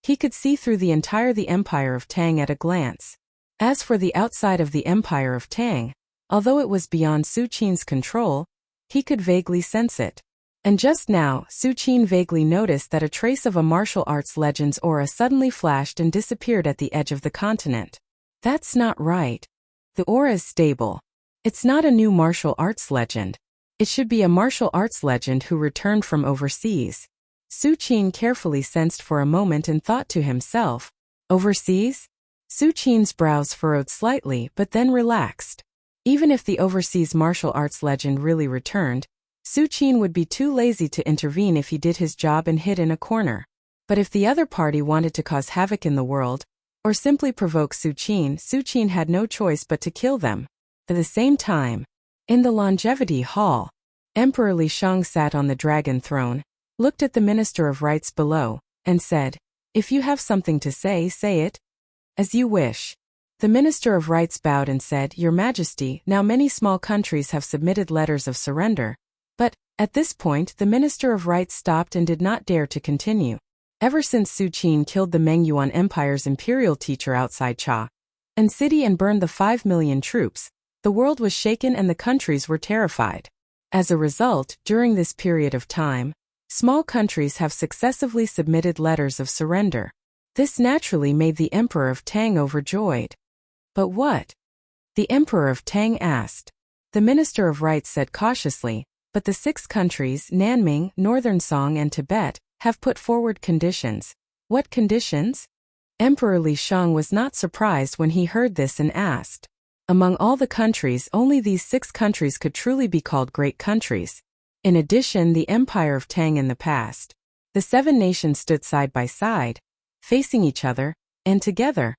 he could see through the Empire of Tang at a glance. As for the outside of the Empire of Tang, although it was beyond Su Qin's control, he could vaguely sense it. And just now, Su Qin vaguely noticed that a trace of a martial arts legend's aura suddenly flashed and disappeared at the edge of the continent. That's not right. The aura is stable. It's not a new martial arts legend. It should be a martial arts legend who returned from overseas. Su Qin carefully sensed for a moment and thought to himself, overseas? Su Qin's brows furrowed slightly but then relaxed. Even if the overseas martial arts legend really returned, Su Qin would be too lazy to intervene if he did his job and hid in a corner. But if the other party wanted to cause havoc in the world, or simply provoke Su Qin had no choice but to kill them. At the same time, in the Longevity Hall, Emperor Li Shang sat on the dragon throne, looked at the Minister of Rights below, and said, "If you have something to say, say it. As you wish." The Minister of Rights bowed and said, "Your Majesty, now many small countries have submitted letters of surrender." But, at this point, the Minister of Rights stopped and did not dare to continue. Ever since Su Qin killed the Mengyuan Empire's imperial teacher outside Cha and city and burned the 5 million troops, the world was shaken and the countries were terrified. As a result, during this period of time, small countries have successively submitted letters of surrender. This naturally made the Emperor of Tang overjoyed. But what? The Emperor of Tang asked. The Minister of Rights said cautiously, but the 6 countries, Nanming, Northern Song and Tibet, have put forward conditions. What conditions? Emperor Li Shang was not surprised when he heard this and asked. Among all the countries, only these 6 countries could truly be called great countries. In addition, the Empire of Tang in the past, the 7 nations stood side by side, facing each other, and together,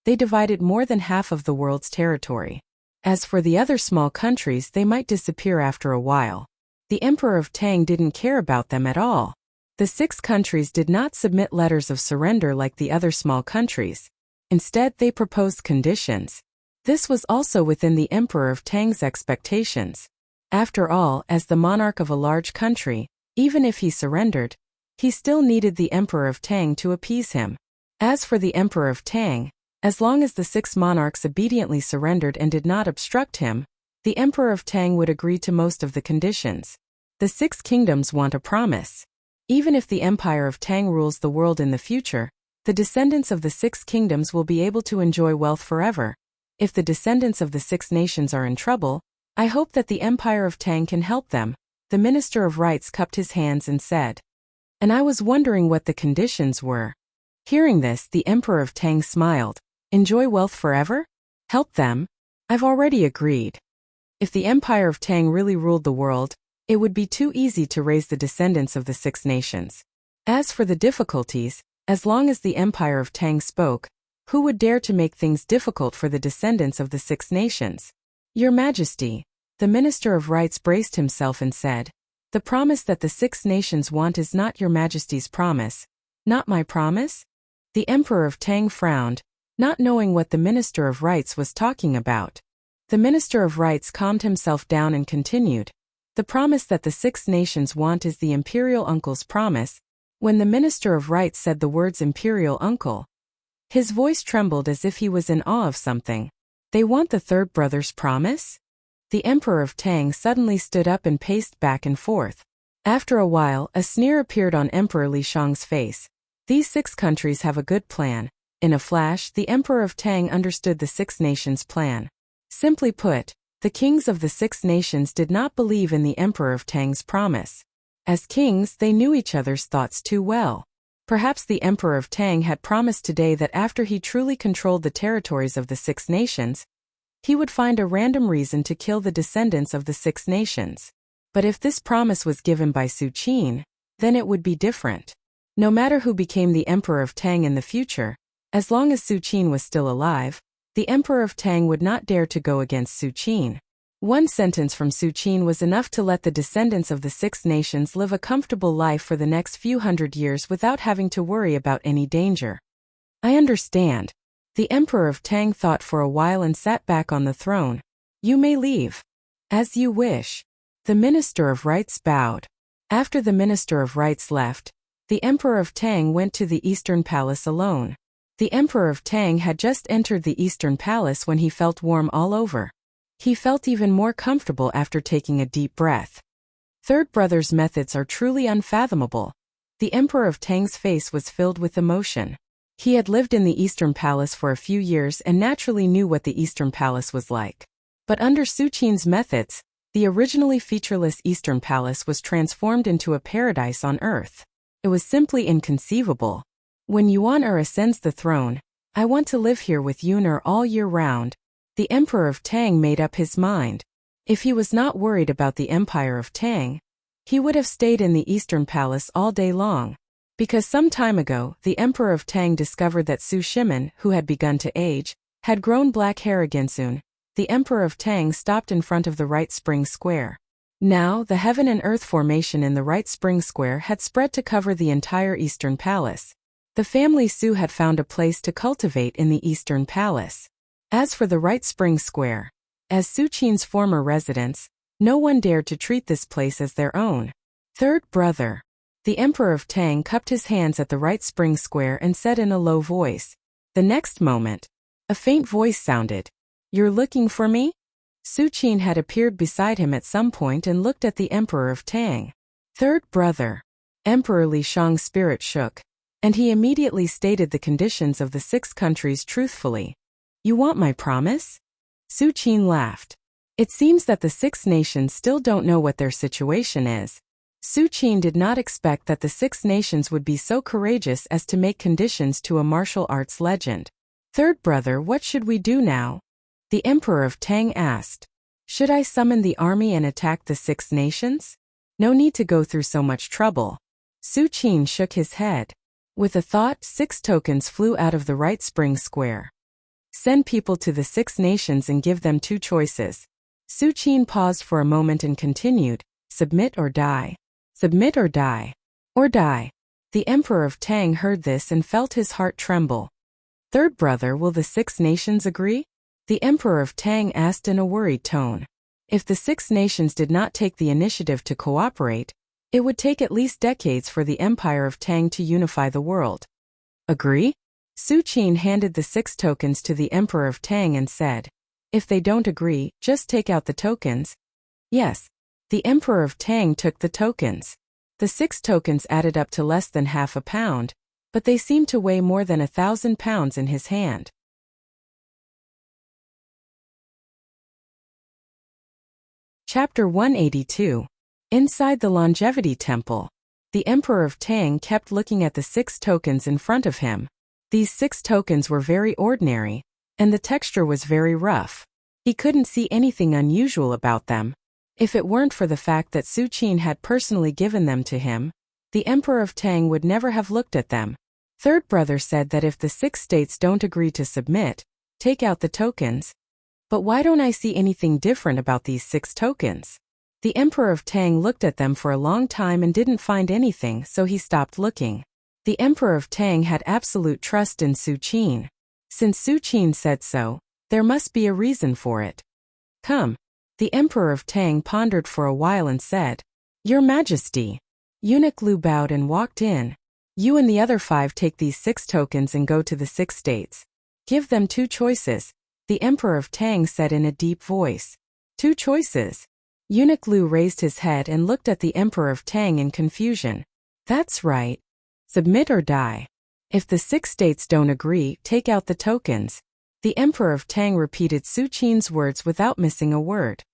they divided more than half of the world's territory. As for the other small countries, they might disappear after a while. The Emperor of Tang didn't care about them at all. The 6 countries did not submit letters of surrender like the other small countries. Instead, they proposed conditions. This was also within the Emperor of Tang's expectations. After all, as the monarch of a large country, even if he surrendered, he still needed the Emperor of Tang to appease him. As for the Emperor of Tang, as long as the 6 monarchs obediently surrendered and did not obstruct him, the Emperor of Tang would agree to most of the conditions. The 6 kingdoms want a promise. Even if the Empire of Tang rules the world in the future, the descendants of the 6 kingdoms will be able to enjoy wealth forever. If the descendants of the 6 nations are in trouble, I hope that the Empire of Tang can help them. The Minister of Rights cupped his hands and said. And I was wondering what the conditions were. Hearing this, the Emperor of Tang smiled. Enjoy wealth forever? Help them? I've already agreed. If the Empire of Tang really ruled the world, it would be too easy to raise the descendants of the 6 nations. As for the difficulties, as long as the Empire of Tang spoke, who would dare to make things difficult for the descendants of the 6 nations? Your Majesty, the Minister of Rights braced himself and said, the promise that the 6 nations want is not Your Majesty's promise. Not my promise? The Emperor of Tang frowned, not knowing what the Minister of Rights was talking about. The Minister of Rights calmed himself down and continued. The promise that the 6 nations want is the Imperial Uncle's promise. When the Minister of Rights said the words Imperial Uncle, his voice trembled as if he was in awe of something. They want the 3rd brother's promise? The Emperor of Tang suddenly stood up and paced back and forth. After a while, a sneer appeared on Emperor Li Shang's face. These 6 countries have a good plan. In a flash, the Emperor of Tang understood the 6 nations' plan. Simply put, the kings of the 6 nations did not believe in the Emperor of Tang's promise. As kings, they knew each other's thoughts too well. Perhaps the Emperor of Tang had promised today that after he truly controlled the territories of the 6 nations, he would find a random reason to kill the descendants of the 6 nations. But if this promise was given by Su Qin, then it would be different. No matter who became the Emperor of Tang in the future, as long as Su Qin was still alive, the Emperor of Tang would not dare to go against Su Qin. One sentence from Su Qin was enough to let the descendants of the 6 nations live a comfortable life for the next few hundred years without having to worry about any danger. I understand. The Emperor of Tang thought for a while and sat back on the throne. You may leave. As you wish. The Minister of Rites bowed. After the Minister of Rites left, the Emperor of Tang went to the Eastern Palace alone. The Emperor of Tang had just entered the Eastern Palace when he felt warm all over. He felt even more comfortable after taking a deep breath. Third brother's methods are truly unfathomable. The Emperor of Tang's face was filled with emotion. He had lived in the Eastern Palace for a few years and naturally knew what the Eastern Palace was like. But under Su Qin's methods, the originally featureless Eastern Palace was transformed into a paradise on earth. It was simply inconceivable. When Yuan ascends the throne, I want to live here with Yuan all year round. The Emperor of Tang made up his mind. If he was not worried about the Empire of Tang, he would have stayed in the Eastern Palace all day long. Because some time ago, the Emperor of Tang discovered that Su Shimen, who had begun to age, had grown black hair again soon. The Emperor of Tang stopped in front of the Right Spring Square. Now, the heaven and earth formation in the Right Spring Square had spread to cover the entire Eastern Palace. The family Su had found a place to cultivate in the Eastern Palace. As for the Right Spring Square, as Su Qin's former residence, no one dared to treat this place as their own. Third brother. The Emperor of Tang cupped his hands at the Right Spring Square and said in a low voice. The next moment, a faint voice sounded. You're looking for me? Su Qin had appeared beside him at some point and looked at the Emperor of Tang. Third brother. Emperor Li Shang's spirit shook, and he immediately stated the conditions of the 6 countries truthfully. You want my promise? Su Qin laughed. It seems that the 6 nations still don't know what their situation is. Su Qin did not expect that the 6 nations would be so courageous as to make conditions to a martial arts legend. Third brother, what should we do now? The Emperor of Tang asked. Should I summon the army and attack the 6 nations? No need to go through so much trouble. Su Qin shook his head. With a thought, 6 tokens flew out of the Right Spring Square. Send people to the 6 nations and give them 2 choices. Su Qin paused for a moment and continued, submit or die. Submit or die. Or die. The Emperor of Tang heard this and felt his heart tremble. Third brother, will the 6 nations agree? The Emperor of Tang asked in a worried tone. If the 6 nations did not take the initiative to cooperate, it would take at least decades for the Empire of Tang to unify the world. Agree? Su Qin handed the 6 tokens to the Emperor of Tang and said, if they don't agree, just take out the tokens. Yes. The Emperor of Tang took the tokens. The 6 tokens added up to less than half a pound, but they seemed to weigh more than 1,000 pounds in his hand. Chapter 182. Inside the Longevity Temple. The Emperor of Tang kept looking at the 6 tokens in front of him. These 6 tokens were very ordinary, and the texture was very rough. He couldn't see anything unusual about them. If it weren't for the fact that Su Qin had personally given them to him, the Emperor of Tang would never have looked at them. Third brother said that if the 6 states don't agree to submit, take out the tokens. But why don't I see anything different about these 6 tokens? The Emperor of Tang looked at them for a long time and didn't find anything, so he stopped looking. The Emperor of Tang had absolute trust in Su Qin. Since Su Qin said so, there must be a reason for it. Come. The Emperor of Tang pondered for a while and said, Your Majesty. Eunuch Lu bowed and walked in. You and the other 5 take these 6 tokens and go to the 6 states. Give them 2 choices, the Emperor of Tang said in a deep voice. 2 choices. Eunuch Lu raised his head and looked at the Emperor of Tang in confusion. That's right. Submit or die. If the 6 states don't agree, take out the tokens. The Emperor of Tang repeated Su Qin's words without missing a word.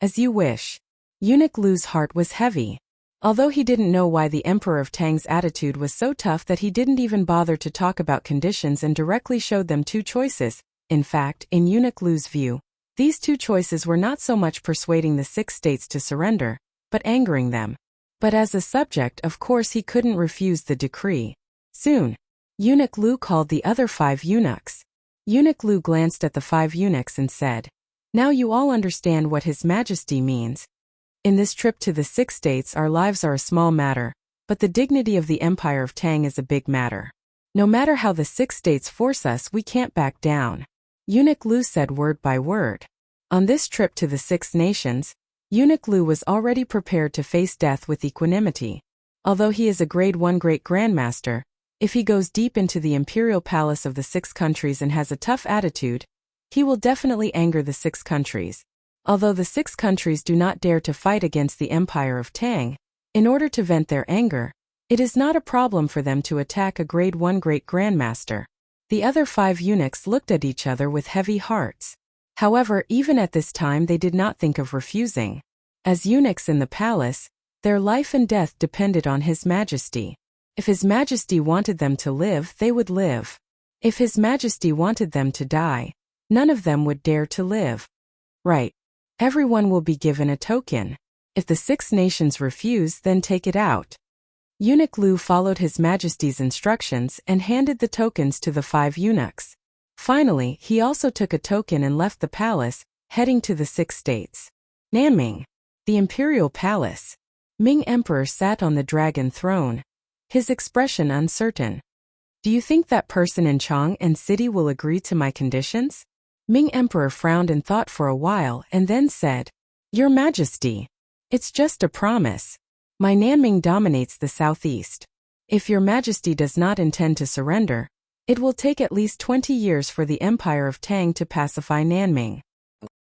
As you wish. Eunuch Lu's heart was heavy. Although he didn't know why the Emperor of Tang's attitude was so tough that he didn't even bother to talk about conditions and directly showed them two choices. In fact, in Eunuch Lu's view, these two choices were not so much persuading the 6 states to surrender, but angering them. But as a subject, of course he couldn't refuse the decree. Soon, Eunuch Lu called the other 5 eunuchs. Eunuch Lu glanced at the 5 eunuchs and said, "Now you all understand what His Majesty means. In this trip to the 6 states our lives are a small matter, but the dignity of the Empire of Tang is a big matter. No matter how the 6 states force us, we can't back down." Eunuch Lu said word by word. On this trip to the 6 nations, Eunuch Lu was already prepared to face death with equanimity. Although he is a Grade 1 Great Grandmaster, if he goes deep into the imperial palace of the 6 countries and has a tough attitude, he will definitely anger the 6 countries. Although the 6 countries do not dare to fight against the Empire of Tang, in order to vent their anger, it is not a problem for them to attack a Grade 1 Great Grandmaster. The other 5 eunuchs looked at each other with heavy hearts. However, even at this time they did not think of refusing. As eunuchs in the palace, their life and death depended on His Majesty. If His Majesty wanted them to live, they would live. If His Majesty wanted them to die, none of them would dare to live. Right. Everyone will be given a token. If the 6 nations refuse, then take it out. Eunuch Lu followed His Majesty's instructions and handed the tokens to the 5 eunuchs. Finally, he also took a token and left the palace, heading to the 6 states. Nanming, the imperial palace. Ming Emperor sat on the dragon throne, his expression uncertain. "Do you think that person in Chang and city will agree to my conditions?" Ming Emperor frowned and thought for a while and then said, "Your Majesty, it's just a promise. My Nanming dominates the southeast. If Your Majesty does not intend to surrender, it will take at least 20 years for the Empire of Tang to pacify Nanming."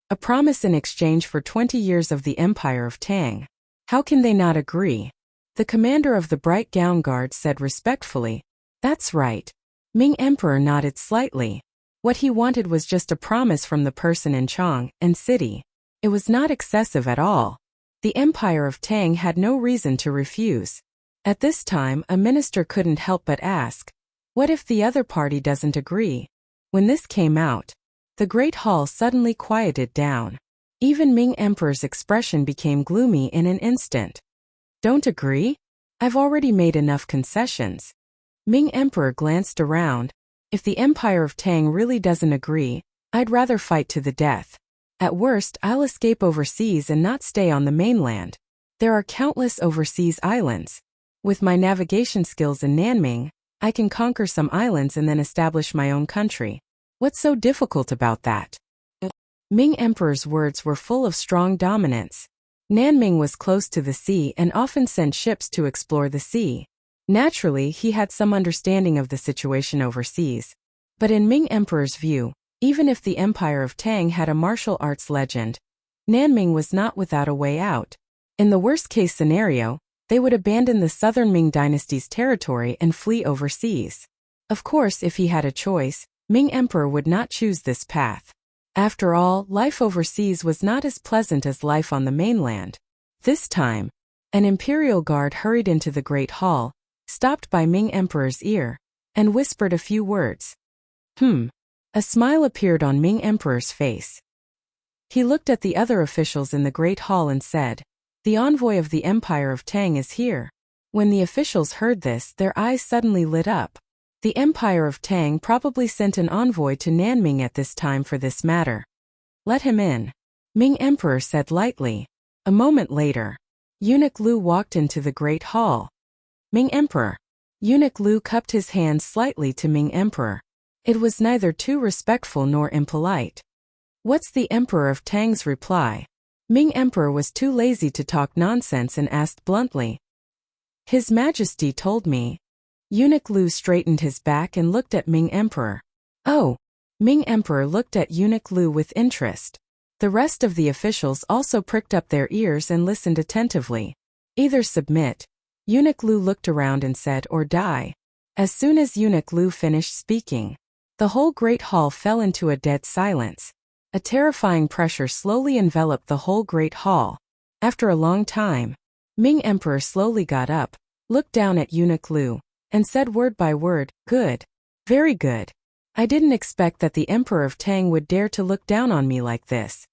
A promise in exchange for 20 years of the Empire of Tang. How can they not agree? The commander of the Bright Gown Guard said respectfully, "That's right." Ming Emperor nodded slightly. What he wanted was just a promise from the person in Chang and city. It was not excessive at all. The Empire of Tang had no reason to refuse. At this time, a minister couldn't help but ask, what if the other party doesn't agree? When this came out, the Great Hall suddenly quieted down. Even Ming Emperor's expression became gloomy in an instant. "Don't agree? I've already made enough concessions." Ming Emperor glanced around. "If the Empire of Tang really doesn't agree, I'd rather fight to the death. At worst, I'll escape overseas and not stay on the mainland. There are countless overseas islands. With my navigation skills in Nanming, I can conquer some islands and then establish my own country. What's so difficult about that?" Ming Emperor's words were full of strong dominance. Nanming was close to the sea and often sent ships to explore the sea. Naturally, he had some understanding of the situation overseas. But in Ming Emperor's view, even if the Empire of Tang had a martial arts legend, Nanming was not without a way out. In the worst-case scenario, they would abandon the southern Ming dynasty's territory and flee overseas. Of course, if he had a choice, Ming Emperor would not choose this path. After all, life overseas was not as pleasant as life on the mainland. This time, an imperial guard hurried into the Great Hall, stopped by Ming Emperor's ear, and whispered a few words. A smile appeared on Ming Emperor's face. He looked at the other officials in the Great Hall and said, "The envoy of the Empire of Tang is here." When the officials heard this, their eyes suddenly lit up. The Empire of Tang probably sent an envoy to Nanming at this time for this matter. "Let him in," Ming Emperor said lightly. A moment later, Eunuch Lu walked into the Great Hall. "Ming Emperor." Eunuch Lu cupped his hands slightly to Ming Emperor. It was neither too respectful nor impolite. "What's the Emperor of Tang's reply?" Ming Emperor was too lazy to talk nonsense and asked bluntly. "His Majesty told me." Eunuch Lu straightened his back and looked at Ming Emperor. "Oh." Ming Emperor looked at Eunuch Lu with interest. The rest of the officials also pricked up their ears and listened attentively. "Either submit." Eunuch Lu looked around and said, "or die." As soon as Eunuch Lu finished speaking, The whole great hall fell into a dead silence. A terrifying pressure slowly enveloped the whole great hall. After a long time, Ming Emperor slowly got up, looked down at Eunuch Lu, and said word by word, "Good. Very good. I didn't expect that the Emperor of Tang would dare to look down on me like this."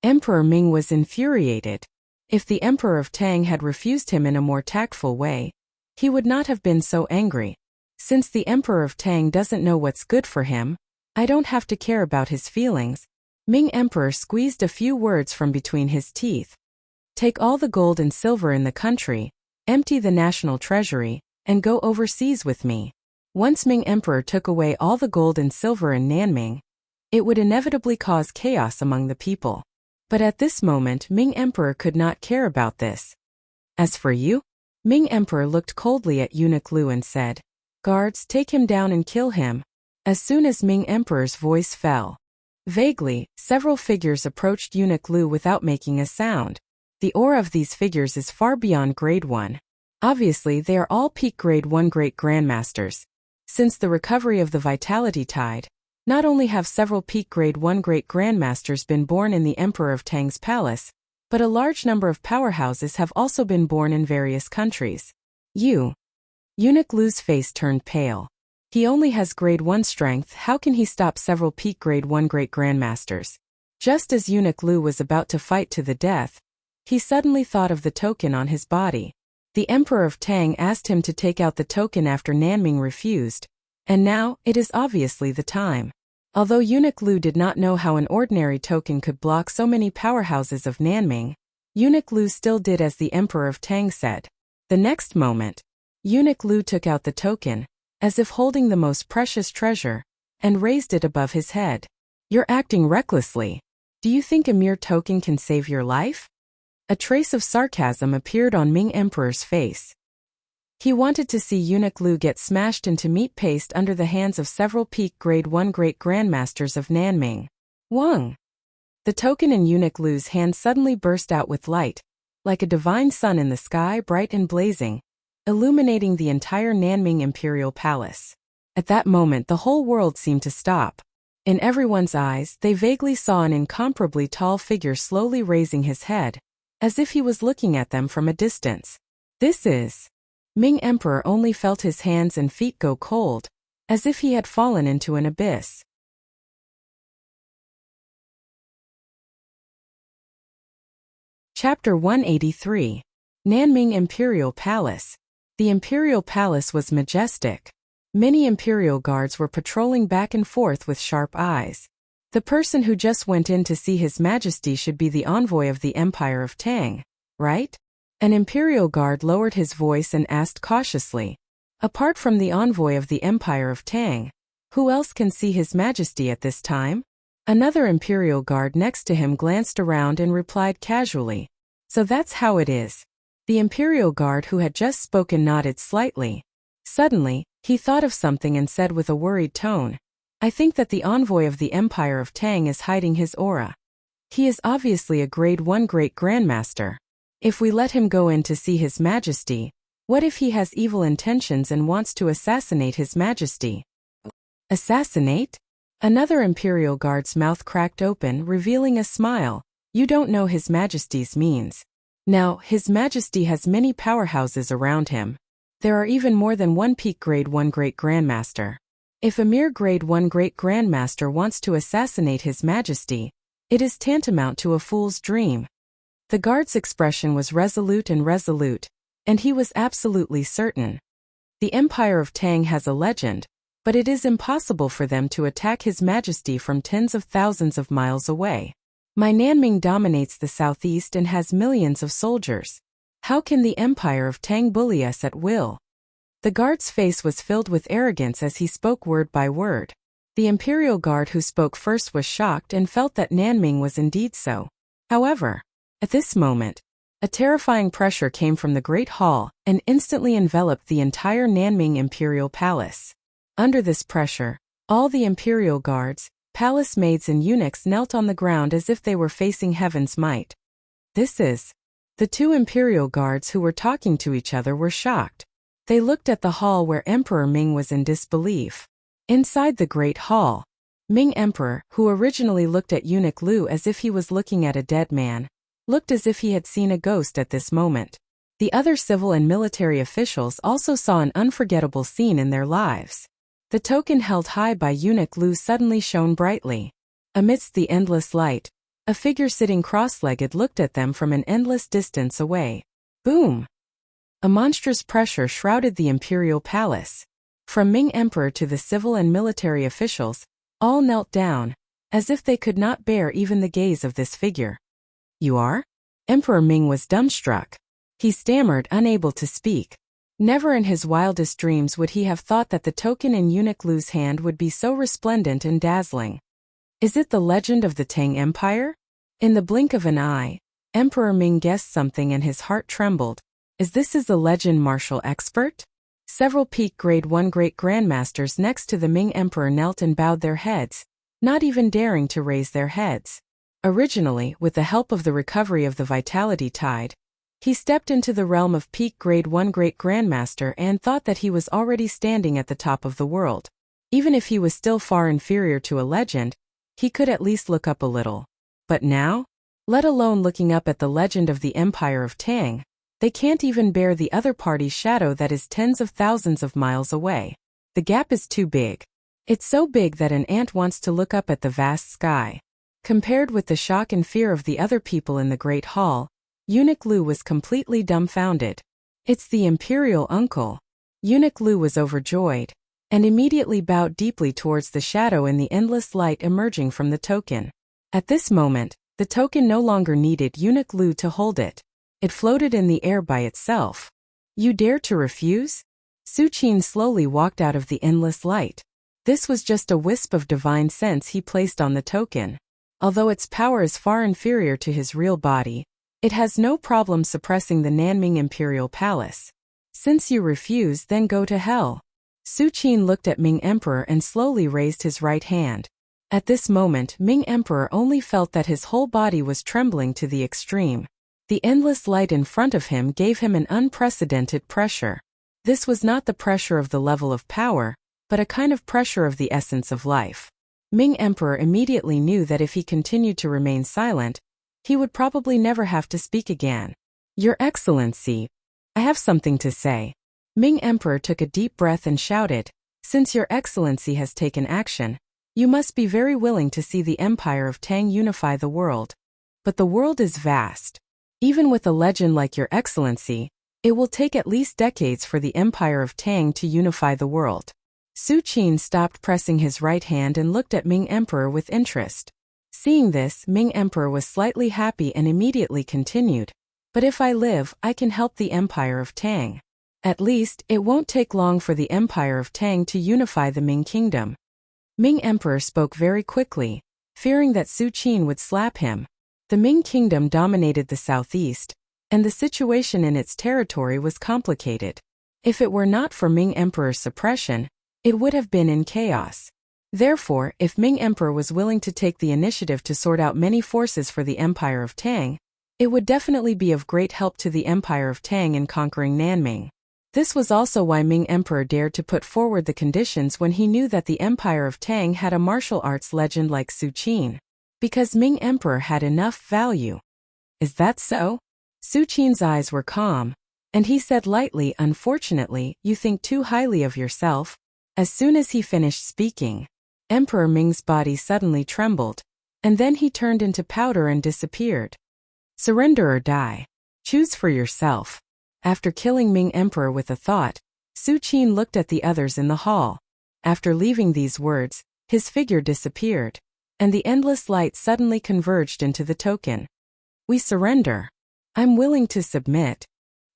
Emperor Ming was infuriated. If the Emperor of Tang had refused him in a more tactful way, he would not have been so angry. Since the Emperor of Tang doesn't know what's good for him, I don't have to care about his feelings. Ming Emperor squeezed a few words from between his teeth. Take all the gold and silver in the country, empty the national treasury, and go overseas with me. Once Ming Emperor took away all the gold and silver in Nanming, it would inevitably cause chaos among the people. But at this moment Ming Emperor could not care about this. As for you? Ming Emperor looked coldly at Eunuch Lu and said, "Guards, take him down and kill him." As soon as Ming Emperor's voice fell, vaguely, several figures approached Eunuch Lu without making a sound. The aura of these figures is far beyond grade 1. Obviously they are all peak grade 1 great grandmasters. Since the recovery of the vitality tide, not only have several peak grade 1 great grandmasters been born in the Emperor of Tang's palace, but a large number of powerhouses have also been born in various countries. Eunuch Lu's face turned pale. He only has grade 1 strength, how can he stop several peak grade 1 great grandmasters? Just as Eunuch Lu was about to fight to the death, he suddenly thought of the token on his body. The Emperor of Tang asked him to take out the token after Nanming refused, and now, it is obviously the time. Although Eunuch Lu did not know how an ordinary token could block so many powerhouses of Nanming, Eunuch Lu still did as the Emperor of Tang said. The next moment, Eunuch Lu took out the token, as if holding the most precious treasure, and raised it above his head. "You're acting recklessly. Do you think a mere token can save your life?" A trace of sarcasm appeared on Ming Emperor's face. He wanted to see Eunuch Lu get smashed into meat paste under the hands of several peak grade 1 great grandmasters of Nanming. Wang! The token in Eunuch Lu's hand suddenly burst out with light, like a divine sun in the sky, bright and blazing, illuminating the entire Nanming Imperial Palace. At that moment the whole world seemed to stop. In everyone's eyes, they vaguely saw an incomparably tall figure slowly raising his head, as if he was looking at them from a distance. This is... Ming Emperor only felt his hands and feet go cold, as if he had fallen into an abyss. Chapter 183. Nanming Imperial Palace. The Imperial Palace was majestic. Many Imperial guards were patrolling back and forth with sharp eyes. The person who just went in to see His Majesty should be the envoy of the Empire of Tang, right? An Imperial guard lowered his voice and asked cautiously, "Apart from the envoy of the Empire of Tang, who else can see His Majesty at this time?" Another Imperial guard next to him glanced around and replied casually, "So that's how it is." The Imperial guard who had just spoken nodded slightly. Suddenly, he thought of something and said with a worried tone, "I think that the envoy of the Empire of Tang is hiding his aura. He is obviously a grade 1 great grandmaster. If we let him go in to see His Majesty, what if he has evil intentions and wants to assassinate His Majesty?" Assassinate? Another Imperial guard's mouth cracked open, revealing a smile. "You don't know His Majesty's means. Now, His Majesty has many powerhouses around him. There are even more than one peak grade 1 great grandmaster. If a mere grade 1 great grandmaster wants to assassinate His Majesty, it is tantamount to a fool's dream." The guard's expression was resolute, and he was absolutely certain. The Empire of Tang has a legend, but it is impossible for them to attack His Majesty from tens of thousands of miles away. My Nanming dominates the southeast and has millions of soldiers. How can the Empire of Tang bully us at will? The guard's face was filled with arrogance as he spoke word by word. The Imperial guard who spoke first was shocked and felt that Nanming was indeed so. However, at this moment, a terrifying pressure came from the Great Hall and instantly enveloped the entire Nanming Imperial Palace. Under this pressure, all the Imperial guards, palace maids and eunuchs knelt on the ground as if they were facing heaven's might. The two Imperial guards who were talking to each other were shocked. They looked at the hall where Emperor Ming was in disbelief. Inside the Great Hall, Ming Emperor, who originally looked at Eunuch Lu as if he was looking at a dead man, looked as if he had seen a ghost at this moment. The other civil and military officials also saw an unforgettable scene in their lives. The token held high by Eunuch Lu suddenly shone brightly. Amidst the endless light, a figure sitting cross-legged looked at them from an endless distance away. Boom! A monstrous pressure shrouded the imperial palace. From Ming Emperor to the civil and military officials, all knelt down, as if they could not bear even the gaze of this figure. You are? Emperor Ming was dumbstruck. He stammered, unable to speak. Never in his wildest dreams would he have thought that the token in Eunuch Lu's hand would be so resplendent and dazzling. Is it the legend of the Tang Empire? In the blink of an eye, Emperor Ming guessed something and his heart trembled. Is the legend martial expert? Several peak grade 1 great grandmasters next to the Ming Emperor knelt and bowed their heads, not even daring to raise their heads. Originally, with the help of the recovery of the vitality tide, he stepped into the realm of peak grade 1 great grandmaster and thought that he was already standing at the top of the world. Even if he was still far inferior to a legend, he could at least look up a little. But now, let alone looking up at the legend of the Empire of Tang, they can't even bear the other party's shadow that is tens of thousands of miles away. The gap is too big. It's so big that an ant wants to look up at the vast sky. Compared with the shock and fear of the other people in the Great Hall, Eunuch Lu was completely dumbfounded. It's the imperial uncle. Eunuch Lu was overjoyed, and immediately bowed deeply towards the shadow in the endless light emerging from the token. At this moment, the token no longer needed Eunuch Lu to hold it. It floated in the air by itself. You dare to refuse? Su Qin slowly walked out of the endless light. This was just a wisp of divine sense he placed on the token. Although its power is far inferior to his real body, it has no problem suppressing the Nanming Imperial Palace. Since you refuse, then go to hell. Su Qin looked at Ming Emperor and slowly raised his right hand. At this moment, Ming Emperor only felt that his whole body was trembling to the extreme. The endless light in front of him gave him an unprecedented pressure. This was not the pressure of the level of power, but a kind of pressure of the essence of life. Ming Emperor immediately knew that if he continued to remain silent, he would probably never have to speak again. Your Excellency, I have something to say. Ming Emperor took a deep breath and shouted, since Your Excellency has taken action, you must be very willing to see the Empire of Tang unify the world. But the world is vast. Even with a legend like Your Excellency, it will take at least decades for the Empire of Tang to unify the world. Su Qin stopped pressing his right hand and looked at Ming Emperor with interest. Seeing this, Ming Emperor was slightly happy and immediately continued. But if I live, I can help the Empire of Tang. At least, it won't take long for the Empire of Tang to unify the Ming Kingdom. Ming Emperor spoke very quickly, fearing that Su Qin would slap him. The Ming Kingdom dominated the southeast, and the situation in its territory was complicated. If it were not for Ming Emperor's suppression, it would have been in chaos. Therefore, if Ming Emperor was willing to take the initiative to sort out many forces for the Empire of Tang, it would definitely be of great help to the Empire of Tang in conquering Nanming. This was also why Ming Emperor dared to put forward the conditions when he knew that the Empire of Tang had a martial arts legend like Su Qin. Because Ming Emperor had enough value. Is that so? Su Qin's eyes were calm, and he said lightly, unfortunately, you think too highly of yourself. As soon as he finished speaking, Emperor Ming's body suddenly trembled, and then he turned into powder and disappeared. Surrender or die. Choose for yourself. After killing Ming Emperor with a thought, Su Qin looked at the others in the hall. After leaving these words, his figure disappeared, and the endless light suddenly converged into the token. We surrender. I'm willing to submit.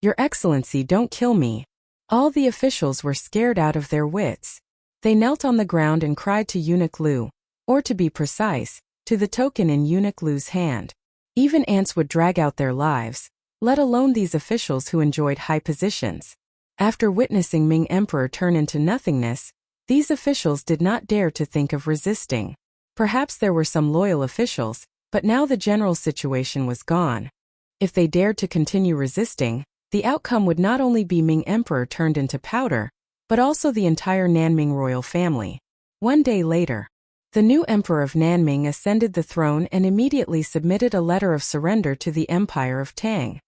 Your Excellency, don't kill me. All the officials were scared out of their wits. They knelt on the ground and cried to Eunuch Lu, or to be precise, to the token in Eunuch Lu's hand. Even ants would drag out their lives, let alone these officials who enjoyed high positions. After witnessing Ming Emperor turn into nothingness, these officials did not dare to think of resisting. Perhaps there were some loyal officials, but now the general situation was gone. If they dared to continue resisting, the outcome would not only be Ming Emperor turned into powder, but also the entire Nanming royal family. One day later, the new emperor of Nanming ascended the throne and immediately submitted a letter of surrender to the Empire of Tang.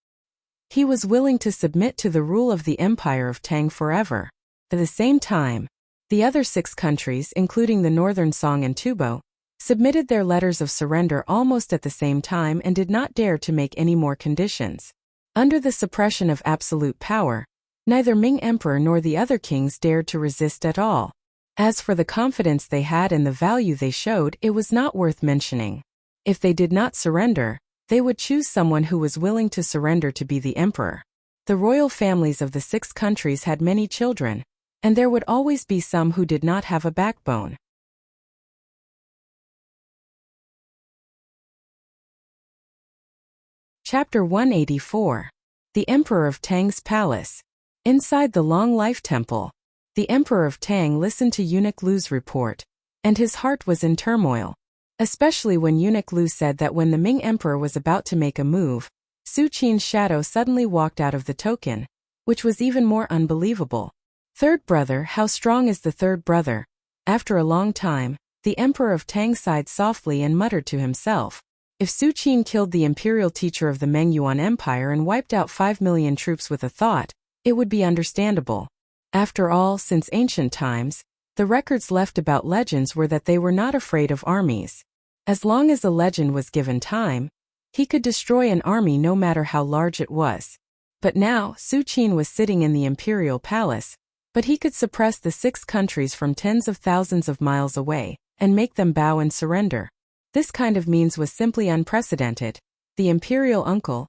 He was willing to submit to the rule of the Empire of Tang forever. At the same time, the other 6 countries, including the northern Song and Tubo, submitted their letters of surrender almost at the same time and did not dare to make any more conditions. Under the suppression of absolute power, neither Ming Emperor nor the other kings dared to resist at all. As for the confidence they had and the value they showed, it was not worth mentioning. If they did not surrender, they would choose someone who was willing to surrender to be the emperor. The royal families of the 6 countries had many children, and there would always be some who did not have a backbone. Chapter 184. The Emperor of Tang's Palace. Inside the Long Life Temple, the Emperor of Tang listened to Eunuch Lu's report, and his heart was in turmoil, especially when Eunuch Lu said that when the Ming Emperor was about to make a move, Su Qin's shadow suddenly walked out of the token, which was even more unbelievable. Third brother, how strong is the third brother? After a long time, the Emperor of Tang sighed softly and muttered to himself, if Su Qin killed the imperial teacher of the Mengyuan Empire and wiped out 5 million troops with a thought, it would be understandable. After all, since ancient times, the records left about legends were that they were not afraid of armies. As long as a legend was given time, he could destroy an army no matter how large it was. But now, Su Qin was sitting in the imperial palace, but he could suppress the 6 countries from tens of thousands of miles away, and make them bow and surrender. This kind of means was simply unprecedented. The imperial uncle,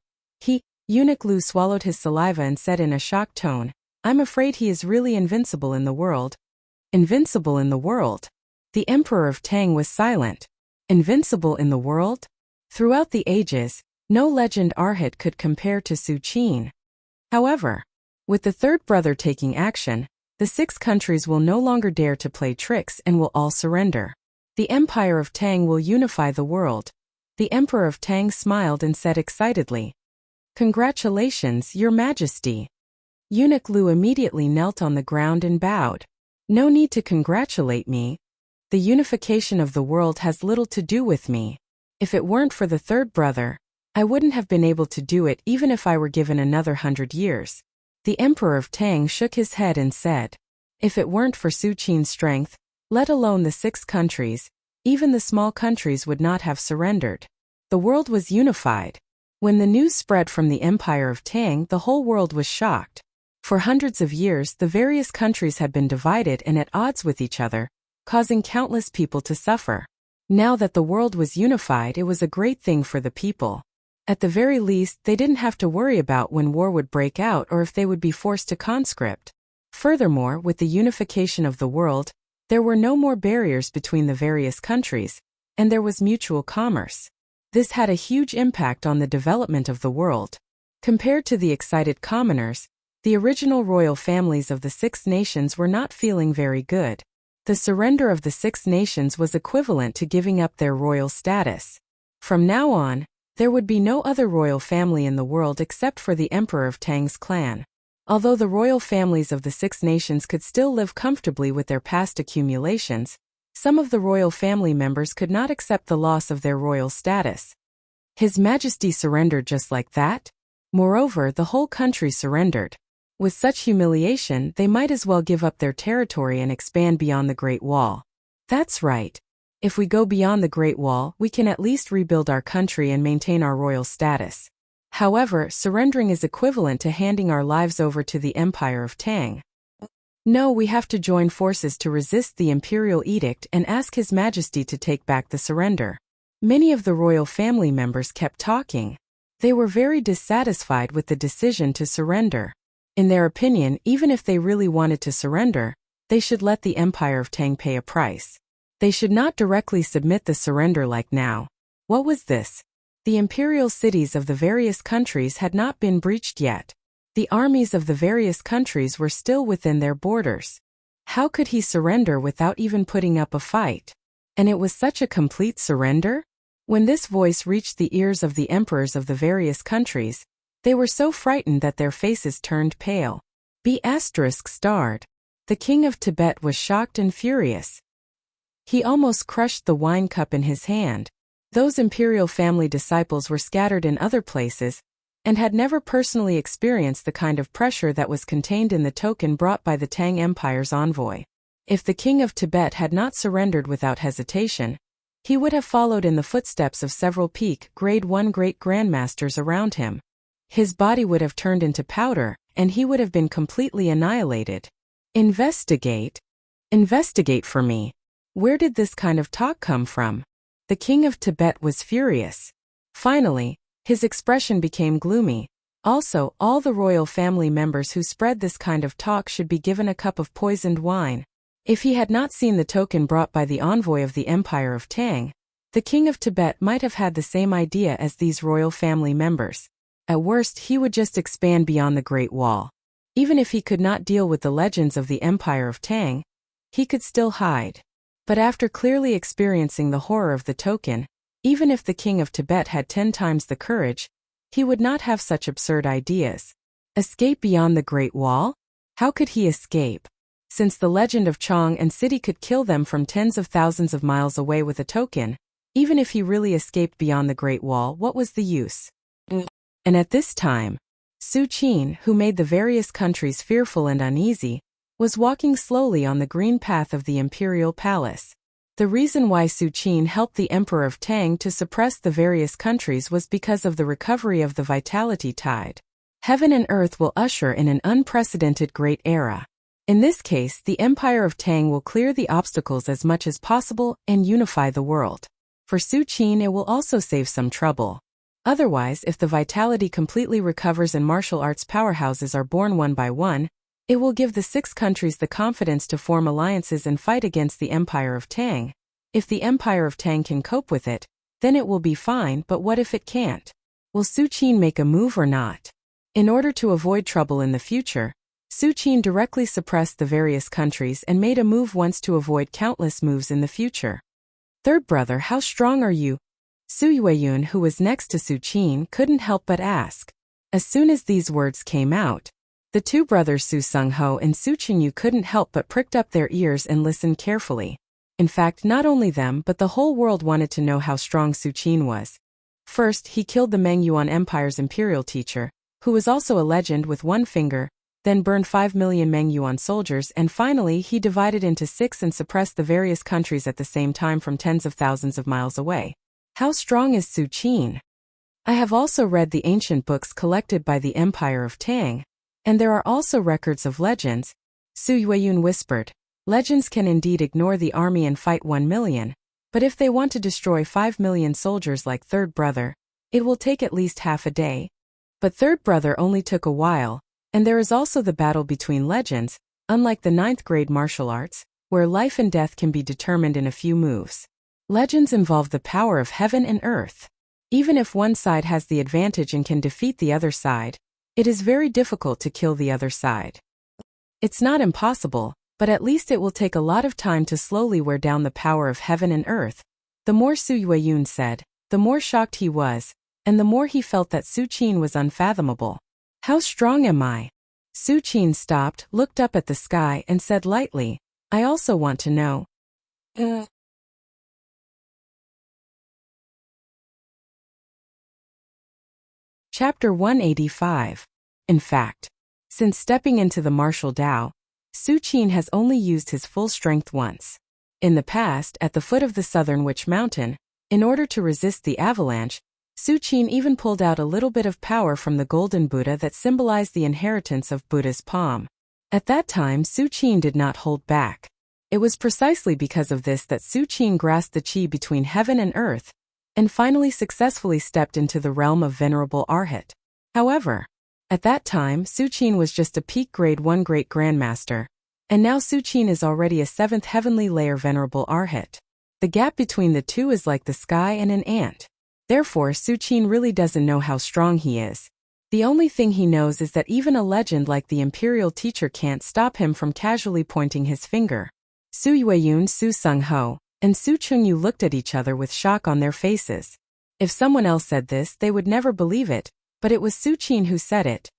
Eunuch Lu swallowed his saliva and said in a shocked tone, I'm afraid he is really invincible in the world. Invincible in the world? The Emperor of Tang was silent. Invincible in the world? Throughout the ages, no legend arhat could compare to Su Qin. However, with the third brother taking action, the 6 countries will no longer dare to play tricks and will all surrender. The Empire of Tang will unify the world. The Emperor of Tang smiled and said excitedly, Congratulations, Your Majesty. Eunuch Lu immediately knelt on the ground and bowed. No need to congratulate me. The unification of the world has little to do with me. If it weren't for the third brother, I wouldn't have been able to do it even if I were given another 100 years. The Emperor of Tang shook his head and said, If it weren't for Su Qin's strength, let alone the 6 countries, even the small countries would not have surrendered. The world was unified. When the news spread from the Empire of Tang, the whole world was shocked. For hundreds of years, the various countries had been divided and at odds with each other, causing countless people to suffer. Now that the world was unified, it was a great thing for the people. At the very least, they didn't have to worry about when war would break out or if they would be forced to conscript. Furthermore, with the unification of the world, there were no more barriers between the various countries, and there was mutual commerce. This had a huge impact on the development of the world. Compared to the excited commoners, the original royal families of the 6 nations were not feeling very good. The surrender of the 6 nations was equivalent to giving up their royal status. From now on, there would be no other royal family in the world except for the Emperor of Tang's clan. Although the royal families of the 6 nations could still live comfortably with their past accumulations, some of the royal family members could not accept the loss of their royal status. His Majesty surrendered just like that? Moreover, the whole country surrendered. With such humiliation, they might as well give up their territory and expand beyond the Great Wall. That's right. If we go beyond the Great Wall, we can at least rebuild our country and maintain our royal status. However, surrendering is equivalent to handing our lives over to the Empire of Tang. No, we have to join forces to resist the imperial edict and ask His Majesty to take back the surrender. Many of the royal family members kept talking. They were very dissatisfied with the decision to surrender. In their opinion, even if they really wanted to surrender, they should let the Empire of Tang pay a price. They should not directly submit the surrender like now. What was this? The imperial cities of the various countries had not been breached yet. The armies of the various countries were still within their borders. How could he surrender without even putting up a fight? And it was such a complete surrender? When this voice reached the ears of the emperors of the various countries, they were so frightened that their faces turned pale. B*****. The king of Tibet was shocked and furious. He almost crushed the wine cup in his hand. Those imperial family disciples were scattered in other places, and had never personally experienced the kind of pressure that was contained in the token brought by the Tang Empire's envoy. If the king of Tibet had not surrendered without hesitation, he would have followed in the footsteps of several peak grade 1 great grandmasters around him. His body would have turned into powder, and he would have been completely annihilated. Investigate? Investigate for me. Where did this kind of talk come from? The king of Tibet was furious. Finally, his expression became gloomy. Also, all the royal family members who spread this kind of talk should be given a cup of poisoned wine. If he had not seen the token brought by the envoy of the Empire of Tang, the king of Tibet might have had the same idea as these royal family members. At worst, he would just expand beyond the Great Wall. Even if he could not deal with the legends of the Empire of Tang, he could still hide. But after clearly experiencing the horror of the token, even if the king of Tibet had 10 times the courage, he would not have such absurd ideas. Escape beyond the Great Wall? How could he escape? Since the legend of Chong and City could kill them from tens of thousands of miles away with a token, even if he really escaped beyond the Great Wall, what was the use? And at this time, Su Qin, who made the various countries fearful and uneasy, was walking slowly on the green path of the imperial palace. The reason why Su Qin helped the Emperor of Tang to suppress the various countries was because of the recovery of the vitality tide. Heaven and earth will usher in an unprecedented great era. In this case, the Empire of Tang will clear the obstacles as much as possible and unify the world. For Su Qin, it will also save some trouble. Otherwise, if the vitality completely recovers and martial arts powerhouses are born one by one, it will give the 6 countries the confidence to form alliances and fight against the Empire of Tang. If the Empire of Tang can cope with it, then it will be fine, but what if it can't? Will Su Qin make a move or not? In order to avoid trouble in the future, Su Qin directly suppressed the various countries and made a move once to avoid countless moves in the future. Third brother, how strong are you? Su Yueyun, who was next to Su Qin, couldn't help but ask. As soon as these words came out, the 2 brothers Su Sungho and Su Qingyu couldn't help but pricked up their ears and listened carefully. In fact, not only them but the whole world wanted to know how strong Su Qin was. First, he killed the Meng Yuan Empire's imperial teacher, who was also a legend with 1 finger, then burned 5 million Meng Yuan soldiers, and finally he divided into 6 and suppressed the various countries at the same time from tens of thousands of miles away. How strong is Su Qin? I have also read the ancient books collected by the Empire of Tang, and there are also records of legends. Su Yueyun whispered, legends can indeed ignore the army and fight 1 million, but if they want to destroy 5 million soldiers like third brother, it will take at least half a day. But third brother only took a while, and there is also the battle between legends, unlike the 9th grade martial arts, where life and death can be determined in a few moves. Legends involve the power of heaven and earth. Even if one side has the advantage and can defeat the other side, it is very difficult to kill the other side. It's not impossible, but at least it will take a lot of time to slowly wear down the power of heaven and earth. The more Su Yueyun said, the more shocked he was, and the more he felt that Su Qin was unfathomable. How strong am I? Su Qin stopped, looked up at the sky, and said lightly, I also want to know. Chapter 185. In fact, since stepping into the martial Tao, Su Qin has only used his full strength once. In the past, at the foot of the southern Witch Mountain, in order to resist the avalanche, Su Qin even pulled out a little bit of power from the golden Buddha that symbolized the inheritance of Buddha's palm. At that time, Su Qin did not hold back. It was precisely because of this that Su Qin grasped the qi between heaven and earth, and finally successfully stepped into the realm of Venerable Arhat. However, at that time Su Qin was just a peak grade 1 great grandmaster, and now Su Qin is already a 7th heavenly layer Venerable Arhat. The gap between the two is like the sky and an ant. Therefore, Su Qin really doesn't know how strong he is. The only thing he knows is that even a legend like the imperial teacher can't stop him from casually pointing his finger. Su Yueyun, Su Sungho, and Su Chengyu looked at each other with shock on their faces. If someone else said this, they would never believe it, but it was Su Qin who said it.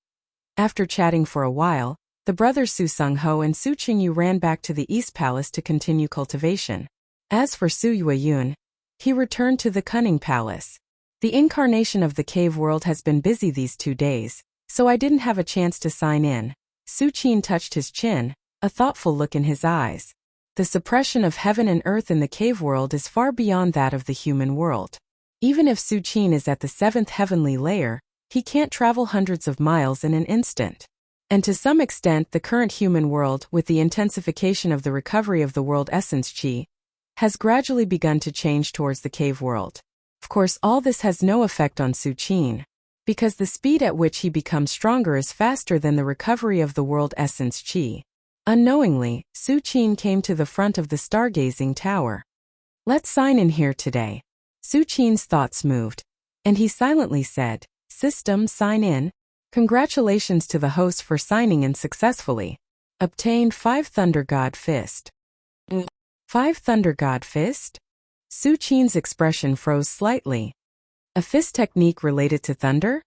After chatting for a while, the brothers Su Sungho and Su Chengyu ran back to the East Palace to continue cultivation. As for Su Yueyun, he returned to the Cunning Palace. The incarnation of the cave world has been busy these 2 days, so I didn't have a chance to sign in. Su Qin touched his chin, a thoughtful look in his eyes. The suppression of heaven and earth in the cave world is far beyond that of the human world. Even if Su Qin is at the 7th heavenly layer, he can't travel hundreds of miles in an instant. And to some extent the current human world, with the intensification of the recovery of the world essence qi, has gradually begun to change towards the cave world. Of course, all this has no effect on Su Qin, because the speed at which he becomes stronger is faster than the recovery of the world essence qi. Unknowingly, Su Qin came to the front of the stargazing tower. Let's sign in here today. Su Qin's thoughts moved, and he silently said, System, sign in. Congratulations to the host for signing in successfully. Obtained 5 Thunder God Fist. 5 Thunder God Fist? Su Qin's expression froze slightly. A fist technique related to thunder?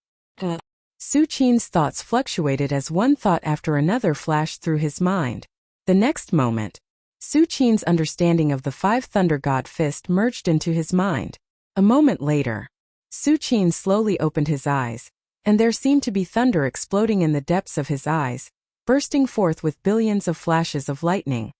Su Qin's thoughts fluctuated as one thought after another flashed through his mind. The next moment, Su Qin's understanding of the 5 Thunder God Fist merged into his mind. A moment later, Su Qin slowly opened his eyes, and there seemed to be thunder exploding in the depths of his eyes, bursting forth with billions of flashes of lightning.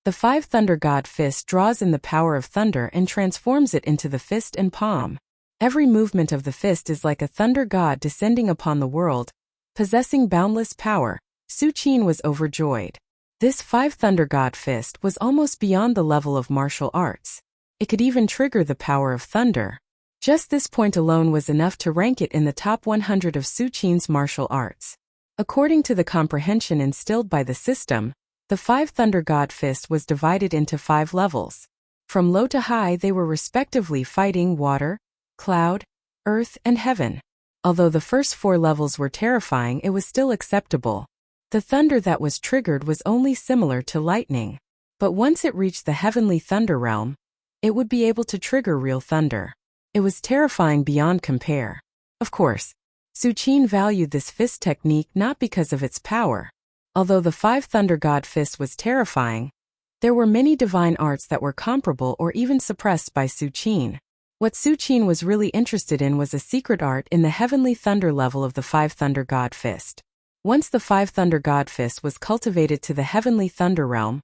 The 5 Thunder God Fist draws in the power of thunder and transforms it into the fist and palm. Every movement of the fist is like a thunder god descending upon the world, possessing boundless power. Su Qin was overjoyed. This 5 Thunder God Fist was almost beyond the level of martial arts. It could even trigger the power of thunder. Just this point alone was enough to rank it in the top 100 of Su Qin's martial arts. According to the comprehension instilled by the system, the 5 Thunder God Fist was divided into 5 levels. From low to high they were respectively fighting water, cloud, earth, and heaven. Although the first 4 levels were terrifying, it was still acceptable. The thunder that was triggered was only similar to lightning. But once it reached the heavenly thunder realm, it would be able to trigger real thunder. It was terrifying beyond compare. Of course, Su Qin valued this fist technique not because of its power. Although the 5 Thunder God Fist was terrifying, there were many divine arts that were comparable or even suppressed by Su Qin. What Su Qin was really interested in was a secret art in the heavenly thunder level of the 5 Thunder God Fist. Once the 5 Thunder God Fist was cultivated to the heavenly thunder realm,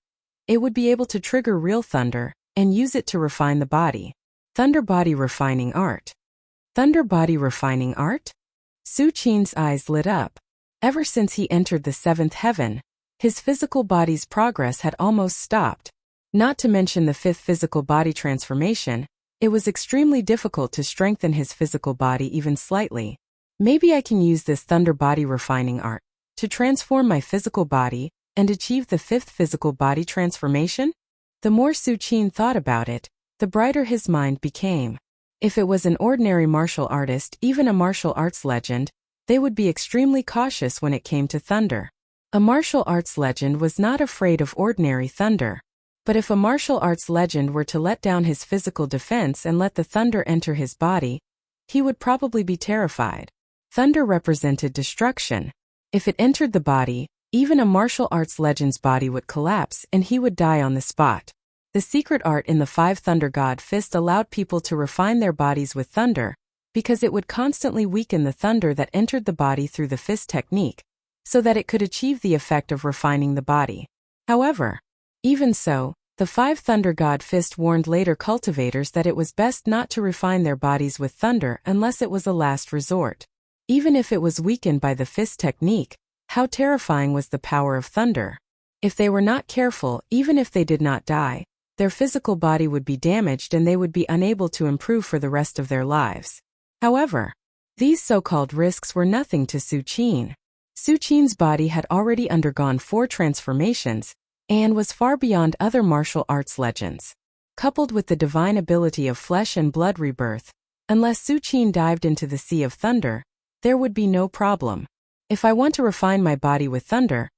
it would be able to trigger real thunder and use it to refine the body. Thunder Body Refining Art. Thunder Body Refining Art? Su Qin's eyes lit up. Ever since he entered the 7th heaven, his physical body's progress had almost stopped. Not to mention the 5th physical body transformation, it was extremely difficult to strengthen his physical body even slightly. Maybe I can use this Thunder Body Refining Art to transform my physical body and achieve the 5th physical body transformation? The more Su Qin thought about it, the brighter his mind became. If it was an ordinary martial artist, even a martial arts legend, they would be extremely cautious when it came to thunder. A martial arts legend was not afraid of ordinary thunder. But if a martial arts legend were to let down his physical defense and let the thunder enter his body, he would probably be terrified. Thunder represented destruction. If it entered the body, even a martial arts legend's body would collapse and he would die on the spot. The secret art in the 5 Thunder God Fist allowed people to refine their bodies with thunder, because it would constantly weaken the thunder that entered the body through the fist technique, so that it could achieve the effect of refining the body. However, even so, the 5 Thunder God Fist warned later cultivators that it was best not to refine their bodies with thunder unless it was a last resort. Even if it was weakened by the fist technique, how terrifying was the power of thunder? If they were not careful, even if they did not die, their physical body would be damaged and they would be unable to improve for the rest of their lives. However, these so-called risks were nothing to Su Qin. Su Qin's body had already undergone 4 transformations, and was far beyond other martial arts legends. Coupled with the divine ability of flesh and blood rebirth, unless Su Qin dived into the sea of thunder, there would be no problem. If I want to refine my body with thunder,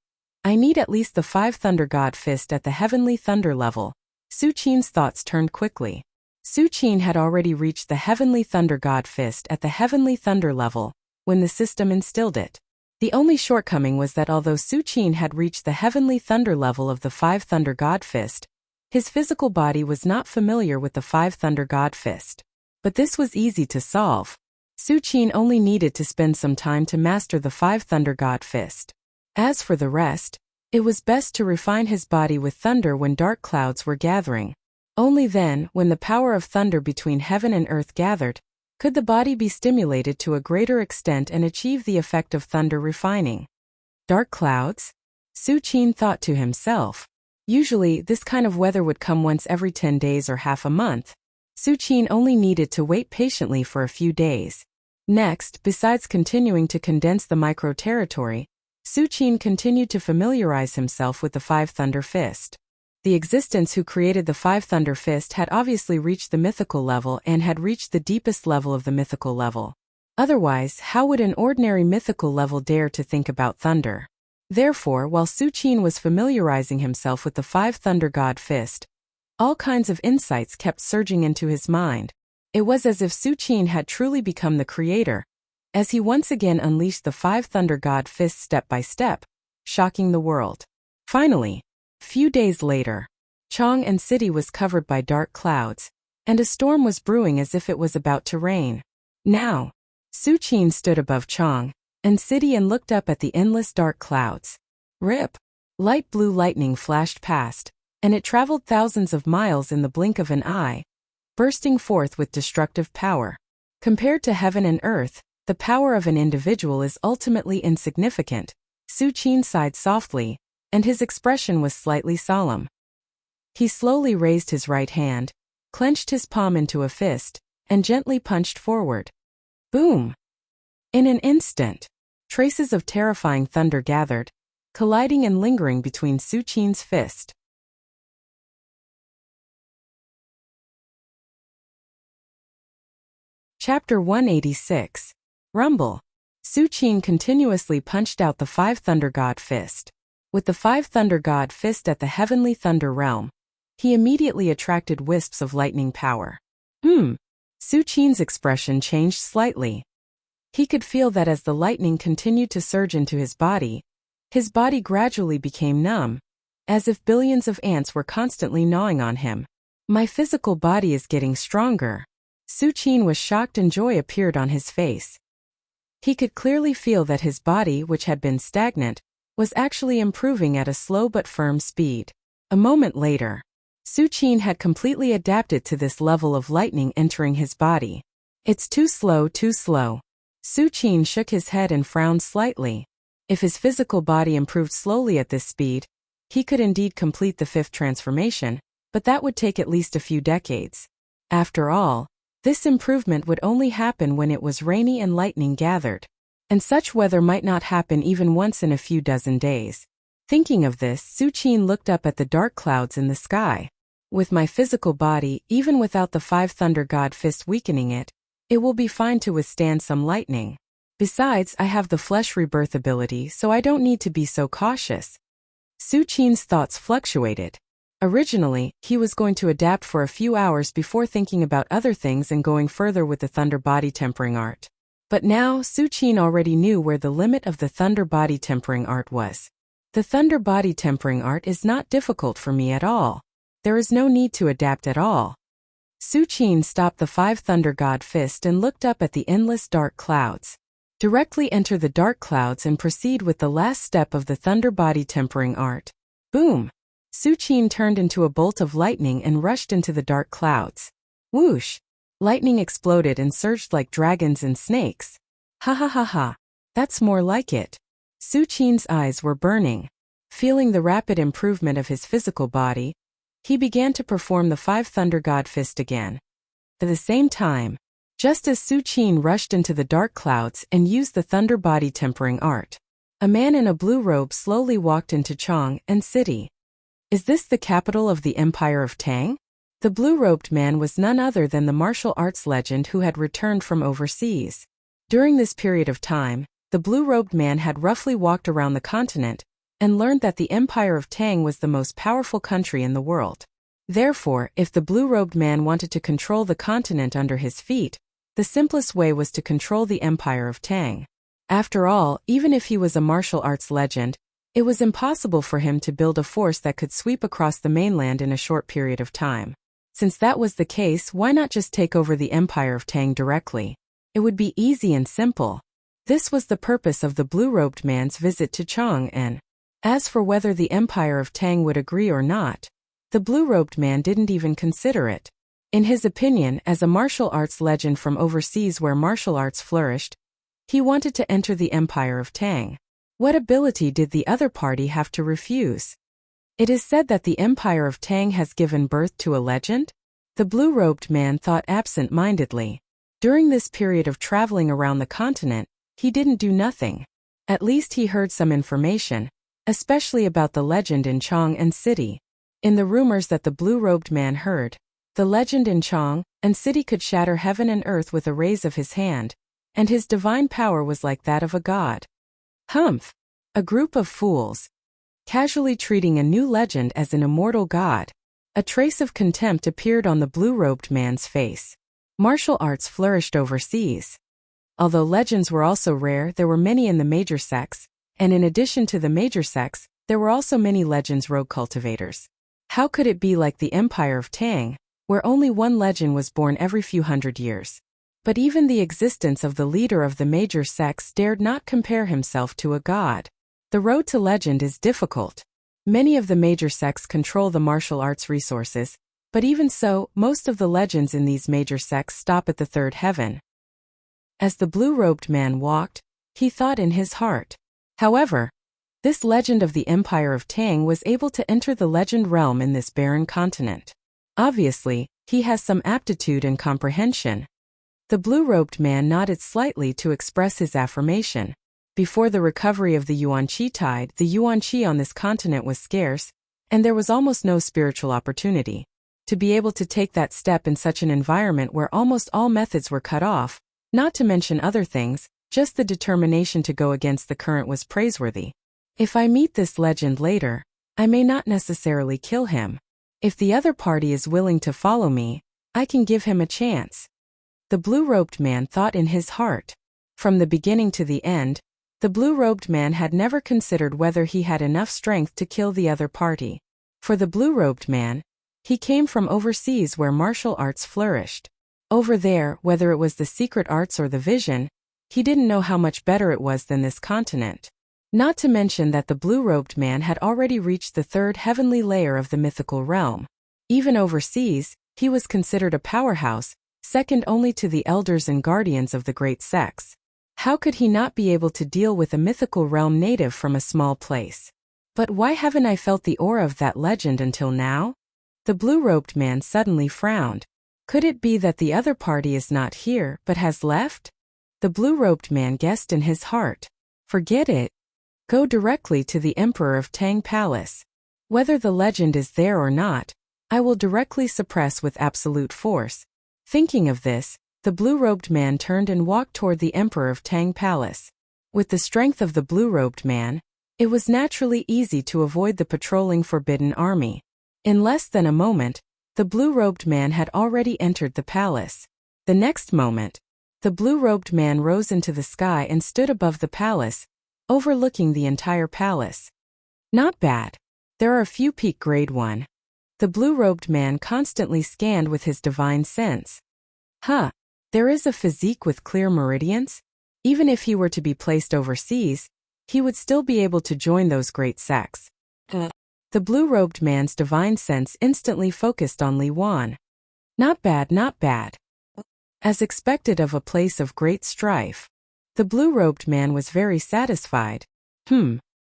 I need at least the 5 Thunder God Fist at the heavenly thunder level. Su Qin's thoughts turned quickly. Su Qin had already reached the heavenly thunder God Fist at the heavenly thunder level when the system instilled it. The only shortcoming was that although Su Qin had reached the heavenly thunder level of the 5 Thunder God Fist, His physical body was not familiar with the 5 Thunder God Fist. But this was easy to solve. Su Qin only needed to spend some time to master the 5 Thunder God Fist. As for the rest, it was best to refine his body with thunder when dark clouds were gathering. Only then, when the power of thunder between heaven and earth gathered, could the body be stimulated to a greater extent and achieve the effect of thunder refining. Dark clouds? Su Qin thought to himself. Usually, this kind of weather would come once every 10 days or half a month. Su Qin only needed to wait patiently for a few days. Next, besides continuing to condense the micro-territory, Su Qin continued to familiarize himself with the 5 Thunder Fist. The existence who created the 5 Thunder Fist had obviously reached the mythical level and had reached the deepest level of the mythical level. Otherwise, how would an ordinary mythical level dare to think about thunder? Therefore, while Su Qin was familiarizing himself with the 5 Thunder God Fist, all kinds of insights kept surging into his mind. It was as if Su Qin had truly become the creator, as he once again unleashed the 5 Thunder God Fist step by step, shocking the world. Finally, few days later, Chang'an City was covered by dark clouds, and a storm was brewing as if it was about to rain. Now, Su Qin stood above Chang'an City and looked up at the endless dark clouds. Rip! Light blue lightning flashed past, and it traveled thousands of miles in the blink of an eye, bursting forth with destructive power. Compared to heaven and earth, the power of an individual is ultimately insignificant. Su Qin sighed softly, and his expression was slightly solemn. He slowly raised his right hand, clenched his palm into a fist, and gently punched forward. Boom! In an instant, traces of terrifying thunder gathered, colliding and lingering between Su Qin's fist. Chapter 186. Rumble. Su Qin continuously punched out the 5 Thunder God Fist. With the 5 Thunder God Fist at the heavenly thunder realm, he immediately attracted wisps of lightning power. Su Qin's expression changed slightly. He could feel that as the lightning continued to surge into his body gradually became numb, as if billions of ants were constantly gnawing on him. My physical body is getting stronger. Su Qin was shocked and joy appeared on his face. He could clearly feel that his body, which had been stagnant, was actually improving at a slow but firm speed. A moment later, Su Qin had completely adapted to this level of lightning entering his body. It's too slow, too slow. Su Qin shook his head and frowned slightly. If his physical body improved slowly at this speed, he could indeed complete the 5th transformation, but that would take at least a few decades. After all, this improvement would only happen when it was rainy and lightning gathered. And such weather might not happen even once in a few dozen days. Thinking of this, Su Qin looked up at the dark clouds in the sky. With my physical body, even without the 5 Thunder God Fist weakening it, it will be fine to withstand some lightning. Besides, I have the flesh rebirth ability, so I don't need to be so cautious. Su Qin's thoughts fluctuated. Originally, he was going to adapt for a few hours before thinking about other things and going further with the Thunder Body Tempering Art. But now, Su Qin already knew where the limit of the Thunder Body Tempering Art was. The Thunder Body Tempering Art is not difficult for me at all. There is no need to adapt at all. Su Qin stopped the 5 Thunder God Fist and looked up at the endless dark clouds. Directly enter the dark clouds and proceed with the last step of the Thunder Body Tempering Art. Boom! Su Qin turned into a bolt of lightning and rushed into the dark clouds. Whoosh! Lightning exploded and surged like dragons and snakes. Ha ha ha ha! That's more like it. Su Qin's eyes were burning. Feeling the rapid improvement of his physical body, he began to perform the 5 Thunder God Fist again. At the same time, just as Su Qin rushed into the dark clouds and used the Thunder Body Tempering Art, a man in a blue robe slowly walked into Chang'an City. Is this the capital of the Empire of Tang? The blue-robed man was none other than the martial arts legend who had returned from overseas. During this period of time, the blue-robed man had roughly walked around the continent and learned that the Empire of Tang was the most powerful country in the world. Therefore, if the blue-robed man wanted to control the continent under his feet, the simplest way was to control the Empire of Tang. After all, even if he was a martial arts legend, It was impossible for him to build a force that could sweep across the mainland in a short period of time. Since that was the case, why not just take over the Empire of Tang directly? It would be easy and simple. This was the purpose of the blue-robed man's visit to Chang'an. As for whether the Empire of Tang would agree or not, the blue-robed man didn't even consider it. In his opinion, as a martial arts legend from overseas where martial arts flourished, he wanted to enter the Empire of Tang. What ability did the other party have to refuse? It is said that the Empire of Tang has given birth to a legend? The blue-robed man thought absent-mindedly. During this period of traveling around the continent, he didn't do nothing. At least he heard some information, especially about the legend in Chang'an City. In the rumors that the blue-robed man heard, the legend in Chang'an City could shatter heaven and earth with a raise of his hand, and his divine power was like that of a god. Humph! A group of fools. Casually treating a new legend as an immortal god. A trace of contempt appeared on the blue-robed man's face. Martial arts flourished overseas. Although legends were also rare, there were many in the major sects, and in addition to the major sects, there were also many legends rogue cultivators. How could it be like the Empire of Tang, where only one legend was born every few hundred years? But even the existence of the leader of the major sects dared not compare himself to a god. The road to legend is difficult. Many of the major sects control the martial arts resources, but even so, most of the legends in these major sects stop at the third heaven. As the blue-robed man walked, he thought in his heart. However, this legend of the Empire of Tang was able to enter the legend realm in this barren continent. Obviously, he has some aptitude and comprehension. The blue-robed man nodded slightly to express his affirmation. Before the recovery of the Yuan-Qi tide, the Yuan-Qi on this continent was scarce, and there was almost no spiritual opportunity. To be able to take that step in such an environment where almost all methods were cut off, not to mention other things, just the determination to go against the current was praiseworthy. If I meet this legend later, I may not necessarily kill him. If the other party is willing to follow me, I can give him a chance. The blue-robed man thought in his heart. From the beginning to the end, the blue-robed man had never considered whether he had enough strength to kill the other party. For the blue-robed man, he came from overseas where martial arts flourished. Over there, whether it was the secret arts or the vision, he didn't know how much better it was than this continent. Not to mention that the blue-robed man had already reached the third heavenly layer of the mythical realm. Even overseas, he was considered a powerhouse, second only to the elders and guardians of the great sects. How could he not be able to deal with a mythical realm native from a small place? But why haven't I felt the aura of that legend until now? The blue-robed man suddenly frowned. Could it be that the other party is not here but has left? The blue-robed man guessed in his heart. Forget it. Go directly to the Emperor of Tang Palace. Whether the legend is there or not, I will directly suppress with absolute force. Thinking of this, the blue-robed man turned and walked toward the Emperor of Tang Palace. With the strength of the blue-robed man, it was naturally easy to avoid the patrolling forbidden army. In less than a moment, the blue-robed man had already entered the palace. The next moment, the blue-robed man rose into the sky and stood above the palace, overlooking the entire palace. Not bad. There are a few peak grade 1. The blue-robed man constantly scanned with his divine sense. There is a physique with clear meridians? Even if he were to be placed overseas, he would still be able to join those great sects. The blue-robed man's divine sense instantly focused on Li Wan. Not bad, not bad. As expected of a place of great strife. The blue-robed man was very satisfied.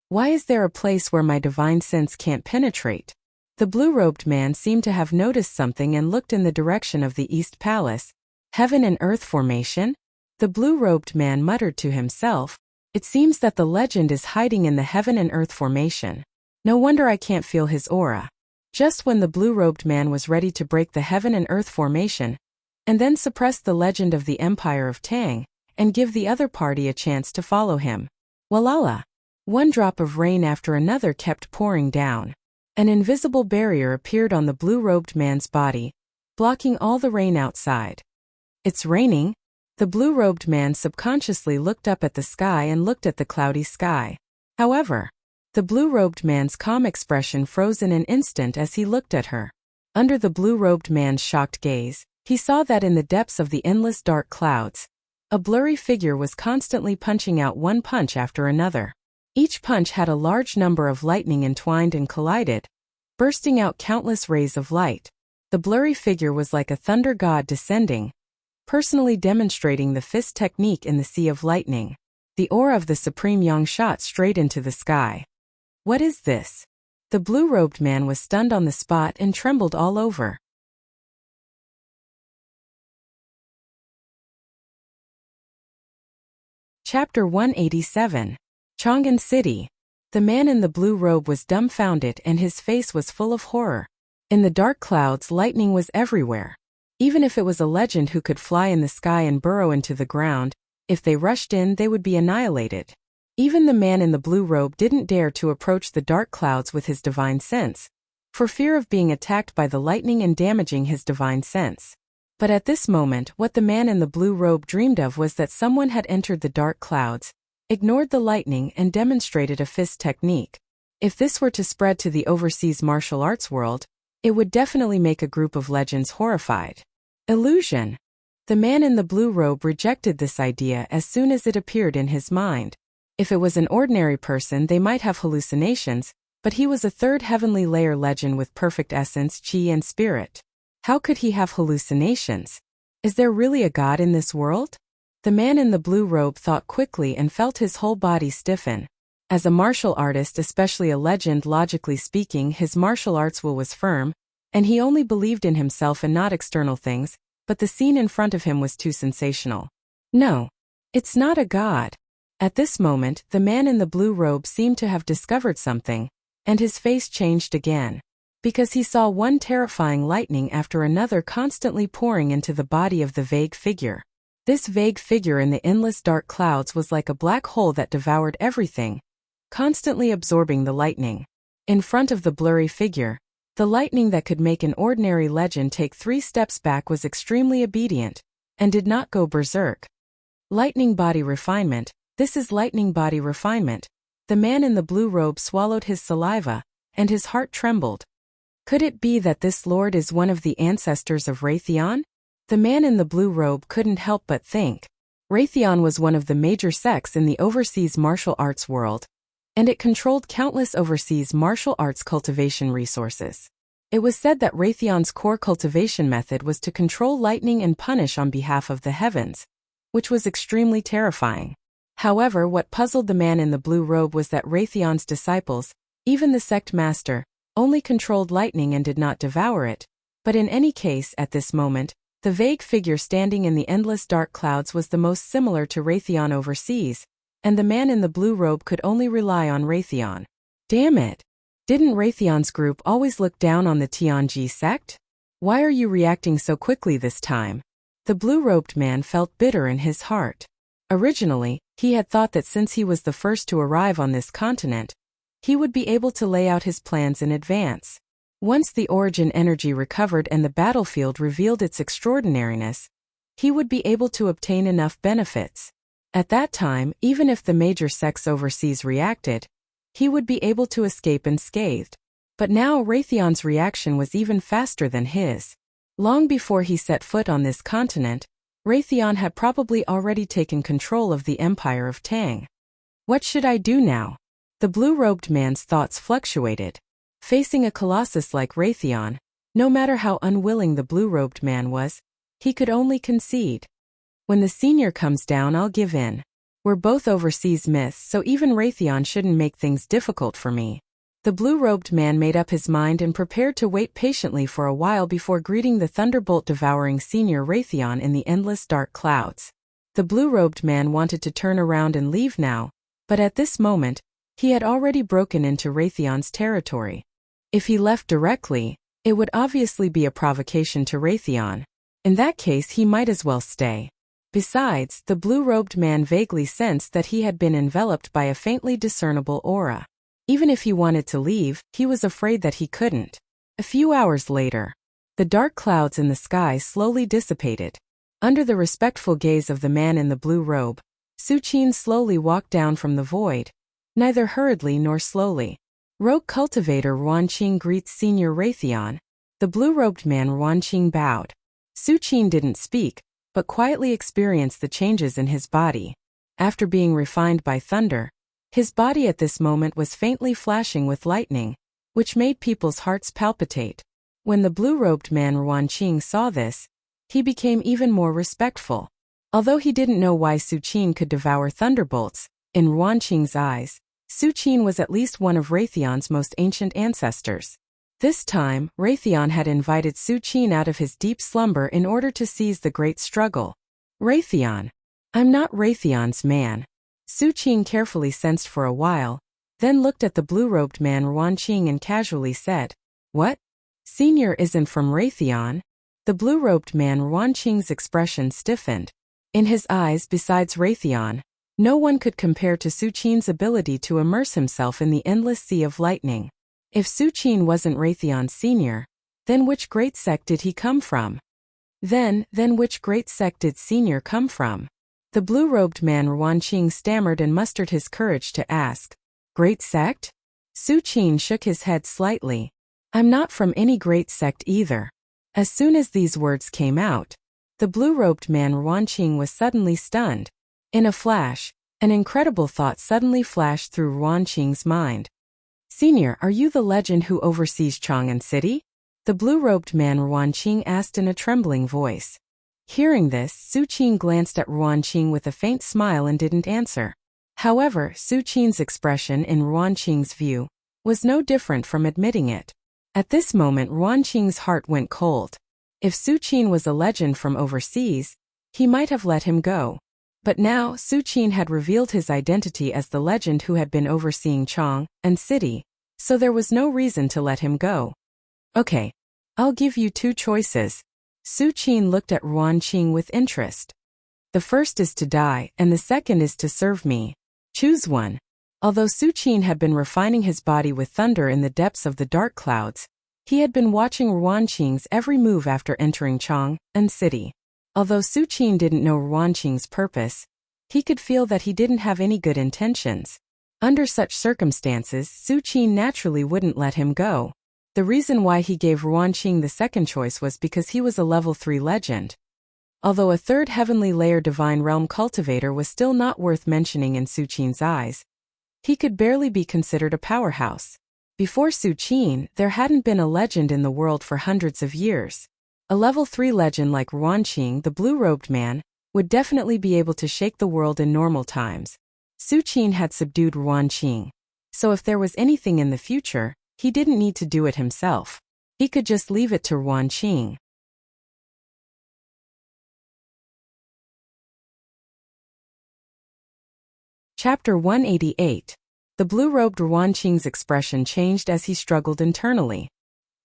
Why is there a place where my divine sense can't penetrate? The blue-robed man seemed to have noticed something and looked in the direction of the East Palace. Heaven and earth formation? The blue-robed man muttered to himself. It seems that the legend is hiding in the heaven and earth formation. No wonder I can't feel his aura. Just when the blue-robed man was ready to break the heaven and earth formation, and then suppress the legend of the Empire of Tang, and give the other party a chance to follow him. Walala! One drop of rain after another kept pouring down. An invisible barrier appeared on the blue-robed man's body, blocking all the rain outside. It's raining? The blue-robed man subconsciously looked up at the sky and looked at the cloudy sky. However, The blue-robed man's calm expression froze in an instant as he looked at her. Under the blue-robed man's shocked gaze, he saw that in the depths of the endless dark clouds, a blurry figure was constantly punching out one punch after another. Each punch had a large number of lightning entwined and collided, bursting out countless rays of light. The blurry figure was like a thunder god descending, personally demonstrating the fist technique in the sea of lightning. The aura of the supreme yang shot straight into the sky. What is this? The blue-robed man was stunned on the spot and trembled all over. Chapter 187. Chang'an City. The man in the blue robe was dumbfounded and his face was full of horror. In the dark clouds, lightning was everywhere. Even if it was a legend who could fly in the sky and burrow into the ground, if they rushed in, they would be annihilated. Even the man in the blue robe didn't dare to approach the dark clouds with his divine sense, for fear of being attacked by the lightning and damaging his divine sense. But at this moment, what the man in the blue robe dreamed of was that someone had entered the dark clouds, ignored the lightning, and demonstrated a fist technique. If this were to spread to the overseas martial arts world, it would definitely make a group of legends horrified. Illusion. The man in the blue robe rejected this idea as soon as it appeared in his mind. If it was an ordinary person, they might have hallucinations, but he was a third heavenly layer legend with perfect essence, chi, and spirit. How could he have hallucinations? Is there really a god in this world? The man in the blue robe thought quickly and felt his whole body stiffen. As a martial artist, especially a legend, logically speaking, his martial arts will was firm, and he only believed in himself and not external things, but the scene in front of him was too sensational. No, it's not a god. At this moment, the man in the blue robe seemed to have discovered something, and his face changed again, because he saw one terrifying lightning after another constantly pouring into the body of the vague figure. This vague figure in the endless dark clouds was like a black hole that devoured everything, constantly absorbing the lightning. In front of the blurry figure, the lightning that could make an ordinary legend take 3 steps back was extremely obedient, and did not go berserk. Lightning body refinement. This is lightning body refinement. The man in the blue robe swallowed his saliva, and his heart trembled. Could it be that this lord is one of the ancestors of Raytheon? The man in the blue robe couldn't help but think. Raytheon was one of the major sects in the overseas martial arts world, and it controlled countless overseas martial arts cultivation resources. It was said that Raytheon's core cultivation method was to control lightning and punish on behalf of the heavens, which was extremely terrifying. However, what puzzled the man in the blue robe was that Raytheon's disciples, even the sect master, only controlled lightning and did not devour it. But in any case, at this moment, the vague figure standing in the endless dark clouds was the most similar to Raytheon overseas, and the man in the blue robe could only rely on Raytheon. Damn it! Didn't Raytheon's group always look down on the Tianji sect? Why are you reacting so quickly this time? The blue-robed man felt bitter in his heart. Originally, he had thought that since he was the first to arrive on this continent, he would be able to lay out his plans in advance. Once the origin energy recovered and the battlefield revealed its extraordinariness, he would be able to obtain enough benefits. At that time, even if the major sects overseas reacted, he would be able to escape unscathed. But now Raytheon's reaction was even faster than his. Long before he set foot on this continent, Raytheon had probably already taken control of the Empire of Tang. What should I do now? The blue-robed man's thoughts fluctuated. Facing a colossus like Raytheon, no matter how unwilling the blue-robed man was, he could only concede. When the senior comes down, I'll give in. We're both overseas myths, so even Raytheon shouldn't make things difficult for me. The blue-robed man made up his mind and prepared to wait patiently for a while before greeting the thunderbolt-devouring senior Raytheon in the endless dark clouds. The blue-robed man wanted to turn around and leave now, but at this moment, he had already broken into Raytheon's territory. If he left directly, it would obviously be a provocation to Raytheon. In that case, he might as well stay. Besides, the blue-robed man vaguely sensed that he had been enveloped by a faintly discernible aura. Even if he wanted to leave, he was afraid that he couldn't. A few hours later, the dark clouds in the sky slowly dissipated. Under the respectful gaze of the man in the blue robe, Su Qin slowly walked down from the void, neither hurriedly nor slowly. Rogue cultivator Ruanqing greets Senior Raytheon. The blue-robed man Ruanqing bowed. Su Qin didn't speak, but quietly experienced the changes in his body. After being refined by thunder, his body at this moment was faintly flashing with lightning, which made people's hearts palpitate. When the blue-robed man Ruanqing saw this, he became even more respectful. Although he didn't know why Su Qin could devour thunderbolts, in Ruanqing's eyes, Su Qin was at least one of Raytheon's most ancient ancestors. This time, Raytheon had invited Su Qin out of his deep slumber in order to seize the great struggle. Raytheon. I'm not Raytheon's man. Su Qin carefully sensed for a while, then looked at the blue-robed man Ruanqing and casually said, "What? Senior isn't from Raytheon?" The blue-robed man Ruanqing's expression stiffened. In his eyes, besides Raytheon, no one could compare to Su Qin's ability to immerse himself in the endless sea of lightning. If Su Qin wasn't Raytheon's senior, then which great sect did he come from? Then which great sect did Senior come from? The blue-robed man Ruanqing stammered and mustered his courage to ask, "Great sect?" Su Qin shook his head slightly. "I'm not from any great sect either." As soon as these words came out, the blue-robed man Ruanqing was suddenly stunned. In a flash, an incredible thought suddenly flashed through Ruanqing's mind. "Senior, are you the legend who oversees Chang'an City?" The blue-robed man Ruanqing asked in a trembling voice. Hearing this, Su Qin glanced at Ruanqing with a faint smile and didn't answer. However, Su Qin's expression in Ruanqing's view was no different from admitting it. At this moment Ruanqing's heart went cold. If Su Qin was a legend from overseas, he might have let him go. But now Su Qin had revealed his identity as the legend who had been overseeing Chang'an City, so there was no reason to let him go. "Okay, I'll give you two choices." Su Qin looked at Ruanqing with interest. "The first is to die, and the second is to serve me. Choose one." Although Su Qin had been refining his body with thunder in the depths of the dark clouds, he had been watching Ruanqing's every move after entering Chang'an City. Although Su Qin didn't know Ruanqing's purpose, he could feel that he didn't have any good intentions. Under such circumstances, Su Qin naturally wouldn't let him go. The reason why he gave Ruanqing the second choice was because he was a level 3 legend. Although a third heavenly layer divine realm cultivator was still not worth mentioning in Su Qin's eyes, he could barely be considered a powerhouse. Before Su Qin, there hadn't been a legend in the world for hundreds of years. A level 3 legend like Ruanqing, the blue-robed man, would definitely be able to shake the world in normal times. Su Qin had subdued Ruanqing, so if there was anything in the future, he didn't need to do it himself. He could just leave it to Ruanqing. Chapter 188. The blue-robed Ruanqing's expression changed as he struggled internally.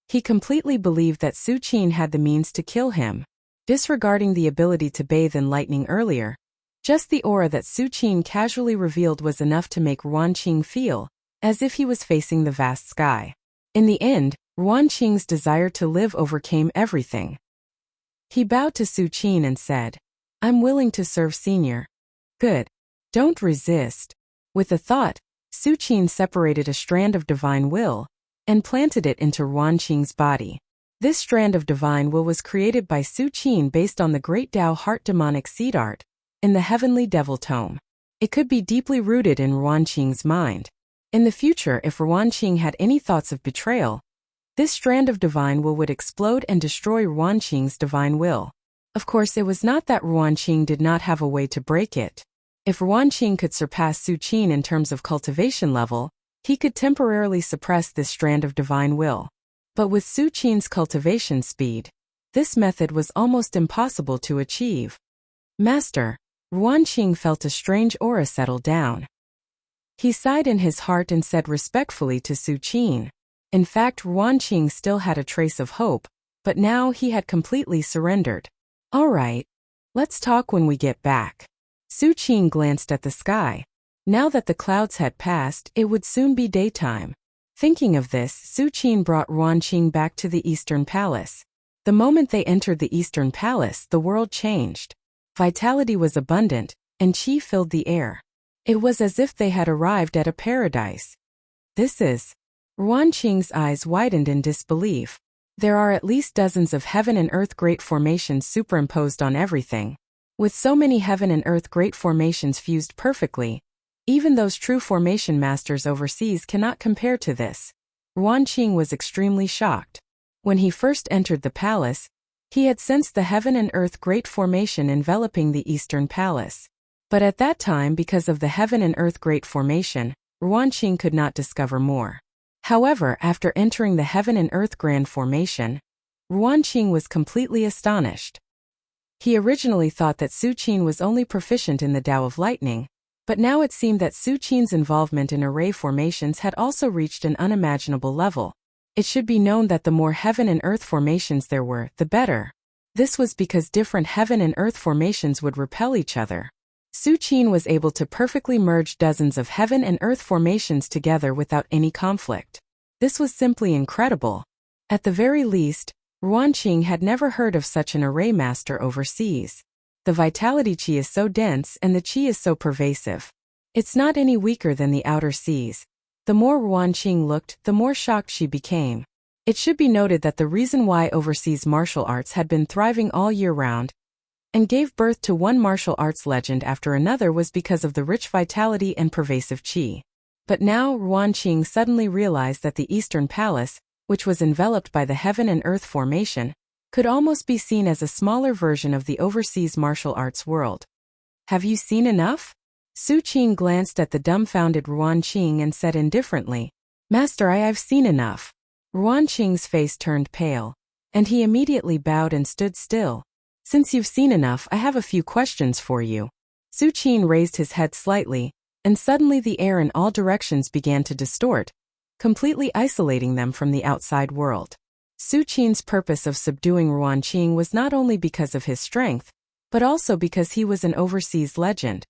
He completely believed that Su Qin had the means to kill him. Disregarding the ability to bathe in lightning earlier, just the aura that Su Qin casually revealed was enough to make Ruanqing feel as if he was facing the vast sky. In the end, Ruanqing's desire to live overcame everything. He bowed to Su Qin and said, "I'm willing to serve Senior." "Good. Don't resist." With a thought, Su Qin separated a strand of divine will and planted it into Ruanqing's body. This strand of divine will was created by Su Qin based on the Great Tao Heart demonic seed art in the Heavenly Devil Tome. It could be deeply rooted in Ruanqing's mind. In the future, if Ruanqing had any thoughts of betrayal, this strand of divine will would explode and destroy Ruanqing's divine will. Of course, it was not that Ruanqing did not have a way to break it. If Ruanqing could surpass Su Qin in terms of cultivation level, he could temporarily suppress this strand of divine will. But with Su Qin's cultivation speed, this method was almost impossible to achieve. "Master," Ruanqing felt a strange aura settle down. He sighed in his heart and said respectfully to Su Qin. In fact, Ruanqing still had a trace of hope, but now he had completely surrendered. "All right, let's talk when we get back." Su Qin glanced at the sky. Now that the clouds had passed, it would soon be daytime. Thinking of this, Su Qin brought Ruanqing back to the Eastern Palace. The moment they entered the Eastern Palace, the world changed. Vitality was abundant, and qi filled the air. It was as if they had arrived at a paradise. This is. Ruanqing's eyes widened in disbelief. There are at least dozens of heaven and earth great formations superimposed on everything. With so many heaven and earth great formations fused perfectly, even those true formation masters overseas cannot compare to this. Ruanqing was extremely shocked. When he first entered the palace, he had sensed the heaven and earth great formation enveloping the Eastern Palace. But at that time, because of the heaven and earth great formation, Ruanqing could not discover more. However, after entering the heaven and earth grand formation, Ruanqing was completely astonished. He originally thought that Su Qin was only proficient in the Tao of Lightning, but now it seemed that Su Qin's involvement in array formations had also reached an unimaginable level. It should be known that the more heaven and earth formations there were, the better. This was because different heaven and earth formations would repel each other. Su Qin was able to perfectly merge dozens of heaven and earth formations together without any conflict. This was simply incredible. At the very least, Ruanqing had never heard of such an array master overseas. The vitality qi is so dense and the qi is so pervasive. It's not any weaker than the outer seas. The more Ruanqing looked, the more shocked she became. It should be noted that the reason why overseas martial arts had been thriving all year round and gave birth to one martial arts legend after another was because of the rich vitality and pervasive qi. But now Ruanqing suddenly realized that the Eastern Palace, which was enveloped by the heaven and earth formation, could almost be seen as a smaller version of the overseas martial arts world. Have you seen enough? Su Qin glanced at the dumbfounded Ruanqing and said indifferently, Master, I've seen enough. Ruanqing's face turned pale, and he immediately bowed and stood still. Since you've seen enough, I have a few questions for you. Su Qin raised his head slightly, and suddenly the air in all directions began to distort, completely isolating them from the outside world. Su Qin's purpose of subduing Ruanqing was not only because of his strength, but also because he was an overseas legend.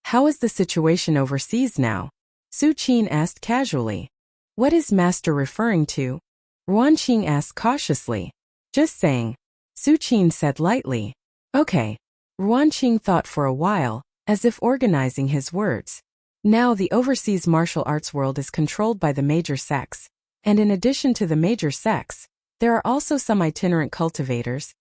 How is the situation overseas now? Su Qin asked casually. What is Master referring to? Ruanqing asked cautiously. Just saying. Su Qin said lightly. Okay. Ruanqing thought for a while, as if organizing his words. Now the overseas martial arts world is controlled by the major sects, and in addition to the major sects, there are also some itinerant cultivators.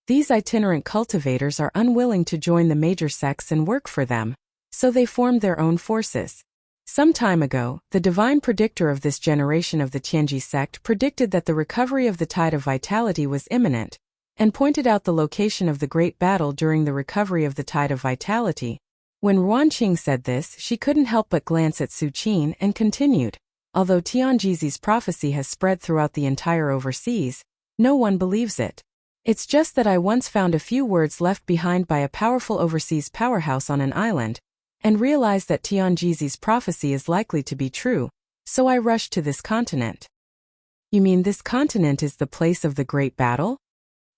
These itinerant cultivators are unwilling to join the major sects and work for them, so they formed their own forces. Some time ago, the divine predictor of this generation of the Tianji sect predicted that the recovery of the tide of vitality was imminent, and pointed out the location of the great battle during the recovery of the tide of vitality. When Ruanqing said this, she couldn't help but glance at Su Qin and continued. Although Tianji's prophecy has spread throughout the entire overseas, no one believes it. It's just that I once found a few words left behind by a powerful overseas powerhouse on an island, and realized that Tianji's prophecy is likely to be true, so I rushed to this continent. You mean this continent is the place of the great battle?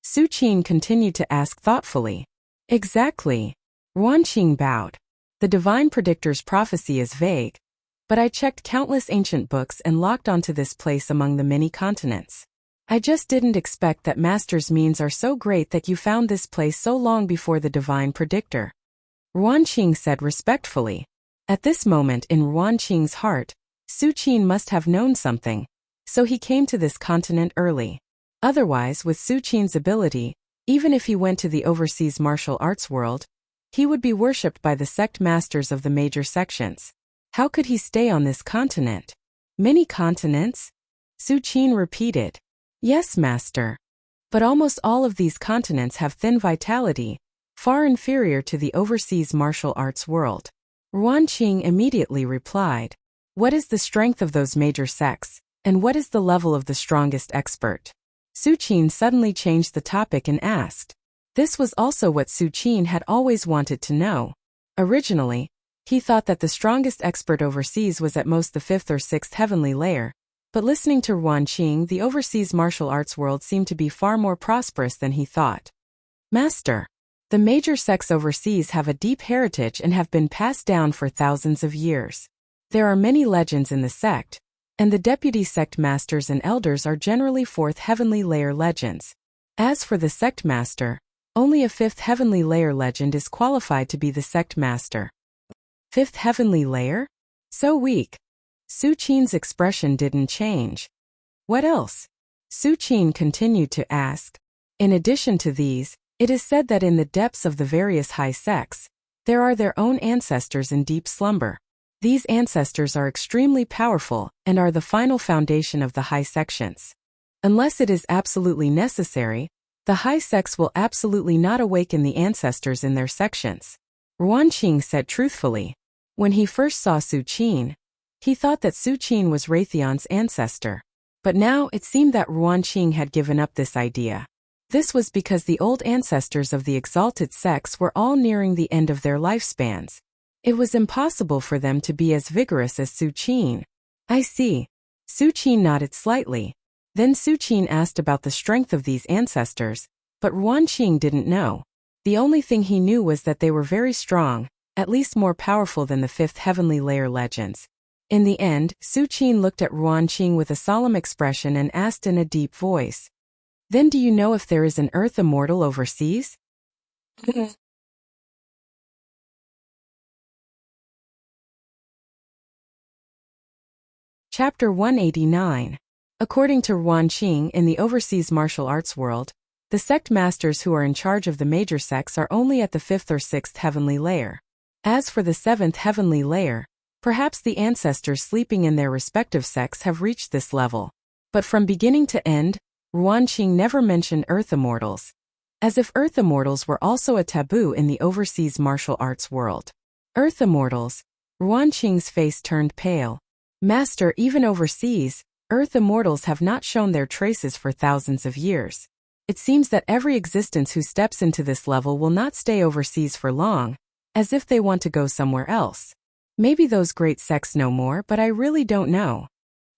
Su Qin continued to ask thoughtfully. Exactly. Ruanqing bowed. The divine predictor's prophecy is vague, but I checked countless ancient books and locked onto this place among the many continents. I just didn't expect that Master's means are so great that you found this place so long before the divine predictor. Ruanqing said respectfully. At this moment in Ruanqing's heart, Su Qin must have known something, so he came to this continent early. Otherwise, with Su Qin's ability, even if he went to the overseas martial arts world, he would be worshipped by the sect masters of the major sections. How could he stay on this continent? Many continents? Su Qin repeated. Yes, Master. But almost all of these continents have thin vitality, far inferior to the overseas martial arts world. Ruanqing immediately replied. What is the strength of those major sects, and what is the level of the strongest expert? Su Qin suddenly changed the topic and asked. This was also what Su Qin had always wanted to know. Originally, he thought that the strongest expert overseas was at most the 5th or 6th heavenly layer, but listening to Ruanqing, the overseas martial arts world seemed to be far more prosperous than he thought. Master, the major sects overseas have a deep heritage and have been passed down for thousands of years. There are many legends in the sect, and the deputy sect masters and elders are generally 4th heavenly layer legends. As for the sect master, only a 5th heavenly layer legend is qualified to be the sect master. Fifth heavenly layer? So weak. Su Qin's expression didn't change. What else? Su Qin continued to ask. In addition to these, it is said that in the depths of the various high sects, there are their own ancestors in deep slumber. These ancestors are extremely powerful and are the final foundation of the high sections. Unless it is absolutely necessary, the high sects will absolutely not awaken the ancestors in their sections. Ruanqing said truthfully. When he first saw Su Qin, he thought that Su Qin was Raytheon's ancestor. But now it seemed that Ruanqing had given up this idea. This was because the old ancestors of the exalted sects were all nearing the end of their lifespans. It was impossible for them to be as vigorous as Su Qin. I see. Su Qin nodded slightly. Then Su Qin asked about the strength of these ancestors, but Ruanqing didn't know. The only thing he knew was that they were very strong, at least more powerful than the fifth heavenly layer legends. In the end, Su Qin looked at Ruanqing with a solemn expression and asked in a deep voice. Then do you know if there is an earth immortal overseas? Chapter 189. According to Ruanqing, in the overseas martial arts world, the sect masters who are in charge of the major sects are only at the fifth or sixth heavenly layer. As for the seventh heavenly layer, perhaps the ancestors sleeping in their respective sects have reached this level. But from beginning to end, Ruanqing never mentioned earth immortals. As if earth immortals were also a taboo in the overseas martial arts world. Earth immortals? Ruanqing's face turned pale. Master, even overseas, earth immortals have not shown their traces for thousands of years. It seems that every existence who steps into this level will not stay overseas for long, as if they want to go somewhere else. Maybe those great sects know more, but I really don't know.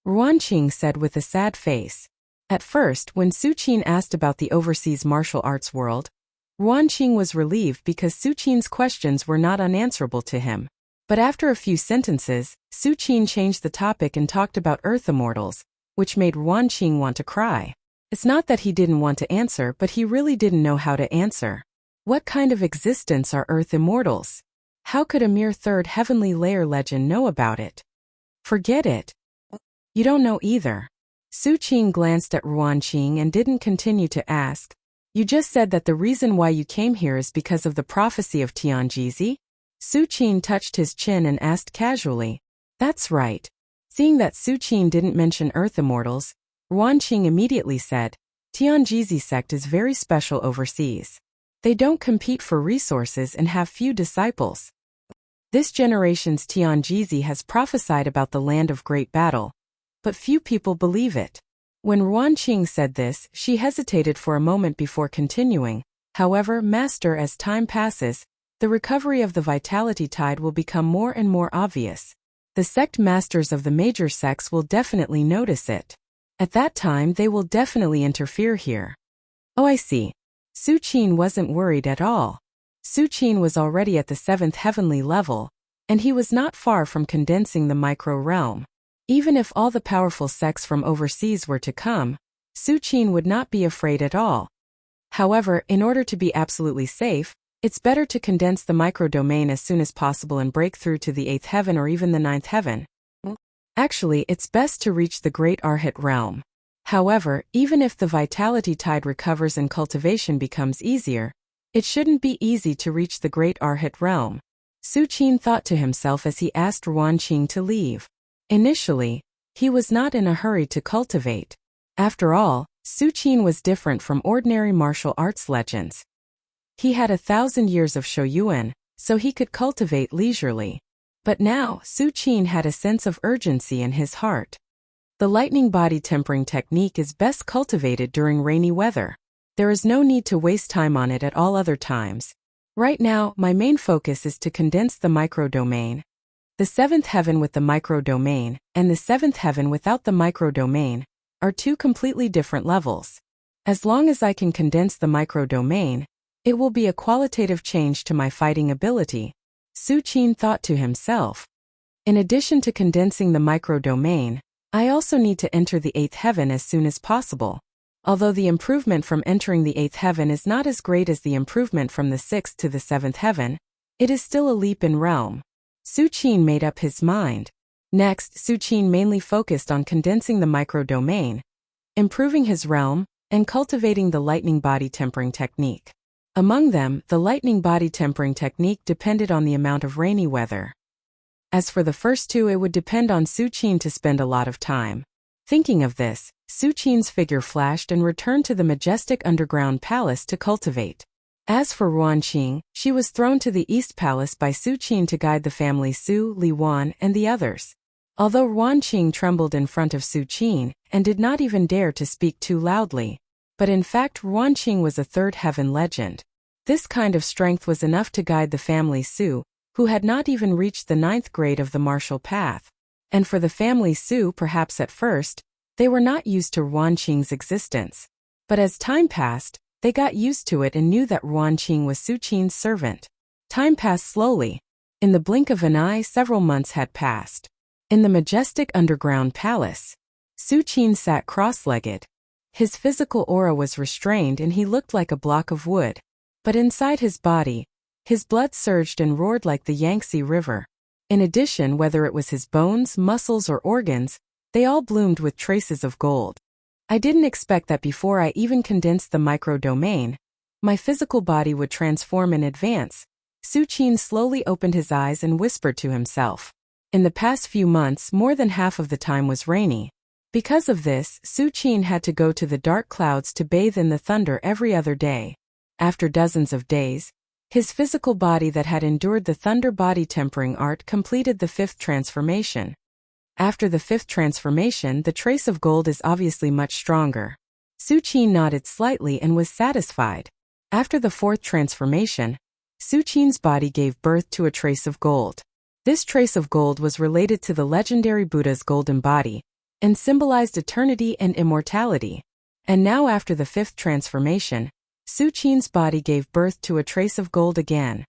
Ruanqing said with a sad face. At first, when Su Qin asked about the overseas martial arts world, Ruanqing was relieved because Su Qin's questions were not unanswerable to him. But after a few sentences, Su Qin changed the topic and talked about earth immortals, which made Ruanqing want to cry. It's not that he didn't want to answer, but he really didn't know how to answer. What kind of existence are earth immortals? How could a mere third heavenly layer legend know about it? Forget it. You don't know either. Su Qin glanced at Ruanqing and didn't continue to ask. You just said that the reason why you came here is because of the prophecy of Tianjizi? Su Qin touched his chin and asked casually. That's right. Seeing that Su Qin didn't mention earth immortals, Ruanqing immediately said, Tianjizi sect is very special overseas. They don't compete for resources and have few disciples. This generation's Tianjizi has prophesied about the land of great battle, but few people believe it. When Ruanqing said this, she hesitated for a moment before continuing. However, Master, as time passes, the recovery of the vitality tide will become more and more obvious. The sect masters of the major sects will definitely notice it. At that time they will definitely interfere here. Oh, I see. Su Qin wasn't worried at all. Su Qin was already at the seventh heavenly level, and he was not far from condensing the micro-realm. Even if all the powerful sects from overseas were to come, Su Qin would not be afraid at all. However, in order to be absolutely safe, it's better to condense the micro-domain as soon as possible and break through to the 8th heaven or even the 9th heaven. Actually, it's best to reach the Great Arhat realm. However, even if the vitality tide recovers and cultivation becomes easier, it shouldn't be easy to reach the Great Arhat realm. Su Qin thought to himself as he asked Ruanqing to leave. Initially, he was not in a hurry to cultivate. After all, Su Qin was different from ordinary martial arts legends. He had 1,000 years of shoyuan, so he could cultivate leisurely. But now, Su Qin had a sense of urgency in his heart. The lightning body tempering technique is best cultivated during rainy weather. There is no need to waste time on it at all other times. Right now, my main focus is to condense the micro-domain. The 7th heaven with the micro-domain, and the 7th heaven without the micro-domain, are two completely different levels. As long as I can condense the micro-domain, it will be a qualitative change to my fighting ability, Su Qin thought to himself. In addition to condensing the micro-domain, I also need to enter the 8th heaven as soon as possible. Although the improvement from entering the 8th heaven is not as great as the improvement from the 6th to the 7th heaven, it is still a leap in realm. Su Qin made up his mind. Next, Su Qin mainly focused on condensing the micro-domain, improving his realm, and cultivating the lightning body tempering technique. Among them, the lightning body tempering technique depended on the amount of rainy weather. As for the first two, it would depend on Su Qin to spend a lot of time. Thinking of this, Su Qin's figure flashed and returned to the majestic underground palace to cultivate. As for Ruanqing, she was thrown to the East Palace by Su Qin to guide the family Su, Li Wan, and the others. Although Ruanqing trembled in front of Su Qin and did not even dare to speak too loudly, but in fact Ruanqing was a third heaven legend. This kind of strength was enough to guide the family Su, who had not even reached the 9th grade of the martial path. And for the family Su, perhaps at first, they were not used to Ruanqing's existence. But as time passed, they got used to it and knew that Ruanqing was Su Qin's servant. Time passed slowly. In the blink of an eye, several months had passed. In the majestic underground palace, Su Qin sat cross-legged. His physical aura was restrained and he looked like a block of wood. But inside his body, his blood surged and roared like the Yangtze River. In addition, whether it was his bones, muscles, or organs, they all bloomed with traces of gold. I didn't expect that before I even condensed the micro-domain, my physical body would transform in advance. Su Qin slowly opened his eyes and whispered to himself. In the past few months, more than half of the time was rainy. Because of this, Su Qin had to go to the dark clouds to bathe in the thunder every other day. After dozens of days, his physical body that had endured the thunder body tempering art completed the 5th transformation. After the 5th transformation, the trace of gold is obviously much stronger. Su Qin nodded slightly and was satisfied. After the 4th transformation, Su Qin's body gave birth to a trace of gold. This trace of gold was related to the legendary Buddha's golden body, and symbolized eternity and immortality. And now after the 5th transformation, Su Qin's body gave birth to a trace of gold again.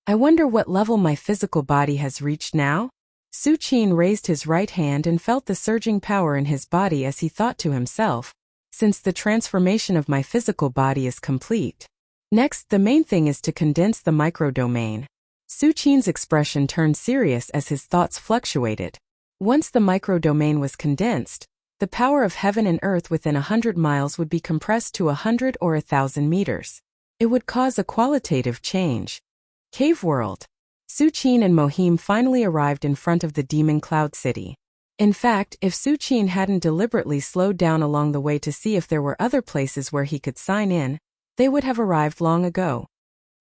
I wonder what level my physical body has reached now? Su Qin raised his right hand and felt the surging power in his body as he thought to himself, since the transformation of my physical body is complete. Next, the main thing is to condense the micro-domain. Su Qin's expression turned serious as his thoughts fluctuated. Once the micro-domain was condensed, the power of heaven and earth within 100 miles would be compressed to 100 or 1,000 meters. It would cause a qualitative change. Cave World. Su Qin and Mohim finally arrived in front of the Demon Cloud City. In fact, if Su Qin hadn't deliberately slowed down along the way to see if there were other places where he could sign in, they would have arrived long ago.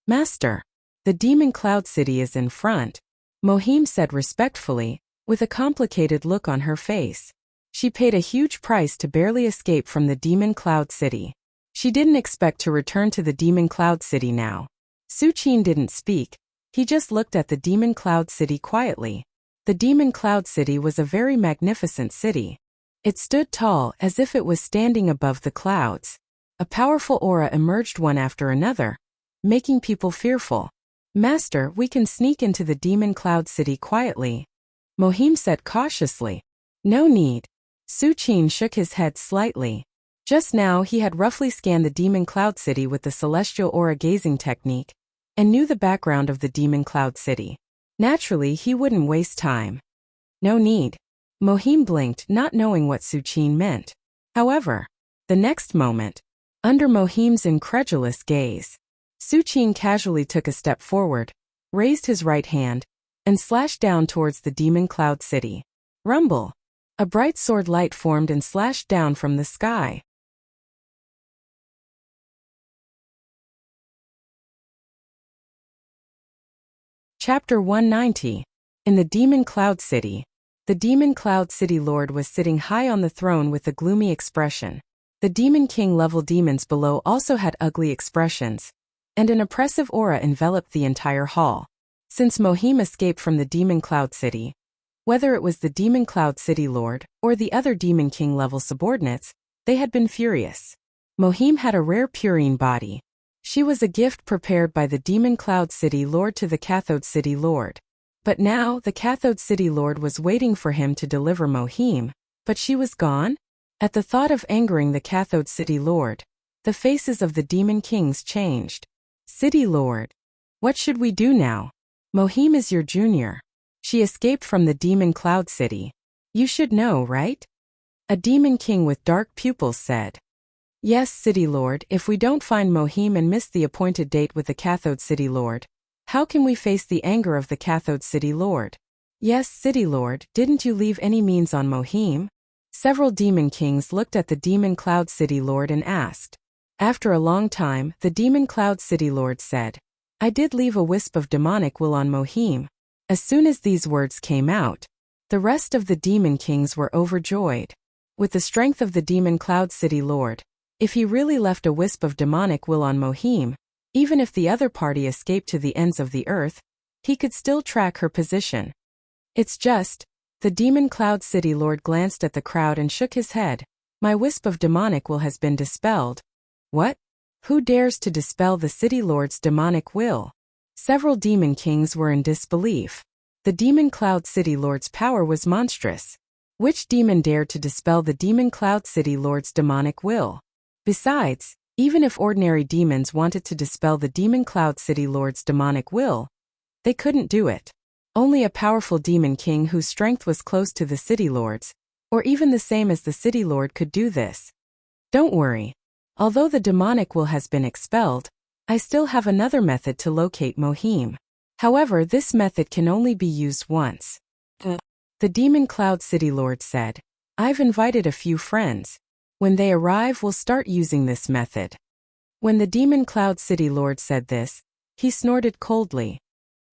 Master, the Demon Cloud City is in front, Mohim said respectfully, with a complicated look on her face. She paid a huge price to barely escape from the Demon Cloud City. She didn't expect to return to the Demon Cloud City now. Su Qin didn't speak. He just looked at the Demon Cloud City quietly. The Demon Cloud City was a very magnificent city. It stood tall as if it was standing above the clouds. A powerful aura emerged one after another, making people fearful. Master, we can sneak into the Demon Cloud City quietly, Mohim said cautiously. No need. Su Qin shook his head slightly. Just now he had roughly scanned the Demon Cloud City with the celestial aura gazing technique, and knew the background of the Demon Cloud City. Naturally, he wouldn't waste time. No need. Mohim blinked, not knowing what Su Qin meant. However, the next moment, under Mohim's incredulous gaze, Su Qin casually took a step forward, raised his right hand, and slashed down towards the Demon Cloud City. Rumble! A bright sword light formed and slashed down from the sky. Chapter 190. In the Demon Cloud City. The Demon Cloud City Lord was sitting high on the throne with a gloomy expression. The Demon King-level demons below also had ugly expressions, and an oppressive aura enveloped the entire hall. Since Mohim escaped from the Demon Cloud City, whether it was the Demon Cloud City Lord or the other Demon King-level subordinates, they had been furious. Mohim had a rare purine body. She was a gift prepared by the Demon Cloud City Lord to the Cathode City Lord. But now, the Cathode City Lord was waiting for him to deliver Mohim, but she was gone? At the thought of angering the Cathode City Lord, the faces of the Demon Kings changed. City Lord, what should we do now? Mohim is your junior. She escaped from the demon cloud city. You should know, right? A demon king with dark pupils said. Yes, city lord, if we don't find Mohim and miss the appointed date with the cathode city lord, how can we face the anger of the cathode city lord? Yes, city lord, didn't you leave any means on Mohim? Several demon kings looked at the demon cloud city lord and asked. After a long time, the demon cloud city lord said, I did leave a wisp of demonic will on Mohim. As soon as these words came out, the rest of the demon kings were overjoyed. With the strength of the demon cloud city lord, if he really left a wisp of demonic will on Mohim, even if the other party escaped to the ends of the earth, he could still track her position. It's just, the demon cloud city lord glanced at the crowd and shook his head. My wisp of demonic will has been dispelled. What? Who dares to dispel the city lord's demonic will? Several demon kings were in disbelief. The demon cloud city lord's power was monstrous. Which demon dared to dispel the demon cloud city lord's demonic will? Besides, even if ordinary demons wanted to dispel the demon cloud city lord's demonic will, they couldn't do it. Only a powerful demon king whose strength was close to the city lord's, or even the same as the city lord, could do this. Don't worry. Although the demonic will has been expelled, I still have another method to locate Mohim. However, this method can only be used once. The demon cloud city lord said, I've invited a few friends. When they arrive, we'll start using this method. When the demon cloud city lord said this, he snorted coldly.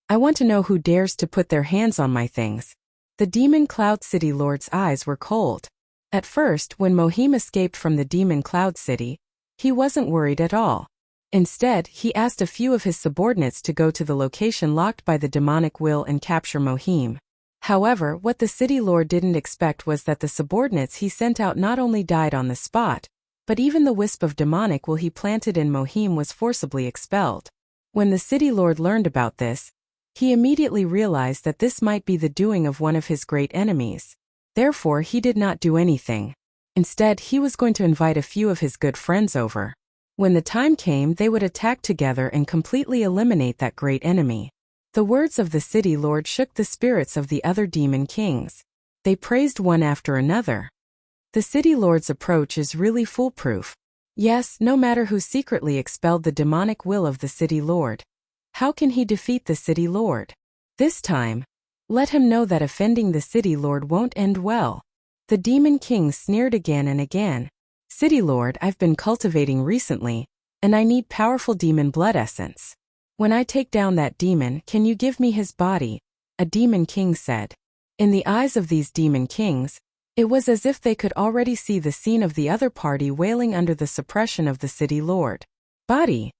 I want to know who dares to put their hands on my things. The demon cloud city lord's eyes were cold. At first, when Mohim escaped from the demon cloud city, he wasn't worried at all. Instead, he asked a few of his subordinates to go to the location locked by the demonic will and capture Mohim. However, what the city lord didn't expect was that the subordinates he sent out not only died on the spot, but even the wisp of demonic will he planted in Mohim was forcibly expelled. When the city lord learned about this, he immediately realized that this might be the doing of one of his great enemies. Therefore, he did not do anything. Instead, he was going to invite a few of his good friends over. When the time came, they would attack together and completely eliminate that great enemy. The words of the city lord shook the spirits of the other demon kings. They praised one after another. The city lord's approach is really foolproof. Yes, no matter who secretly expelled the demonic will of the city lord, how can he defeat the city lord? This time, let him know that offending the city lord won't end well. The demon king sneered again and again. City lord, I've been cultivating recently, and I need powerful demon blood essence. When I take down that demon, can you give me his body? A demon king said. In the eyes of these demon kings, it was as if they could already see the scene of the other party wailing under the suppression of the city lord. Body?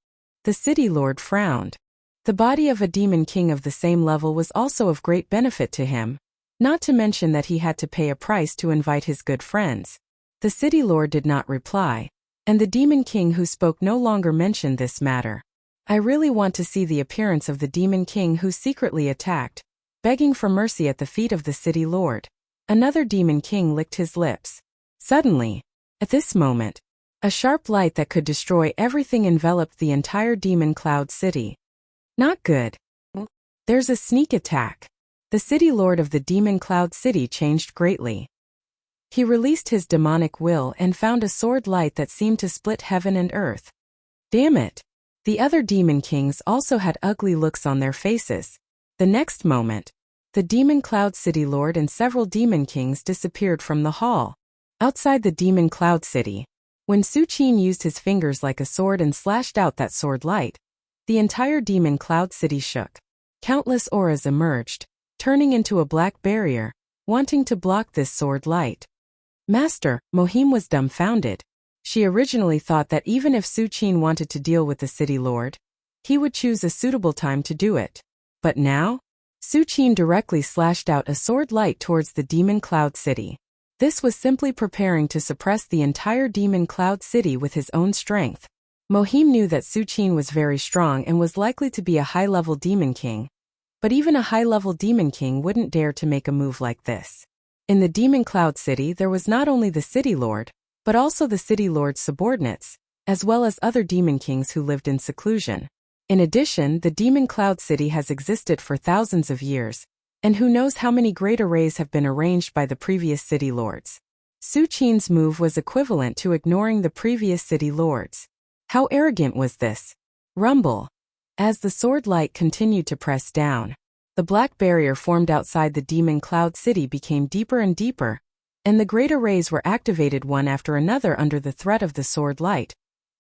The city lord frowned. The body of a demon king of the same level was also of great benefit to him, not to mention that he had to pay a price to invite his good friends. The city lord did not reply, and the demon king who spoke no longer mentioned this matter. I really want to see the appearance of the demon king who secretly attacked, begging for mercy at the feet of the city lord. Another demon king licked his lips. Suddenly, at this moment, a sharp light that could destroy everything enveloped the entire demon cloud city. Not good. There's a sneak attack. The city lord of the demon cloud city changed greatly. He released his demonic will and found a sword light that seemed to split heaven and earth. Damn it! The other demon kings also had ugly looks on their faces. The next moment, the demon cloud city lord and several demon kings disappeared from the hall. Outside the demon cloud city, when Su Qin used his fingers like a sword and slashed out that sword light, the entire demon cloud city shook. Countless auras emerged, turning into a black barrier, wanting to block this sword light. Master, Mohim was dumbfounded. She originally thought that even if Su Qin wanted to deal with the city lord, he would choose a suitable time to do it. But now, Su Qin directly slashed out a sword light towards the demon cloud city. This was simply preparing to suppress the entire demon cloud city with his own strength. Mohim knew that Su Qin was very strong and was likely to be a high-level demon king, but even a high-level demon king wouldn't dare to make a move like this. In the demon cloud city, there was not only the city lord, but also the city lord's subordinates, as well as other demon kings who lived in seclusion. In addition, the demon cloud city has existed for thousands of years, And who knows how many great arrays have been arranged by the previous city lords. Su Qin's move was equivalent to ignoring the previous city lords. How arrogant was this? Rumble. As the sword light continued to press down, the black barrier formed outside the demon cloud city became deeper and deeper, and the great arrays were activated one after another under the threat of the sword light,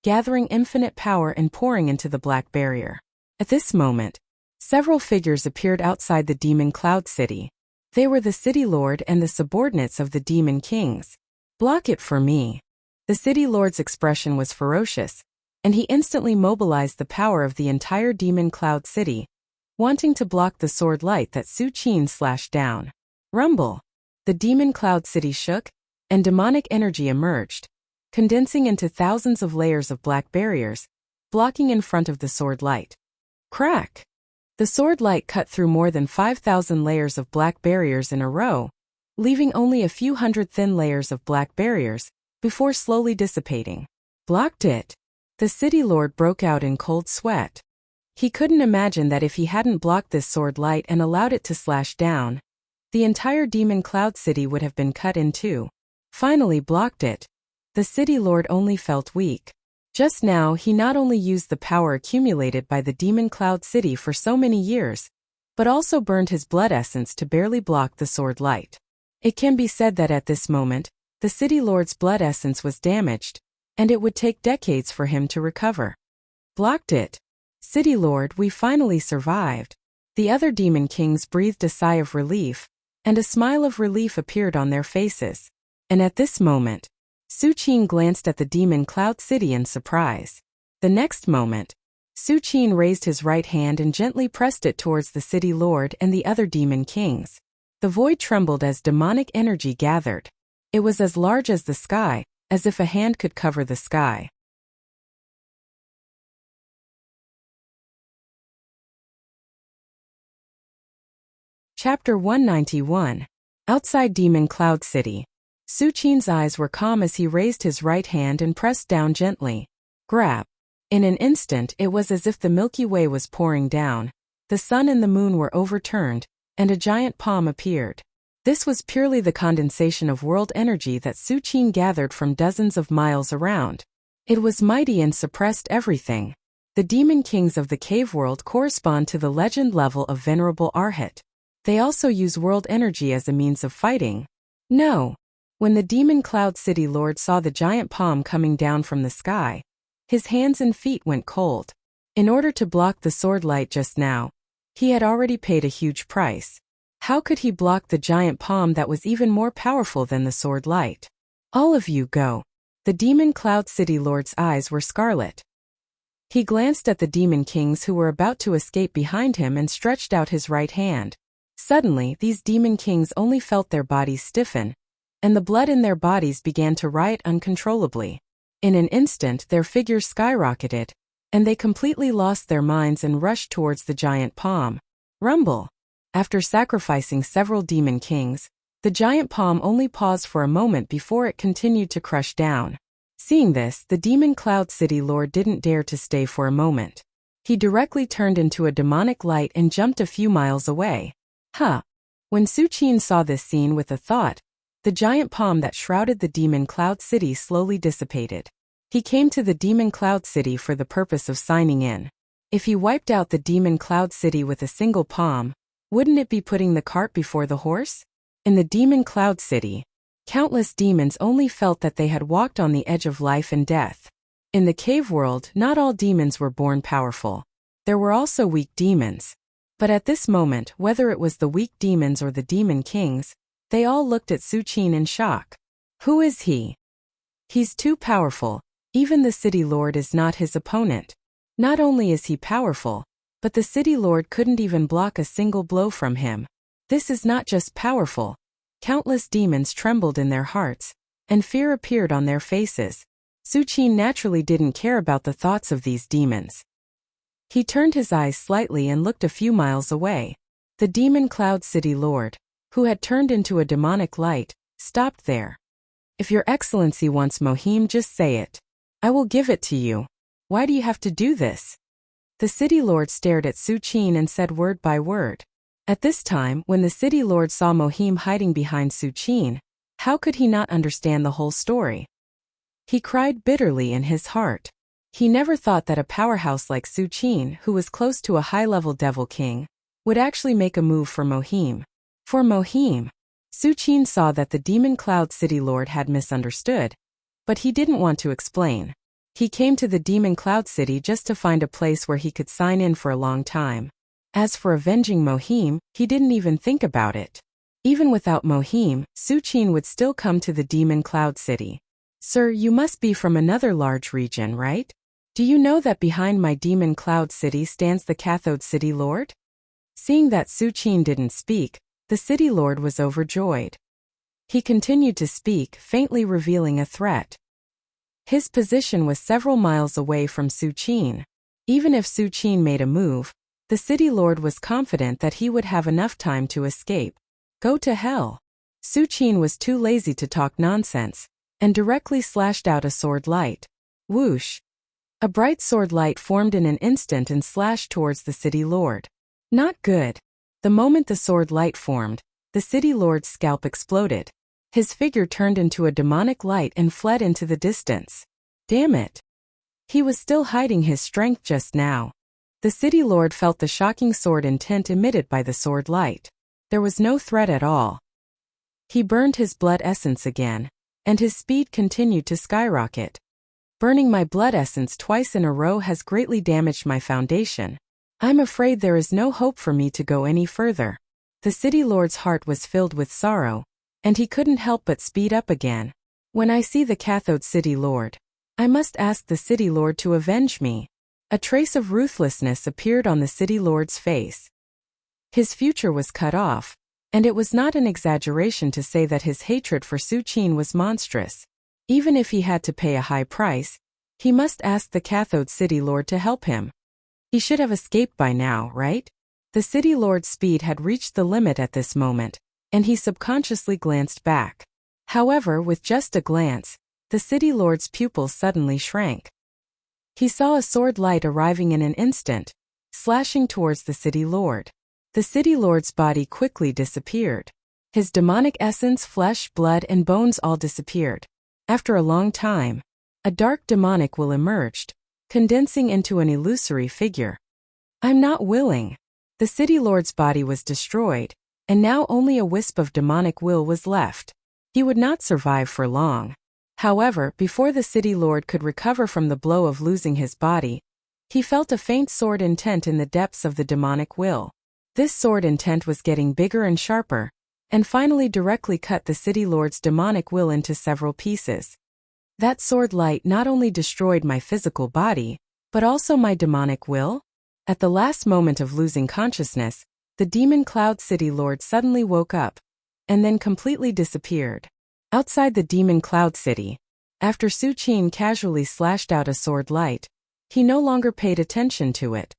gathering infinite power and pouring into the black barrier. At this moment, several figures appeared outside the demon cloud city. They were the city lord and the subordinates of the demon kings. Block it for me. The city lord's expression was ferocious, and he instantly mobilized the power of the entire demon cloud city, wanting to block the sword light that Su Qin slashed down. Rumble. The demon cloud city shook, and demonic energy emerged, condensing into thousands of layers of black barriers, blocking in front of the sword light. Crack! The sword light cut through more than 5,000 layers of black barriers in a row, leaving only a few hundred thin layers of black barriers, before slowly dissipating. Blocked it! The city lord broke out in cold sweat. He couldn't imagine that if he hadn't blocked this sword light and allowed it to slash down, the entire demon cloud city would have been cut in two. Finally blocked it. The city lord only felt weak. Just now he not only used the power accumulated by the demon cloud city for so many years, but also burned his blood essence to barely block the sword light. It can be said that at this moment, the city lord's blood essence was damaged, and it would take decades for him to recover. Blocked it. City lord, we finally survived. The other demon kings breathed a sigh of relief, and a smile of relief appeared on their faces. And at this moment, Su Qin glanced at the demon cloud city in surprise. The next moment, Su Qin raised his right hand and gently pressed it towards the city lord and the other demon kings. The void trembled as demonic energy gathered. It was as large as the sky, as if a hand could cover the sky. Chapter 191. Outside Demon Cloud City. Su Qin's eyes were calm as he raised his right hand and pressed down gently. Grab. In an instant it was as if the Milky Way was pouring down, the sun and the moon were overturned, and a giant palm appeared. This was purely the condensation of world energy that Su Qin gathered from dozens of miles around. It was mighty and suppressed everything. The demon kings of the cave world correspond to the legend level of Venerable Arhat. They also use world energy as a means of fighting. No. When the demon cloud city lord saw the giant palm coming down from the sky, his hands and feet went cold. In order to block the sword light just now, he had already paid a huge price. How could he block the giant palm that was even more powerful than the sword light? All of you go. The demon cloud city lord's eyes were scarlet. He glanced at the demon kings who were about to escape behind him and stretched out his right hand. Suddenly, these demon kings only felt their bodies stiffen, and the blood in their bodies began to riot uncontrollably. In an instant, their figures skyrocketed, and they completely lost their minds and rushed towards the giant palm. Rumble. After sacrificing several demon kings, the giant palm only paused for a moment before it continued to crush down. Seeing this, the demon cloud city lord didn't dare to stay for a moment. He directly turned into a demonic light and jumped a few miles away. When Su Qin saw this scene with a thought, the giant palm that shrouded the demon cloud city slowly dissipated. He came to the demon cloud city for the purpose of signing in. If he wiped out the demon cloud city with a single palm, wouldn't it be putting the cart before the horse? In the demon cloud city, countless demons only felt that they had walked on the edge of life and death. In the cave world, not all demons were born powerful. There were also weak demons. But at this moment, whether it was the weak demons or the demon kings, they all looked at Su Qin in shock. Who is he? He's too powerful. Even the city lord is not his opponent. Not only is he powerful, but the city lord couldn't even block a single blow from him. This is not just powerful. Countless demons trembled in their hearts, and fear appeared on their faces. Su Qin naturally didn't care about the thoughts of these demons. He turned his eyes slightly and looked a few miles away. The demon cloud city lord, who had turned into a demonic light, stopped there. If your excellency wants Mohim, just say it. I will give it to you. Why do you have to do this? The city lord stared at Su Qin and said word by word. At this time, when the city lord saw Mohim hiding behind Su Qin, how could he not understand the whole story? He cried bitterly in his heart. He never thought that a powerhouse like Su Qin, who was close to a high-level devil king, would actually make a move for Mohim. For Mohim, Su Qin saw that the Demon Cloud City Lord had misunderstood, but he didn't want to explain. He came to the Demon Cloud City just to find a place where he could sign in for a long time. As for avenging Mohim, he didn't even think about it. Even without Mohim, Su Qin would still come to the Demon Cloud City. Sir, you must be from another large region, right? Do you know that behind my Demon Cloud City stands the Cathode City Lord? Seeing that Su Qin didn't speak, the City Lord was overjoyed. He continued to speak, faintly revealing a threat. His position was several miles away from Su Qin. Even if Su Qin made a move, the City Lord was confident that he would have enough time to escape. Go to hell. Su Qin was too lazy to talk nonsense, and directly slashed out a sword light. Whoosh! A bright sword light formed in an instant and slashed towards the City Lord. Not good. The moment the sword light formed, the City Lord's scalp exploded. His figure turned into a demonic light and fled into the distance. Damn it. He was still hiding his strength just now. The City Lord felt the shocking sword intent emitted by the sword light. There was no threat at all. He burned his blood essence again, and his speed continued to skyrocket. Burning my blood essence twice in a row has greatly damaged my foundation. I'm afraid there is no hope for me to go any further. The City Lord's heart was filled with sorrow, and he couldn't help but speed up again. When I see the Cathode City Lord, I must ask the City Lord to avenge me. A trace of ruthlessness appeared on the City Lord's face. His future was cut off, and it was not an exaggeration to say that his hatred for Su Qin was monstrous. Even if he had to pay a high price, he must ask the Cathode City Lord to help him. He should have escaped by now, right? The City Lord's speed had reached the limit at this moment, and he subconsciously glanced back. However, with just a glance, the City Lord's pupils suddenly shrank. He saw a sword light arriving in an instant, slashing towards the City Lord. The City Lord's body quickly disappeared. His demonic essence, flesh, blood, and bones all disappeared. After a long time, a dark demonic will emerged, condensing into an illusory figure. I'm not willing. The City Lord's body was destroyed, and now only a wisp of demonic will was left. He would not survive for long. However, before the City Lord could recover from the blow of losing his body, he felt a faint sword intent in the depths of the demonic will. This sword intent was getting bigger and sharper, and finally directly cut the City Lord's demonic will into several pieces. That sword light not only destroyed my physical body, but also my demonic will? At the last moment of losing consciousness, the Demon Cloud City Lord suddenly woke up, and then completely disappeared. Outside the Demon Cloud City, after Su Qin casually slashed out a sword light, he no longer paid attention to it.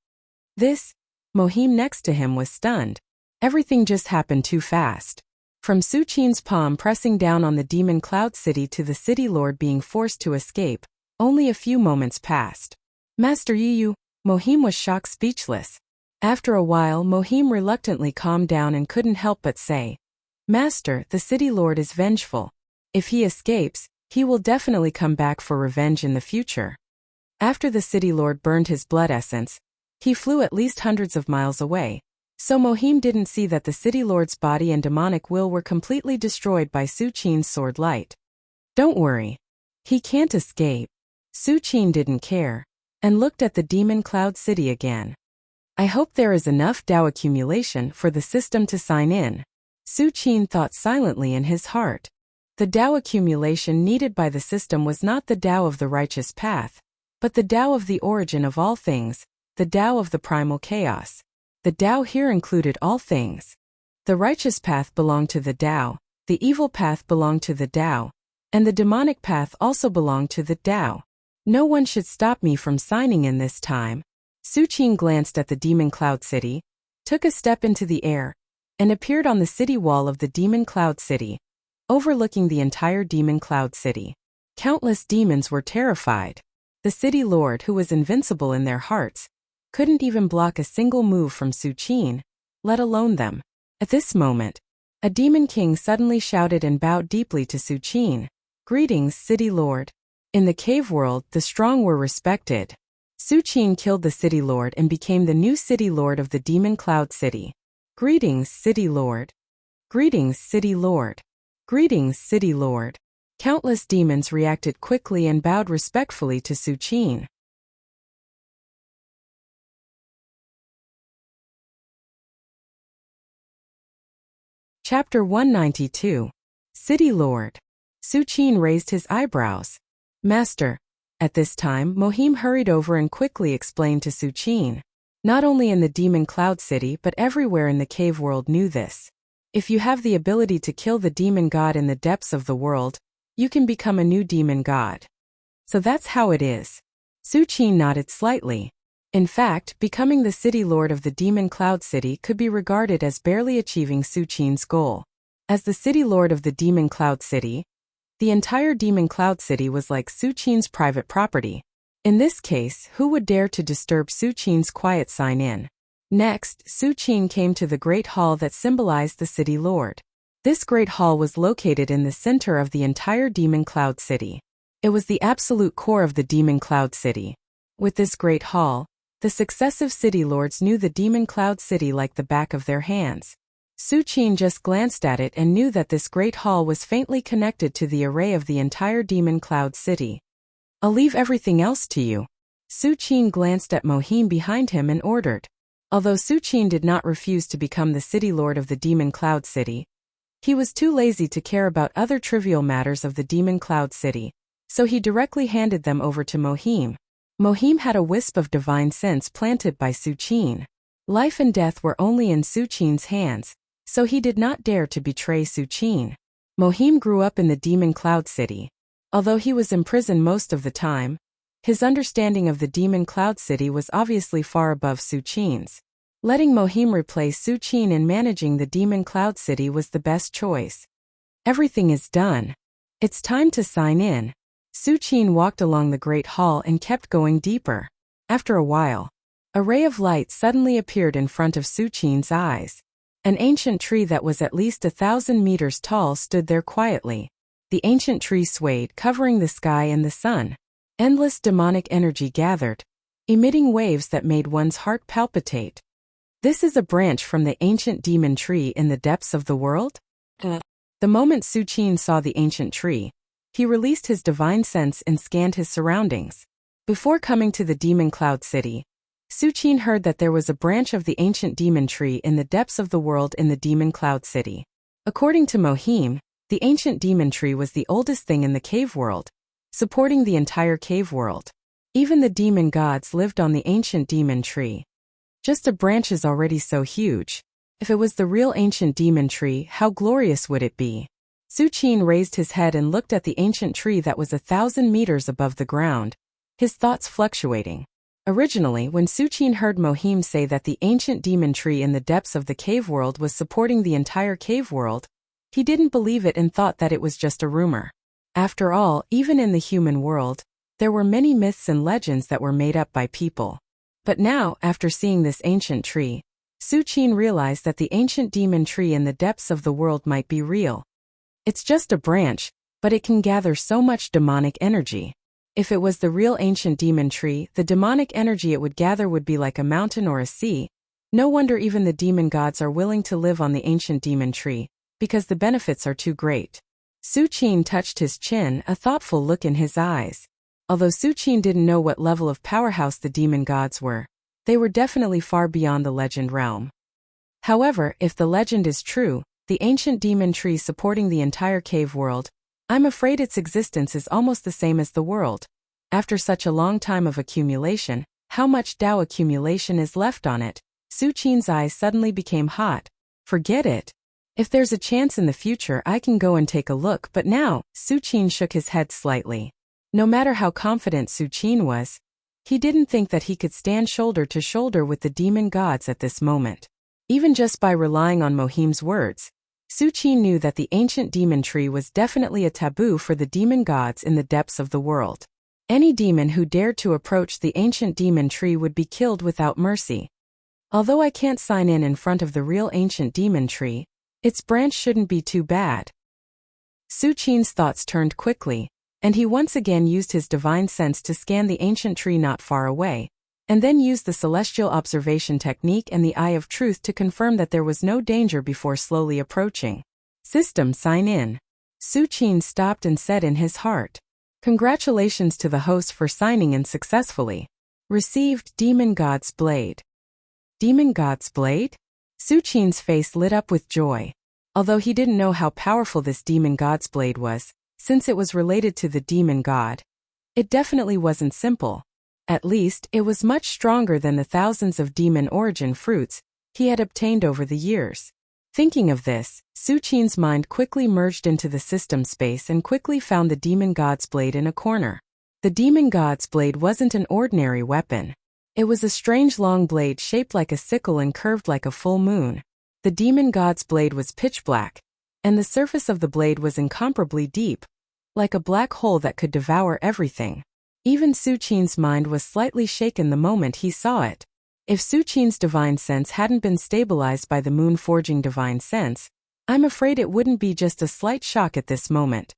Mohim next to him was stunned. Everything just happened too fast. From Su Qin's palm pressing down on the Demon Cloud City to the City Lord being forced to escape, only a few moments passed. Master Yiyu, Mohim was shocked speechless. After a while, Mohim reluctantly calmed down and couldn't help but say, Master, the City Lord is vengeful. If he escapes, he will definitely come back for revenge in the future. After the City Lord burned his blood essence, he flew at least hundreds of miles away, so Mohim didn't see that the City Lord's body and demonic will were completely destroyed by Su Qin's sword light. Don't worry. He can't escape. Su Qin didn't care, and looked at the Demon Cloud City again. I hope there is enough Dao accumulation for the system to sign in. Su Qin thought silently in his heart. The Dao accumulation needed by the system was not the Dao of the righteous path, but the Dao of the origin of all things, the Dao of the primal chaos. The Dao here included all things. The righteous path belonged to the Dao, the evil path belonged to the Dao, and the demonic path also belonged to the Dao. No one should stop me from signing in this time. Su Qin glanced at the Demon Cloud City, took a step into the air, and appeared on the city wall of the Demon Cloud City, overlooking the entire Demon Cloud City. Countless demons were terrified. The City Lord, who was invincible in their hearts, couldn't even block a single move from Su Qin, let alone them. At this moment, a demon king suddenly shouted and bowed deeply to Suqin. Greetings, city lord. In the cave world, the strong were respected. Suqin killed the city lord and became the new city lord of the demon cloud city. Greetings, city lord. Greetings, city lord. Greetings, city lord. Countless demons reacted quickly and bowed respectfully to Suqin. Chapter 192. City Lord. Suqin raised his eyebrows. Master. At this time, Mohim hurried over and quickly explained to Suqin. Not only in the demon cloud city but everywhere in the cave world knew this. If you have the ability to kill the demon god in the depths of the world, you can become a new demon god. So that's how it is. Suqin nodded slightly. In fact, becoming the city lord of the demon cloud city could be regarded as barely achieving Suqin's goal. As the city lord of the demon cloud city, the entire demon cloud city was like Suqin's private property. In this case, who would dare to disturb Suqin's quiet sign-in? Next, Suqin came to the great hall that symbolized the city lord. This great hall was located in the center of the entire demon cloud city. It was the absolute core of the demon cloud city. With this great hall, the successive city lords knew the demon cloud city like the back of their hands. Suqin just glanced at it and knew that this great hall was faintly connected to the array of the entire demon cloud city. I'll leave everything else to you. Suqin glanced at Mohim behind him and ordered. Although Suqin did not refuse to become the city lord of the demon cloud city, he was too lazy to care about other trivial matters of the demon cloud city, so he directly handed them over to Mohim. Mohim had a wisp of divine sense planted by Suqin. Life and death were only in Suqin's hands, so he did not dare to betray Suqin. Mohim grew up in the demon cloud city. Although he was imprisoned most of the time, his understanding of the demon cloud city was obviously far above Suqin's. Letting Mohim replace Suqin in managing the demon cloud city was the best choice. Everything is done. It's time to sign in. Suqin walked along the great hall and kept going deeper. After a while, a ray of light suddenly appeared in front of Suqin's eyes. An ancient tree that was at least 1,000 meters tall stood there quietly. The ancient tree swayed, covering the sky and the sun. Endless demonic energy gathered, emitting waves that made one's heart palpitate. This is a branch from the ancient demon tree in the depths of the world? The moment Suqin saw the ancient tree, he released his divine sense and scanned his surroundings. Before coming to the demon cloud city, Suqin heard that there was a branch of the ancient demon tree in the depths of the world in the demon cloud city. According to Mohim, the ancient demon tree was the oldest thing in the cave world, supporting the entire cave world. Even the demon gods lived on the ancient demon tree. Just a branch is already so huge. If it was the real ancient demon tree, how glorious would it be? Suqin raised his head and looked at the ancient tree that was 1,000 meters above the ground, his thoughts fluctuating. Originally, when Suqin heard Mohim say that the ancient demon tree in the depths of the cave world was supporting the entire cave world, he didn't believe it and thought that it was just a rumor. After all, even in the human world, there were many myths and legends that were made up by people. But now, after seeing this ancient tree, Suqin realized that the ancient demon tree in the depths of the world might be real. It's just a branch, but it can gather so much demonic energy. If it was the real ancient demon tree, the demonic energy it would gather would be like a mountain or a sea. No wonder even the demon gods are willing to live on the ancient demon tree, because the benefits are too great. Suqin touched his chin, a thoughtful look in his eyes. Although Suqin didn't know what level of powerhouse the demon gods were, they were definitely far beyond the legend realm. However, if the legend is true, the ancient demon tree supporting the entire cave world, I'm afraid its existence is almost the same as the world. After such a long time of accumulation, how much Tao accumulation is left on it? Suqin's eyes suddenly became hot. Forget it. If there's a chance in the future I can go and take a look, but now, Suqin shook his head slightly. No matter how confident Suqin was, he didn't think that he could stand shoulder to shoulder with the demon gods at this moment. Even just by relying on Mohim's words, Suqin knew that the ancient demon tree was definitely a taboo for the demon gods in the depths of the world. Any demon who dared to approach the ancient demon tree would be killed without mercy. Although I can't sign in front of the real ancient demon tree, its branch shouldn't be too bad. Su Qin's thoughts turned quickly, and he once again used his divine sense to scan the ancient tree not far away, and then used the celestial observation technique and the eye of truth to confirm that there was no danger before slowly approaching. System sign in. Su Qin stopped and said in his heart, "Congratulations to the host for signing in successfully. Received Demon God's Blade." Demon God's Blade? Su Qin's face lit up with joy. Although he didn't know how powerful this Demon God's Blade was, since it was related to the demon god, it definitely wasn't simple. At least, it was much stronger than the thousands of demon origin fruits he had obtained over the years. Thinking of this, Su Qin's mind quickly merged into the system space and quickly found the Demon God's Blade in a corner. The Demon God's Blade wasn't an ordinary weapon. It was a strange long blade shaped like a sickle and curved like a full moon. The Demon God's Blade was pitch black, and the surface of the blade was incomparably deep, like a black hole that could devour everything. Even Su Qin's mind was slightly shaken the moment he saw it. If Su Qin's divine sense hadn't been stabilized by the moon-forging divine sense, I'm afraid it wouldn't be just a slight shock at this moment.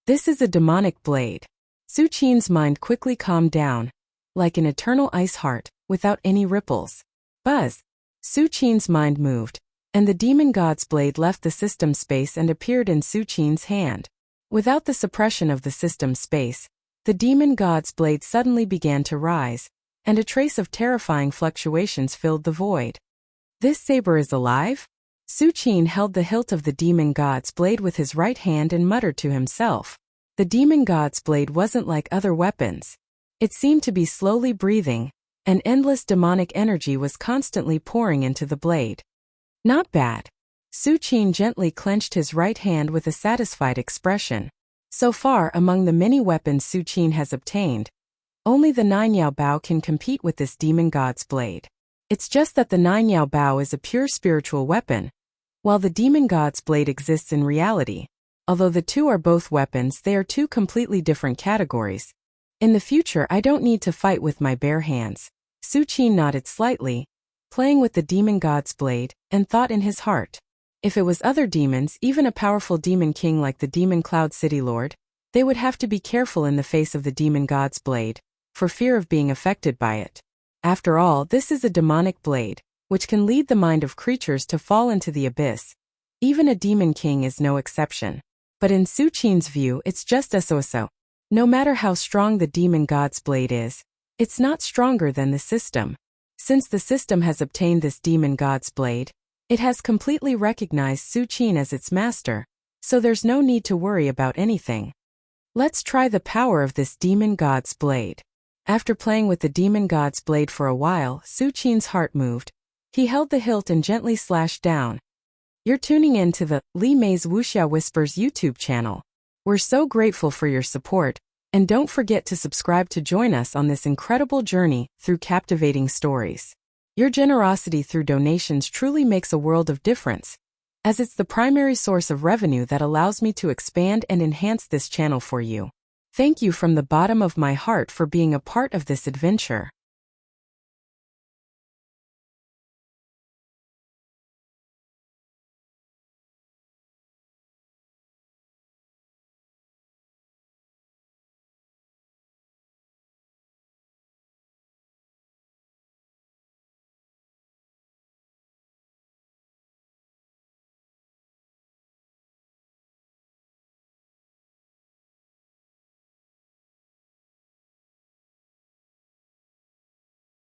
This is a demonic blade. Su Qin's mind quickly calmed down, like an eternal ice heart, without any ripples. Buzz! Su Qin's mind moved, and the Demon God's Blade left the system space and appeared in Su Qin's hand. Without the suppression of the system space, the Demon God's Blade suddenly began to rise, and a trace of terrifying fluctuations filled the void. This saber is alive? Su Qin held the hilt of the Demon God's Blade with his right hand and muttered to himself. The Demon God's Blade wasn't like other weapons. It seemed to be slowly breathing, and endless demonic energy was constantly pouring into the blade. Not bad. Su Qin gently clenched his right hand with a satisfied expression. So far among the many weapons Su Qin has obtained, only the Nine Yao Bao can compete with this Demon God's Blade. It's just that the Nine Yao Bao is a pure spiritual weapon, while the Demon God's Blade exists in reality. Although the two are both weapons, they are two completely different categories. In the future I don't need to fight with my bare hands. Su Qin nodded slightly, playing with the Demon God's Blade, and thought in his heart. If it was other demons, even a powerful demon king like the Demon Cloud City Lord, they would have to be careful in the face of the Demon God's Blade, for fear of being affected by it. After all, this is a demonic blade, which can lead the mind of creatures to fall into the abyss. Even a demon king is no exception. But in Su Qin's view, it's just a so-so. No matter how strong the Demon God's Blade is, it's not stronger than the system. Since the system has obtained this Demon God's Blade, it has completely recognized Su Qin as its master, so there's no need to worry about anything. Let's try the power of this Demon God's Blade. After playing with the Demon God's Blade for a while, Su Qin's heart moved. He held the hilt and gently slashed down. You're tuning in to the Li Mei's Wuxia Whispers YouTube channel. We're so grateful for your support, and don't forget to subscribe to join us on this incredible journey through captivating stories. Your generosity through donations truly makes a world of difference, as it's the primary source of revenue that allows me to expand and enhance this channel for you. Thank you from the bottom of my heart for being a part of this adventure.